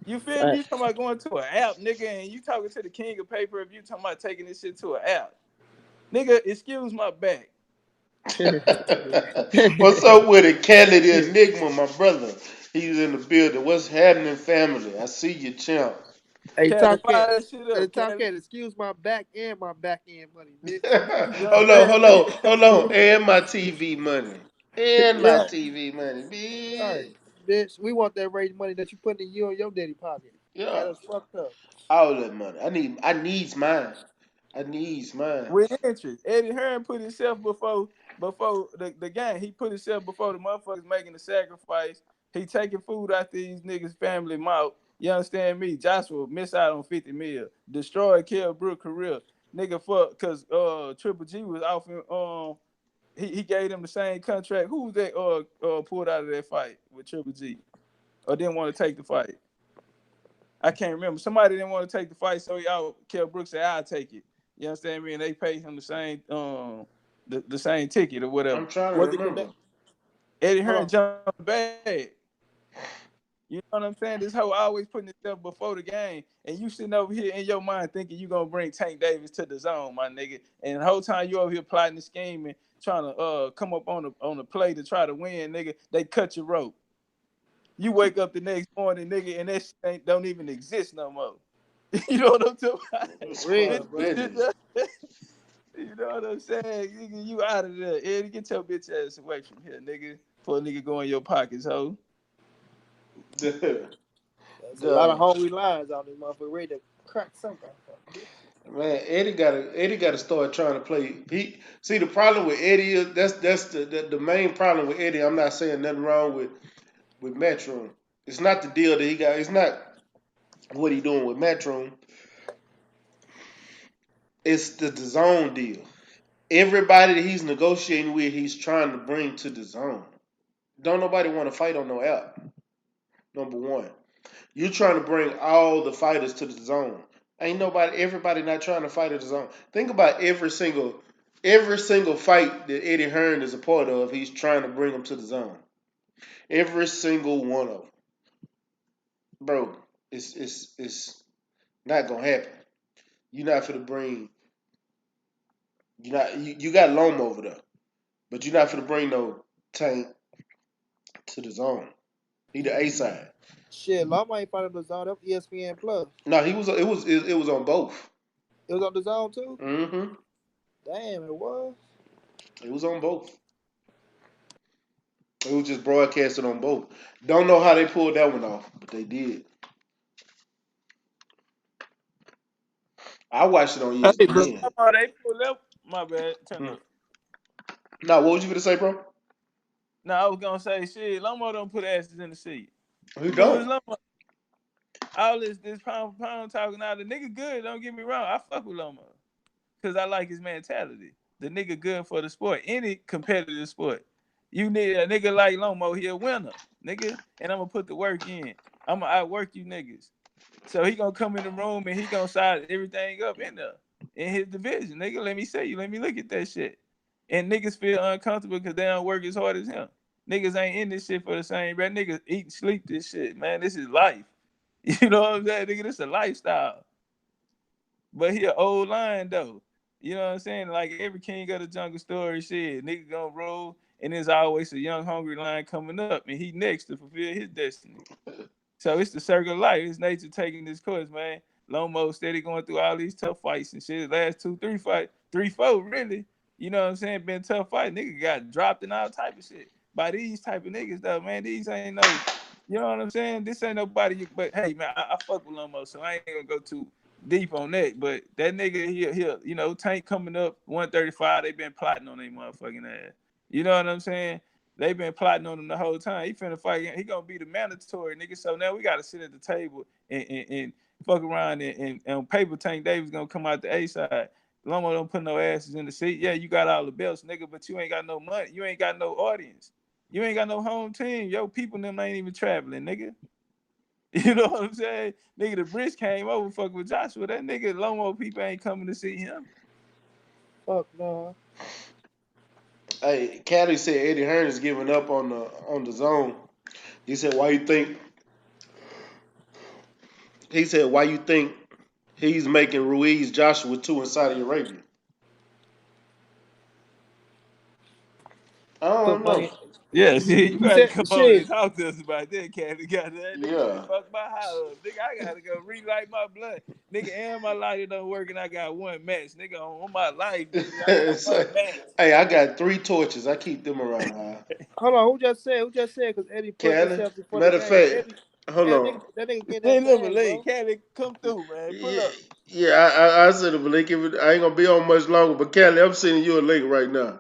You feel me? You talking about going to an app, nigga, and you talking to the king of pay-per-view, talking about taking this shit to an app. Nigga, excuse my back. What's up with it, Kelly the Enigma, my brother? He's in the building. What's happening, family? I see you, champ. Hey, Kelly, Top Cat. fire that shit Hey, up, Top Kelly. Cat, excuse my back and my back end money, bitch. You Hold on, hold understand on, me? hold on. And my TV money. And my Yeah, TV money, all right, bitch. bitch. We want that raised money that you put in you and your daddy pocket. Yeah. Got us fucked up. All that money. I needs mine. I needs mine. With interest. Eddie Hearn put himself before the game. He put himself before the motherfuckers making the sacrifice. He taking food out these niggas' family mouth. You understand me? Joshua miss out on 50 mil. Destroy Kell Brook career. Nigga fuck cause Triple G was off in he gave them the same contract. Who was that pulled out of that fight with Triple G? Or didn't want to take the fight? I can't remember. Somebody didn't want to take the fight, so y'all Kell Brooks said, I'll take it. You understand me? And they paid him the same the same ticket or whatever. I'm trying to Was it the back? remember. Eddie Hold Hearn on. jumped bad. You know what I'm saying? This hoe always putting itself before the game. And you sitting over here in your mind thinking you gonna bring Tank Davis to the zone, my nigga. And the whole time you over here plotting and scheming, trying to come up on the play to try to win, nigga, they cut your rope. You wake up the next morning, nigga, and that shit don't even exist no more. You know what I'm talking about? Real, Squad bro. business. You know what I'm saying? Nigga, you out of there. Eddie, get your bitch ass away from here, nigga. Before a nigga go in your pockets, ho. the, There's a lot of the hungry lines out this motherfucker ready to crack something. Man, Eddie gotta start trying to play. He see the problem with Eddie is that's the main problem with Eddie. I'm not saying nothing wrong with Metro. It's not the deal that he got. It's not what he doing with Metro. It's the zone deal. Everybody that he's negotiating with, he's trying to bring to the zone. Don't nobody want to fight on no app. Number one, you trying to bring all the fighters to the zone. Ain't nobody, everybody not trying to fight at the zone. Think about every single fight that Eddie Hearn is a part of. He's trying to bring them to the zone. Every single one of them, bro. It's not gonna happen. You're not gonna bring. You got Loma over there, but you're not gonna bring no Tank to the zone. He the A side. Shit, Lama ain't part of the zone. That was ESPN Plus. No, he was. It was on both. It was on the zone too. Mm-hmm. Damn, it was. It was on both. It was just broadcasted on both. Don't know how they pulled that one off, but they did. I watched it on Hey, but ESPN. they pulled up. My bad. Turn Hmm. up. Now, what was you gonna say, bro? No, I was gonna say shit. Lomo don't put asses in the seat. Who Who is don't? Lomo? All this pound for pound talking out. The nigga good. Don't get me wrong. I fuck with Lomo because I like his mentality. The nigga good for the sport, any competitive sport. You need a nigga like Lomo, he a winner, nigga. And I'm gonna put the work in. I'm gonna outwork you niggas. So he gonna come in the room and he gonna size everything up in there in his division, nigga. Let me say you. Let me look at that shit. And niggas feel uncomfortable because they don't work as hard as him. Niggas ain't in this shit for the same, bro. Niggas eat and sleep this shit, man. This is life. You know what I'm saying, nigga? This is a lifestyle. But he an old lion though. You know what I'm saying? Like every king of the jungle story, shit, nigga gonna roll, and there's always a young hungry lion coming up, and he next to fulfill his destiny. So it's the circle of life. It's nature taking this course, man. Lomo steady going through all these tough fights and shit. Last 2, 3 fights, 3, 4, really. You know what I'm saying? Been tough fight. Nigga got dropped and all type of shit. By these type of niggas though, man. These ain't no, you know what I'm saying? This ain't nobody. But hey, man, I fuck with Lomo, so I ain't gonna go too deep on that. But that nigga here, you know, Tank coming up 135. They been plotting on their motherfucking ass. You know what I'm saying? They been plotting on him the whole time. He finna fight. He gonna be the mandatory nigga. So now we gotta sit at the table and fuck around and on paper Tank Davis gonna come out the A side. Lomo don't put no asses in the seat. Yeah, you got all the belts, nigga, but you ain't got no money. You ain't got no audience. You ain't got no home team. Yo, people them ain't even traveling, nigga. You know what I'm saying? Nigga, the bridge came over fucking with Joshua. That nigga Lomo people ain't coming to see him. Fuck no. Hey, Caddy said Eddie Hearn is giving up on the zone. He said, "Why you think?" He said, "Why you think he's making Ruiz Joshua 2 in Saudi Arabia?" I don't put know. money. Yeah, shit, you You gotta said come on and shit. talk to us about that, cat. Got that nigga Yeah. finna fuck my house up. Nigga, I gotta go relight my blood. Nigga, and my lighter don't work and I got one match. Nigga, on my life, nigga, I got one So, match. hey, I got 3 torches. I keep them around the house. Hold on, who just said? Who just said? Because Eddie put Cali. himself before the Matter of game. fact, Eddie, hold that on. nigga, that nigga get that Send them a bag, link. bro. Cali, come through, man. Pull Yeah, up. yeah. I said it, but they give it. I ain't gonna be on much longer. But Cali, I'm sending you a link right now.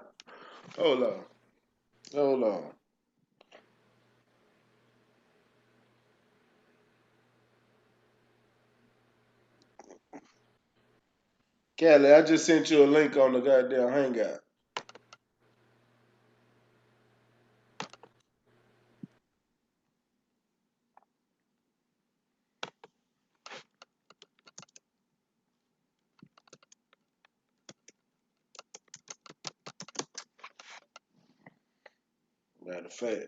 Hold on. Hold on. Cali, I just sent you a link on the goddamn Hangout. Matter of fact,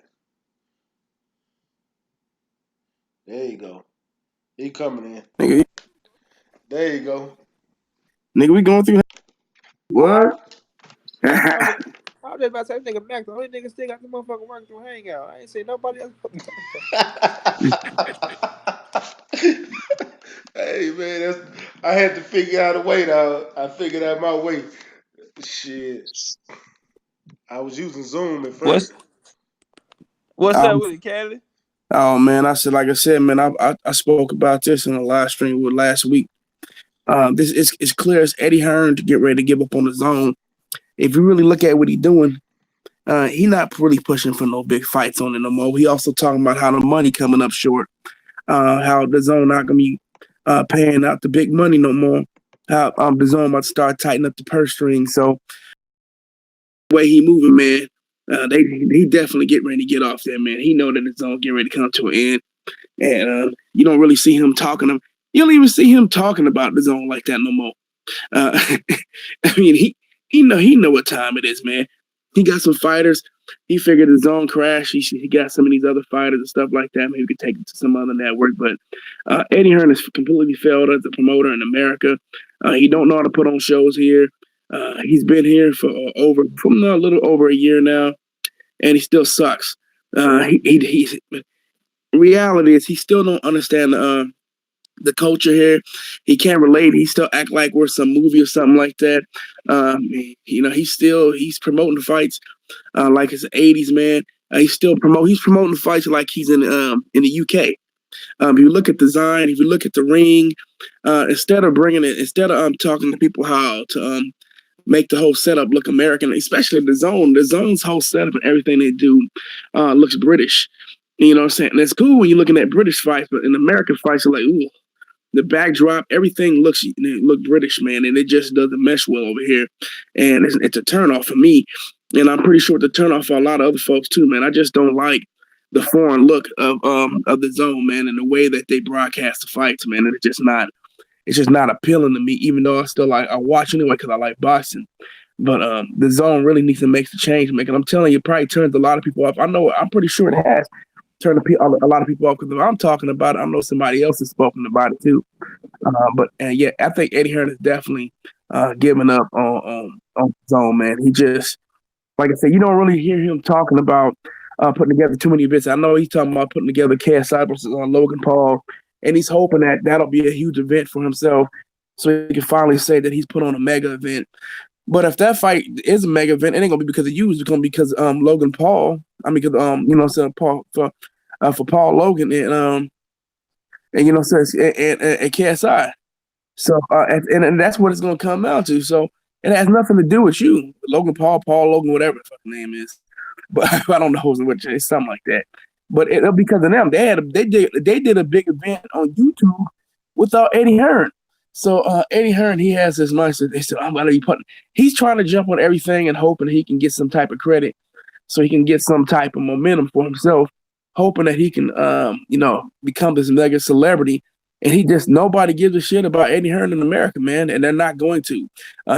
there you go. He coming in. Nigga, There you go. we going through what? I was, I was just about to say, nigga Mac, the only nigga still got the motherfucker working through Hangout. I ain't seen nobody else. Hey man, I had to figure out a way now. I figured out my way. Shit, I was using Zoom at What's first. what's up Um, with it, Cali? oh man, like I said, man, I spoke about this in a live stream with last week. This is it's clear as Eddie Hearn to get ready to give up on the zone. If you really look at what he's doing, he not really pushing for no big fights on it no more. He also talking about how the money coming up short. How the zone not gonna be paying out the big money no more. How the zone about to start tightening up the purse string. So the way he moving, man, he definitely get ready to get off there, man. He know that the zone get ready to come to an end, and you don't really see him talking. You don't even see him talking about the zone like that no more. Uh, I mean, he know what time it is, man. He got some fighters. He figured his own crash. He got some of these other fighters and stuff like that. Maybe we could take it to some other network. But Eddie Hearn has completely failed as a promoter in America. He don't know how to put on shows here. He's been here for a little over a year now, and he still sucks. Reality is he still don't understand the culture here. He can't relate. He still act like we're some movie or something like that. He's promoting the fights like it's the 80s, man. He's promoting the fights like he's in the UK. If you look at the design, if you look at the ring, instead of talking to people how to make the whole setup look American, especially the zone. The zone's whole setup and everything they do looks British. You know what I'm saying? And it's cool when you're looking at British fights, but in American fights, you're like, ooh, the backdrop, everything look British, man, and it just doesn't mesh well over here. And it's a turnoff for me. And I'm pretty sure it's a turnoff for a lot of other folks too, man. I just don't like the foreign look of the zone, man, and the way that they broadcast the fights, man. And it's just not appealing to me, even though I watch anyway because I like boxing. But the zone really needs to make the change, man. And I'm telling you, it probably turns a lot of people off. I'm pretty sure it has turned a lot of people off because if I'm talking about it, I know somebody else has spoken about it too. But yeah, I think Eddie Hearn is definitely giving up on zone, man. He just, like I said, you don't really hear him talking about putting together too many events. I know he's talking about putting together KSI versus Logan Paul, and he's hoping that that'll be a huge event for himself, so he can finally say that he's put on a mega event. But if that fight is a mega event, it ain't gonna be because of you. It's gonna be because Logan Paul. I mean, because you know, so Paul for Paul Logan and you know, so and KSI. So and that's what it's gonna come down to. So it has nothing to do with you, Logan Paul, Paul Logan, whatever the fucking name is. But I don't know which it's something like that. But it'll because of them. They did a big event on YouTube without Eddie Hearn. So Eddie Hearn, he has his mindset. They said, I'm gonna be putting. He's trying to jump on everything and hoping he can get some type of credit, so he can get some type of momentum for himself, hoping that he can, become this mega celebrity. And nobody gives a shit about Eddie Hearn in America, man, and they're not going to.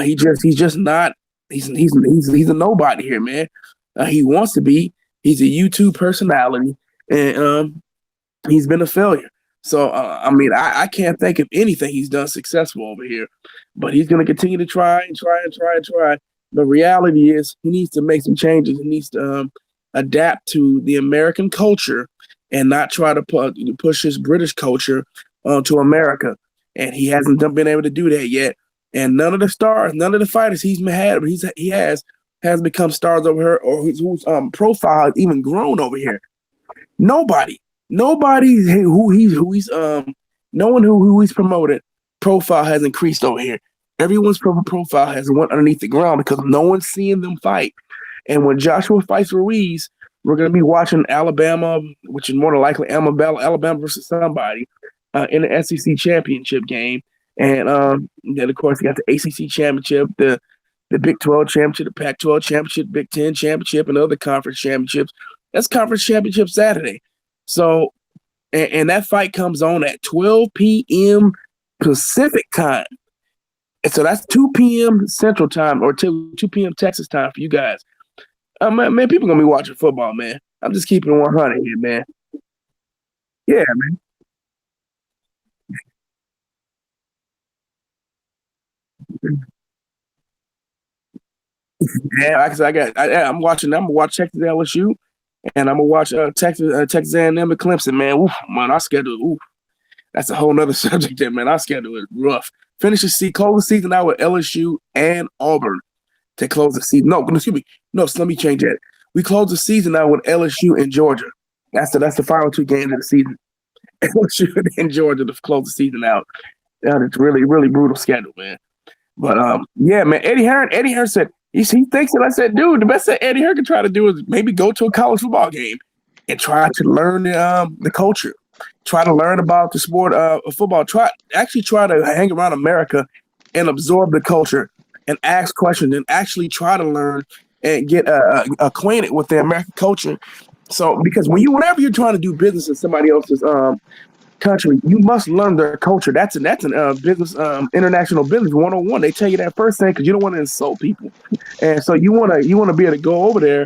He's just not. He's a nobody here, man. He wants to be. He's a YouTube personality, and he's been a failure. So I mean, I can't think of anything he's done successful over here, but he's going to continue to try and try and try and try. The reality is he needs to make some changes. He needs to adapt to the American culture and not try to push his British culture onto America. And he hasn't been able to do that yet. And none of the stars, none of the fighters he has become stars over here, or whose profile has even grown over here. Nobody who he's no one who he's promoted profile has increased over here. Everyone's profile has went underneath the ground because no one's seeing them fight. And when Joshua fights Ruiz, we're going to be watching Alabama, which is more than likely Alabama versus somebody in the SEC championship game. And then, of course, you got the ACC championship, the Big 12 championship, the Pac-12 championship, Big 10 championship, and other conference championships. That's conference championship Saturday. So, and that fight comes on at 12 p.m. Pacific time. And so that's 2 p.m. Central time or 2 p.m. Texas time for you guys. Man, people going to be watching football, man. I'm just keeping it 100 here, man. Yeah, man. Yeah, like I said, I'm gonna watch Texas LSU, and I'm gonna watch Texas A&M and Clemson, man. Oof, man, our schedule, oof, that's a whole nother subject there, man. Our schedule is rough. Close the season out with LSU and Auburn to close the season. No, excuse me. No, so let me change that. We close the season out with LSU and Georgia. That's the final 2 games of the season. LSU and Georgia to close the season out. It's really, really brutal schedule, man. But yeah, man, Eddie Hearn said he thinks that. I said, dude, the best that Eddie Hearn can try to do is maybe go to a college football game and try to learn the culture, try to learn about the sport of football. Try to hang around America and absorb the culture and ask questions and actually try to learn and get acquainted with the American culture. So because whenever you're trying to do business in somebody else's country, you must learn their culture. That's an business, international business 101. They tell you that first thing because you don't want to insult people, and so you want to be able to go over there,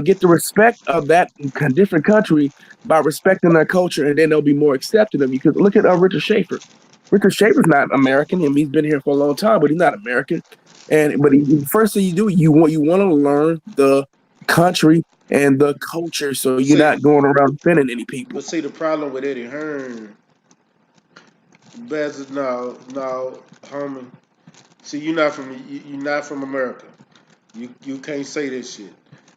get the respect of that different country by respecting their culture, and then they'll be more accepting of you. Because look at Richard Schaefer. Richard Schaefer's not American. I mean, he's been here for a long time, but he's not American. But first thing you do, you want to learn the country and the culture, so you're not going around offending any people. But see, the problem with Eddie Hearn, no, homie. See, you're not from America. You can't say this shit.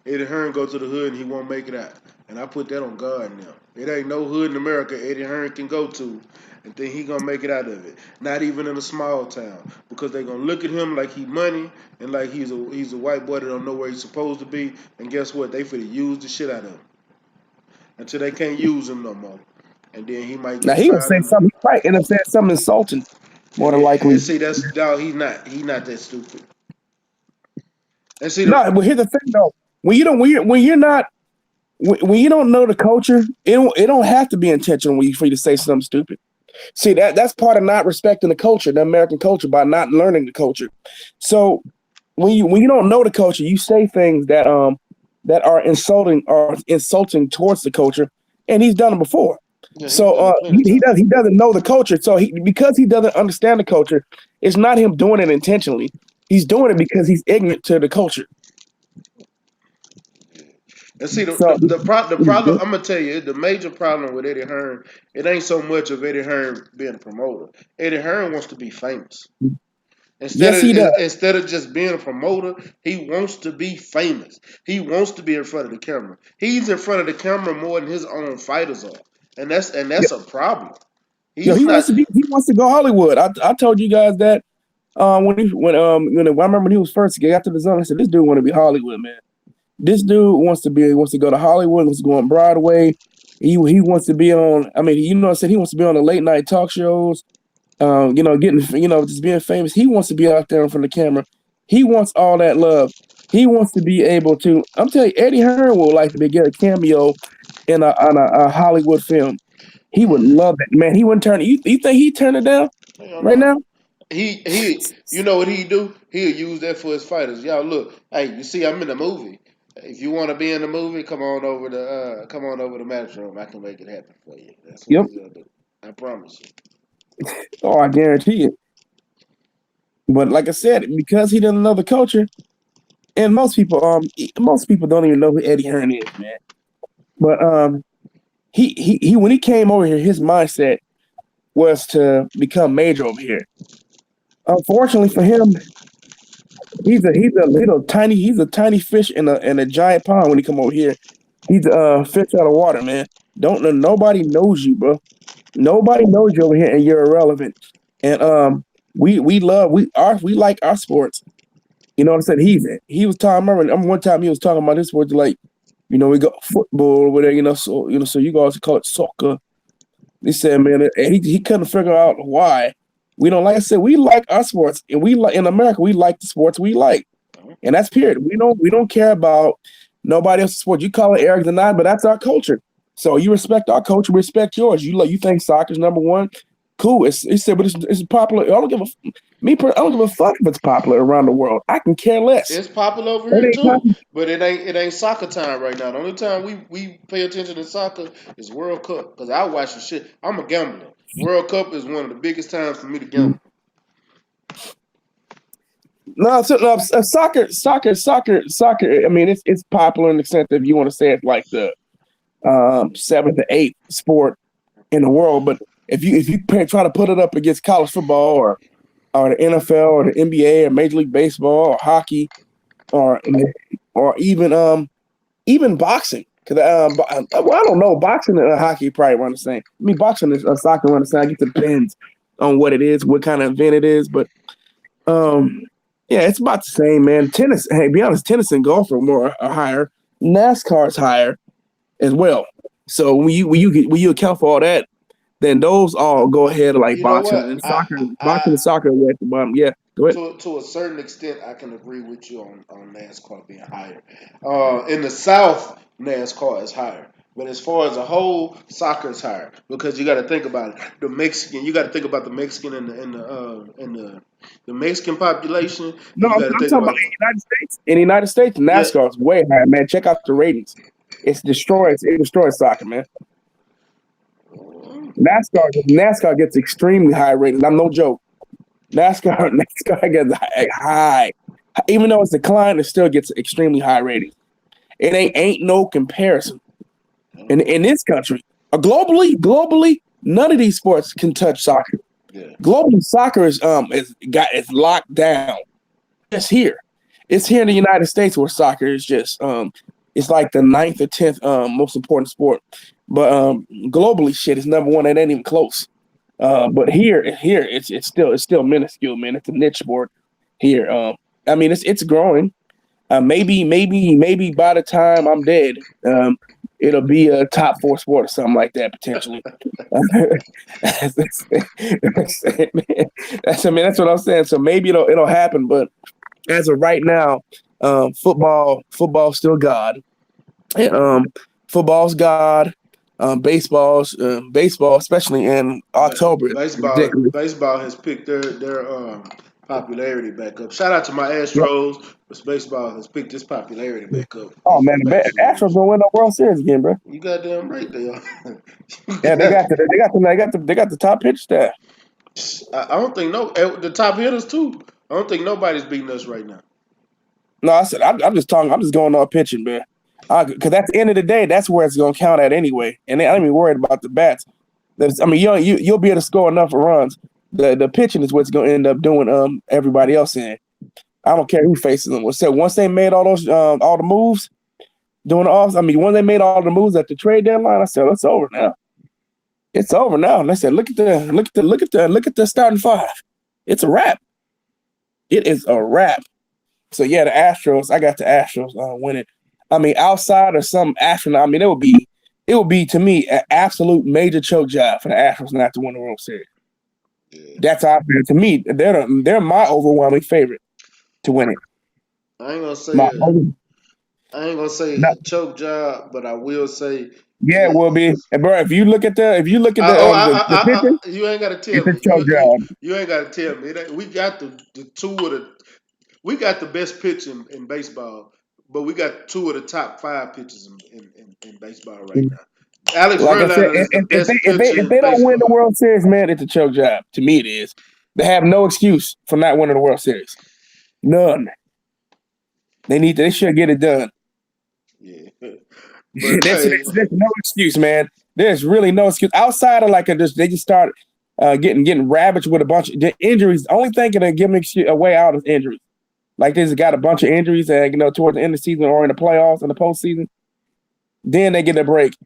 Eddie Hearn go to the hood and he won't make it out, and I put that on God now. It ain't no hood in America Eddie Hearn can go to and think he gonna make it out of it. Not even in a small town, because they gonna look at him like he money and like he's a white boy that don't know where he's supposed to be. And guess what? They finna use the shit out of him until they can't use him no more. And then he might. Now he will say something. He might end up saying something insulting. More than likely. And see, that's dog. He's not that stupid. And see, but here's the thing though. When you don't know the culture, it don't have to be intentional for you to say something stupid. See, that's part of not respecting the culture, the American culture, by not learning the culture. So when you don't know the culture, you say things that are insulting towards the culture, and he's done it before. Yeah, so he doesn't know the culture. So because he doesn't understand the culture, it's not him doing it intentionally. He's doing it because he's ignorant to the culture. And see, the problem, I'm going to tell you, the major problem with Eddie Hearn, it ain't so much of Eddie Hearn being a promoter. Eddie Hearn wants to be famous. Instead of just being a promoter, he wants to be famous. He wants to be in front of the camera. He's in front of the camera more than his own fighters are. And that's a problem. He wants to go Hollywood. I told you guys that I remember when he was first got to the zone, I said, this dude want to be Hollywood, man. This dude wants to go to Hollywood, wants to go on Broadway. He wants to be on, I mean, he wants to be on the late night talk shows, just being famous. He wants to be out there in front of the camera. He wants all that love. He wants to be able to, I'm telling you, Eddie Hearn would like to get a cameo in a Hollywood film. He would love it, man. He wouldn't turn it. You think he'd turn it down right now? You know what he'd do? He'll use that for his fighters. Y'all look, hey, you see, I'm in the movie. If you want to be in the movie, come on over the match room. I can make it happen for you. That's what he's gonna do. I promise you. Oh, I guarantee it. But like I said, because he doesn't know the culture, and most people don't even know who Eddie Hearn is, man. But he when he came over here, his mindset was to become major over here. Unfortunately for him, he's a tiny fish in a giant pond when he come over here. He's a fish out of water, man. Don't nobody knows you, bro. Nobody knows you over here, and you're irrelevant. And we like our sports. You know what I'm saying? He was talking. I remember one time he was talking about this sports like, we got football over there. So you guys call it soccer. He said, man, and he couldn't figure out why. We don't like I said, we like our sports, and we like in America, we like the sports we like. And that's period. We don't care about nobody else's sport. You call it arrogant or not, but that's our culture. So you respect our culture, respect yours. You think soccer's number one. Cool. He said, but it's popular. I don't give a fuck if it's popular around the world. I can care less. It's popular over here too, but it ain't soccer time right now. The only time we pay attention to soccer is World Cup because I watch the shit. I'm a gambler. World Cup is one of the biggest times for me to gamble. No, soccer. I mean, it's popular in the sense that if you want to say it's like the seventh or eighth sport in the world, but if you try to put it up against college football or the NFL or the NBA or Major League Baseball or hockey or even boxing, because I don't know, boxing and hockey probably run the same. I mean, boxing and soccer run the same. It depends on what it is, what kind of event it is, but yeah, it's about the same, man. Tennis, hey, be honest, tennis and golf are higher. NASCAR is higher as well. So when you account for all that, then those all go ahead of like boxing and soccer. Boxing and soccer are at the bottom. Yeah, go ahead. To a certain extent, I can agree with you on NASCAR being higher. In the South, NASCAR is higher. But as far as a whole, soccer is higher because you got to think about it. You got to think about the Mexican and the Mexican population. No, I'm talking about the United States. In the United States, NASCAR is way higher, man. Check out the ratings. It destroys soccer, man. NASCAR gets extremely high ratings. I'm no joke. NASCAR gets high. Even though it's declined, it still gets extremely high ratings. It ain't no comparison. In this country, globally, none of these sports can touch soccer. Yeah. Globally, soccer is locked down. It's here. It's here in the United States where soccer is just it's like the 9th or 10th most important sport. But globally, shit is number one. It ain't even close. But here, it's still minuscule, man. It's a niche sport here. I mean, it's growing. Maybe by the time I'm dead, it'll be a top 4 sport or something like that potentially. That's what I'm saying. So maybe it'll happen, but as of right now, football's still God. Football's God. Baseball, especially in October. Baseball has picked their popularity back up. Shout out to my Astros, but baseball has picked its popularity back up. Oh man, the Astros gonna win the World Series again, bro. You goddamn right they are. Yeah, they got the top pitch staff. I don't think the top hitters too. I don't think nobody's beating us right now. No, I said I'm just going off pitching, man. Because at the end of the day, that's where it's gonna count at anyway. And I ain't even worried about the bats. You'll be able to score enough runs. The pitching is what's gonna end up doing everybody else in. I don't care who faces them. Once they made all those all the moves doing the off, when they made all the moves at the trade deadline, I said it's over now. It's over now. And I said, look at the starting 5. It's a wrap. It is a wrap. So yeah, the Astros. I got the Astros winning. Outside of some astronaut, it would be to me an absolute major choke job for the Astros not to win the World Series. Yeah. That's out there. To me, they're my overwhelming favorite to win it. I ain't gonna say a choke job, but I will say yeah, it will be. And bro, if you look at the pitching, you ain't gotta tell me. It's a choke job. You ain't gotta tell me. We got we got the best pitch in baseball, but we got 2 of the top 5 pitchers in baseball right now. Alex Verlander is the best pitcher if they don't win the World Series, man, it's a choke job. To me, it is. They have no excuse for not winning the World Series. None. They should get it done. Yeah. But there's hey, no excuse, man. There's really no excuse outside of like they just start getting ravaged with a bunch of injuries. The only thing that give them a way out is injuries. Like they just got a bunch of injuries, and towards the end of the season or in the playoffs in the postseason, then they get a break.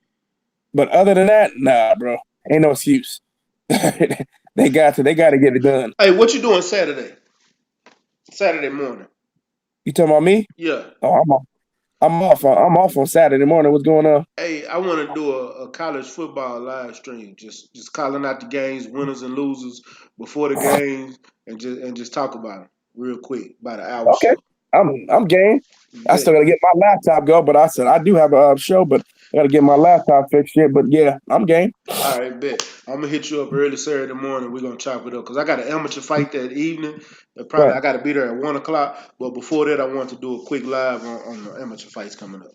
But other than that, nah, bro, ain't no excuse. they got to get it done. hey, what you doing Saturday? Saturday morning. You talking about me? Yeah. Oh, I'm off on Saturday morning. What's going on? Hey, I want to do a college football live stream. Just calling out the games, winners and losers before the games, and just talk about them real quick, about an hour Okay, show. I'm game. I Bet. still gotta get my laptop go, but I said I do have a show, but I gotta get my laptop fixed yet. But yeah, I'm game. All right, bet. I'm gonna hit you up early Saturday morning. We're gonna chop it up because I got an amateur fight that evening. Probably Right. I got to be there at 1 o'clock. But before that, I want to do a quick live on the amateur fights coming up.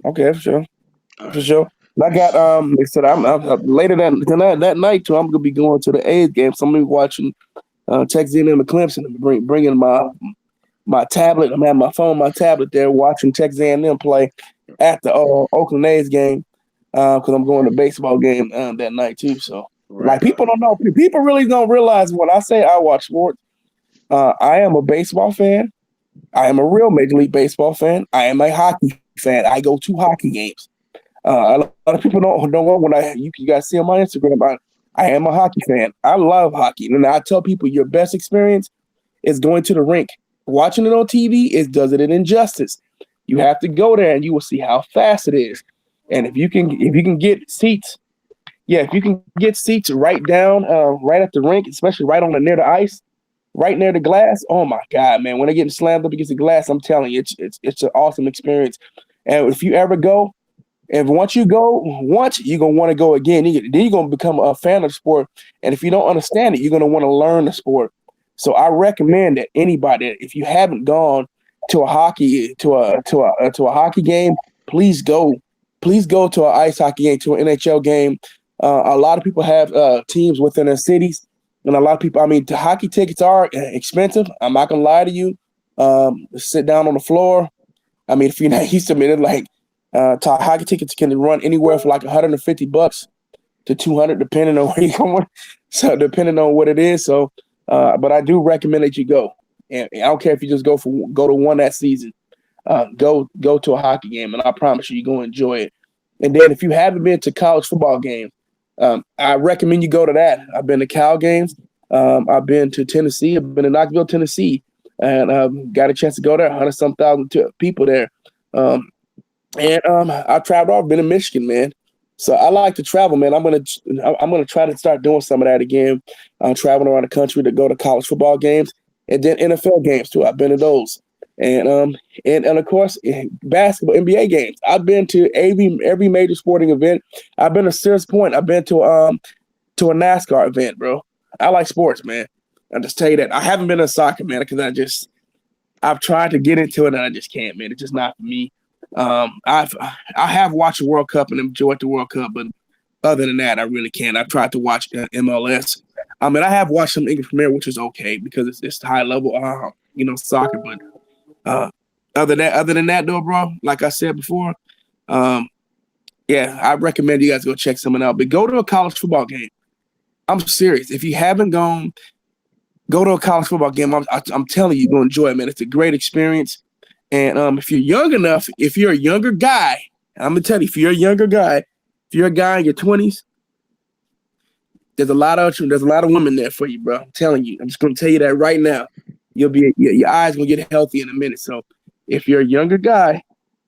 Okay, for sure. All For right. sure. I got they said I'm later that night too. I'm gonna be going to the A's game, so I'm gonna be watching Texas A&M and Clemson. And bringing my tablet. I'm having my phone, my tablet there, watching Texas A&M play at the Oakland A's game because I'm going to a baseball game that night too. So like people don't know, people really don't realize when I say I watch sports. I am a baseball fan. I am a real Major League Baseball fan. I am a hockey fan. I go to hockey games. A lot of people don't know when you guys see on my Instagram. I am a hockey fan. I love hockey, and I tell people your best experience is going to the rink. Watching it on TV does it an injustice. You have to go there, and you will see how fast it is. And if you can get seats, if you can get seats right down, right at the rink, especially right near the ice, right near the glass. Oh my God, man! When they're getting slammed up against the glass, I'm telling you, it's an awesome experience. And if you ever go, and once you're gonna want to go again. Then you're gonna become a fan of the sport. And if you don't understand it, you're gonna want to learn the sport. So I recommend that anybody, if you haven't gone to a hockey hockey game, please go. Please go to an ice hockey game, to an NHL game. A lot of people have teams within their cities, and a lot of people. I mean, the hockey tickets are expensive. I'm not gonna lie to you. Sit down on the floor. I mean, if you're not used to it, like hockey tickets can run anywhere from like $150 to $200, depending on where you're going. So depending on what it is. So, but I do recommend that you go. And I don't care if you just go to one that season. Go to a hockey game, and I promise you're gonna enjoy it. And then if you haven't been to college football games, I recommend you go to that. I've been to Cal games. I've been to Tennessee. I've been to Knoxville, Tennessee, and got a chance to go there. 100-some thousand people there. And I traveled off. Been in Michigan, man. So I like to travel, man. I'm gonna try to start doing some of that again. Traveling around the country to go to college football games and then NFL games too. I've been to those, and of course basketball, NBA games. I've been to every major sporting event. I've been to Sears Point. I've been to a NASCAR event, bro. I like sports, man. I just tell you that I haven't been to soccer, man, because I've tried to get into it and I just can't, man. It's just not for me. I have watched the World Cup and enjoyed the World Cup, but other than that, I really can't. I've tried to watch MLS. I mean, I have watched some English Premier, which is okay because it's high level, soccer. But other than that, though, bro, like I said before, I recommend you guys go check someone out. But go to a college football game. I'm serious. If you haven't gone, go to a college football game. I'm telling you, you're gonna enjoy it, man. It's a great experience. And if you're young enough, if you're a younger guy, I'm gonna tell you, if you're a younger guy, if you're a guy in your 20s, there's a lot of women there for you, bro. I'm telling you. I'm just gonna tell you that right now. Your eyes gonna get healthy in a minute. So if you're a younger guy,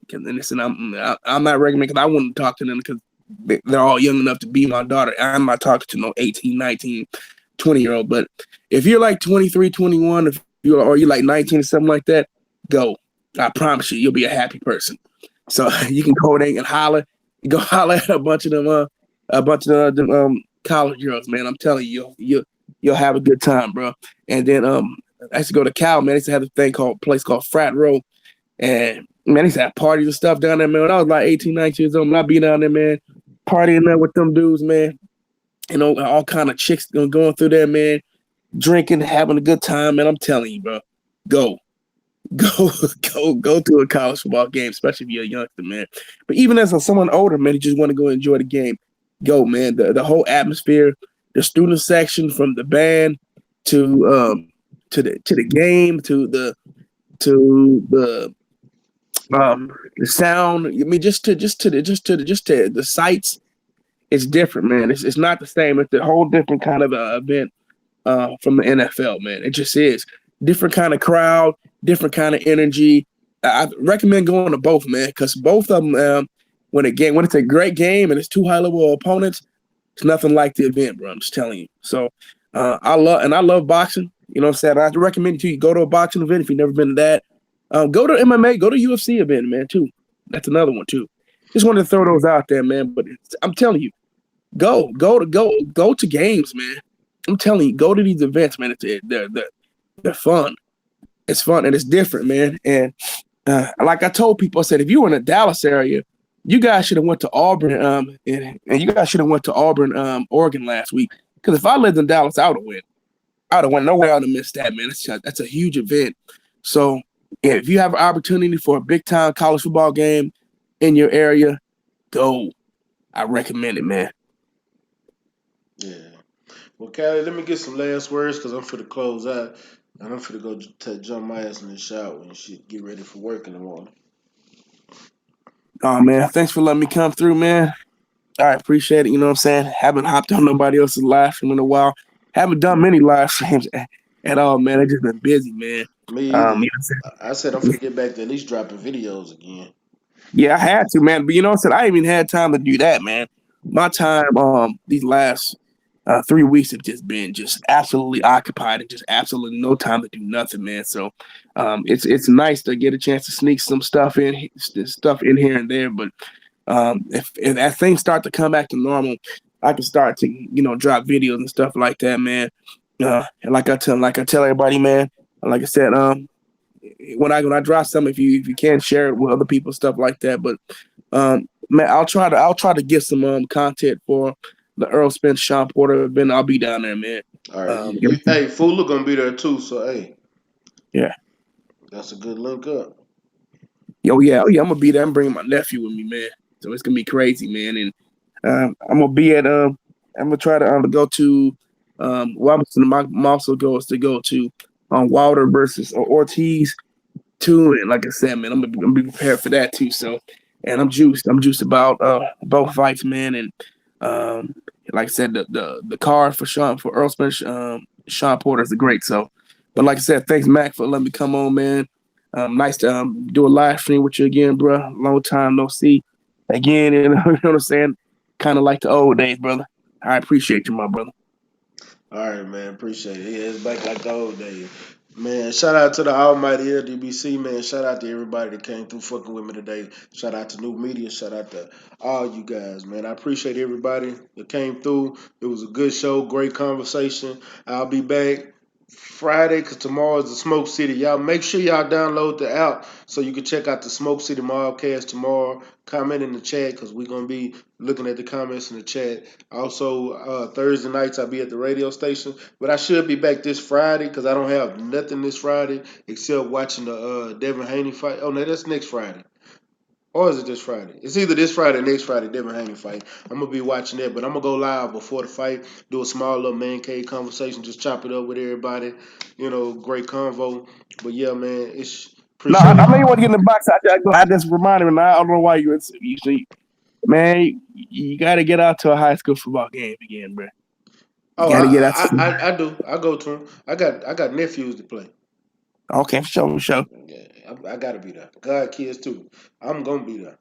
then listen, I'm not recommending because I wouldn't talk to them because they're all young enough to be my daughter. I'm not talking to no 18, 19, 20-year-old. But if you're like 23, 21, or you're like 19 or something like that, go. I promise you'll be a happy person. So you can go there and holler. You go holler at a bunch of them college girls, man. I'm telling you, you'll have a good time, bro. And then I used to go to Cal, man. I used to have a place called Frat Row. And man, I used to have parties and stuff down there, man. When I was like 18, 19 years old, man, I'd be down there, man, partying there with them dudes, man. All kind of chicks going through there, man, drinking, having a good time, man. I'm telling you, bro. Go go to a college football game, especially if you're a youngster, man. But even as someone older, man, you just want to go enjoy the game. Go, man. The whole atmosphere, the student section, from the band to the game to the sound. I mean, just to the sights. It's different, man. It's not the same. It's a whole different kind of event from the NFL, man. It just is different kind of crowd, different kind of energy. I recommend going to both, man, because both of them, when it's a great game and it's two high level opponents, it's nothing like the event, bro. I'm just telling you. So I love boxing. You know what I'm saying? I recommend you go to a boxing event if you've never been to that. Go to MMA, go to UFC event, man, too. That's another one too. Just wanted to throw those out there, man. But I'm telling you, go to games, man. I'm telling you, go to these events, man. They're fun. It's fun and it's different, man. And like I told people, I said, if you were in the Dallas area, you guys should have went to Auburn, and you guys should have went to Auburn, Oregon last week. Because if I lived in Dallas, I would have went. I would have went. No way I would have missed that, man. That's a huge event. So yeah, if you have an opportunity for a big time college football game in your area, go. I recommend it, man. Yeah. Well, Callie, let me get some last words because I'm for the close out. And I'm finna go jump my ass in the shower and shit. Get ready for work in the morning. Oh, man. Thanks for letting me come through, man. I appreciate it. You know what I'm saying? Haven't hopped on nobody else's live stream in a while. Haven't done many live streams at all, man. I've just been busy, man. Me You know either. what I'm saying? I said I'm finna get back to at least dropping videos again. Yeah, I had to, man. But you know what I'm saying? I ain't even had time to do that, man. My time, these last 3 weeks have just been just absolutely occupied and just absolutely no time to do nothing, man. So it's nice to get a chance to sneak some stuff in here and there. But if as things start to come back to normal, I can start to drop videos and stuff like that, man. And like I tell everybody, man. Like I said, when I drop something, if you can share it with other people, stuff like that. But man, I'll try to get some content for the Earl Spence Sean Porter event. I'll be down there, man. All right. Hey, Fuller gonna be there too. So hey, yeah, that's a good link up. oh yeah, I'm gonna be there. I'm bringing my nephew with me, man. So it's gonna be crazy, man. And I'm gonna be at I'm gonna try to go to Robinson. My also goes to go to Wilder versus Ortiz too. And like I said, man, I'm gonna be prepared for that too. So, and I'm juiced. I'm juiced about both fights, man. And like I said, the card for Earl Spence, Sean Porter is great. So, but like I said, thanks Mac for letting me come on, man. Nice to do a live stream with you again, bro. Long time no see. Again, and you know what I'm saying? Kind of like the old days, brother. I appreciate you, my brother. All right, man. Appreciate it. Yeah, it's back like the old days. Man, shout out to the almighty LDBC, man. Shout out to everybody that came through fucking with me today. Shout out to New Media. Shout out to all you guys, man. I appreciate everybody that came through. It was a good show, great conversation. I'll be back Friday because tomorrow is the Smoke City. Y'all make sure y'all download the app so you can check out the Smoke City Mobcast tomorrow. Comment in the chat because we're going to be looking at the comments in the chat. Also, Thursday nights I'll be at the radio station. But I should be back this Friday because I don't have nothing this Friday except watching the Devin Haney fight. Oh, no, that's next Friday. Or is it this Friday? It's either this Friday or next Friday, Devin Haney fight. I'm going to be watching that, but I'm going to go live before the fight, do a small little man cave conversation, just chop it up with everybody. Great convo. But yeah, man, it's No, appreciate I know you it. want to get in the box. I just reminded me. I don't know why you see, man. You got to get out to a high school football game again, bro. You Oh, got to get out. I do. I go to them. I got nephews to play. Okay, for sure. Yeah, I got to be there. God, kids too. I'm gonna be there.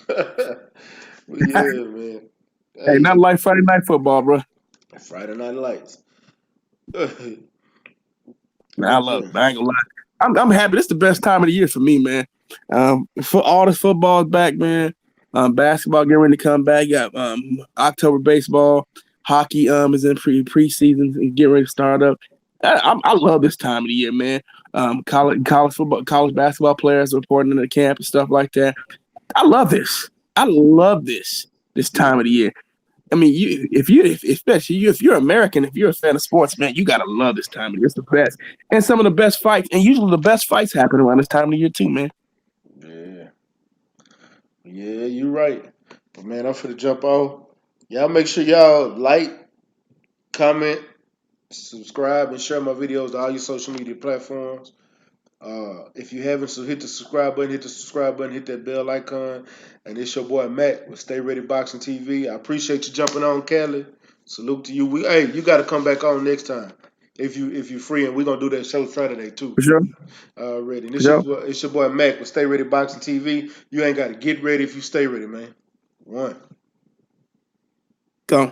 But yeah, man. Hey, Hey, not like Friday night football, bro. Friday Night Lights. But Man, I love it. I ain't gonna lie. I'm happy. This is the best time of the year for me, man. For all this football is back, man. Basketball getting ready to come back. You got October baseball. Hockey is in preseason and getting ready to start up. I love this time of the year, man. College football, college basketball players reporting into camp and stuff like that. I love this. I love this time of the year. I mean, especially if you're American, if you're a fan of sports, man, you gotta love this time of year. It's the best, and some of the best fights, and usually the best fights happen around this time of year too, man. Yeah, you're right. But man, I'm finna jump off. Y'all make sure y'all like, comment, subscribe, and share my videos to all your social media platforms. If you haven't, so hit the subscribe button, hit that bell icon. And it's your boy Matt with Stay Ready Boxing TV. I appreciate you jumping on, Kelly. Salute to you. Hey, you got to come back on next time if you're free, and we're gonna do that show Saturday too. For sure. Already. And For sure. it's your boy Mac with Stay Ready Boxing TV. You ain't got to get ready if you stay ready, man. One. Go.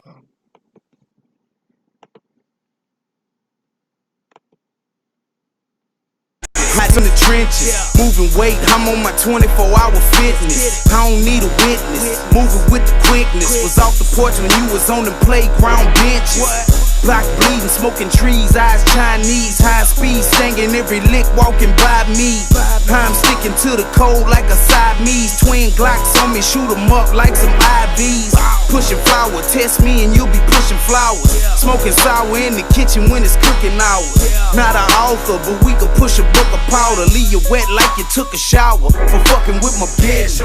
Hot in the trenches, moving weight, I'm on my 24-hour fitness. I don't need a witness, moving with the quickness. Was off the porch when you was on the playground benches. Block bleeding, smoking trees, eyes Chinese, high speed, singing every lick, walking by me. I'm sticking to the code like a Siamese. Twin Glocks on me, shoot 'em up like some IVs. Pushing flour, test me and you'll be pushing flowers. Smoking sour in the kitchen when it's cooking hours. Not an author, but we could push a book of powder. Leave you wet like you took a shower for fucking with my bitch.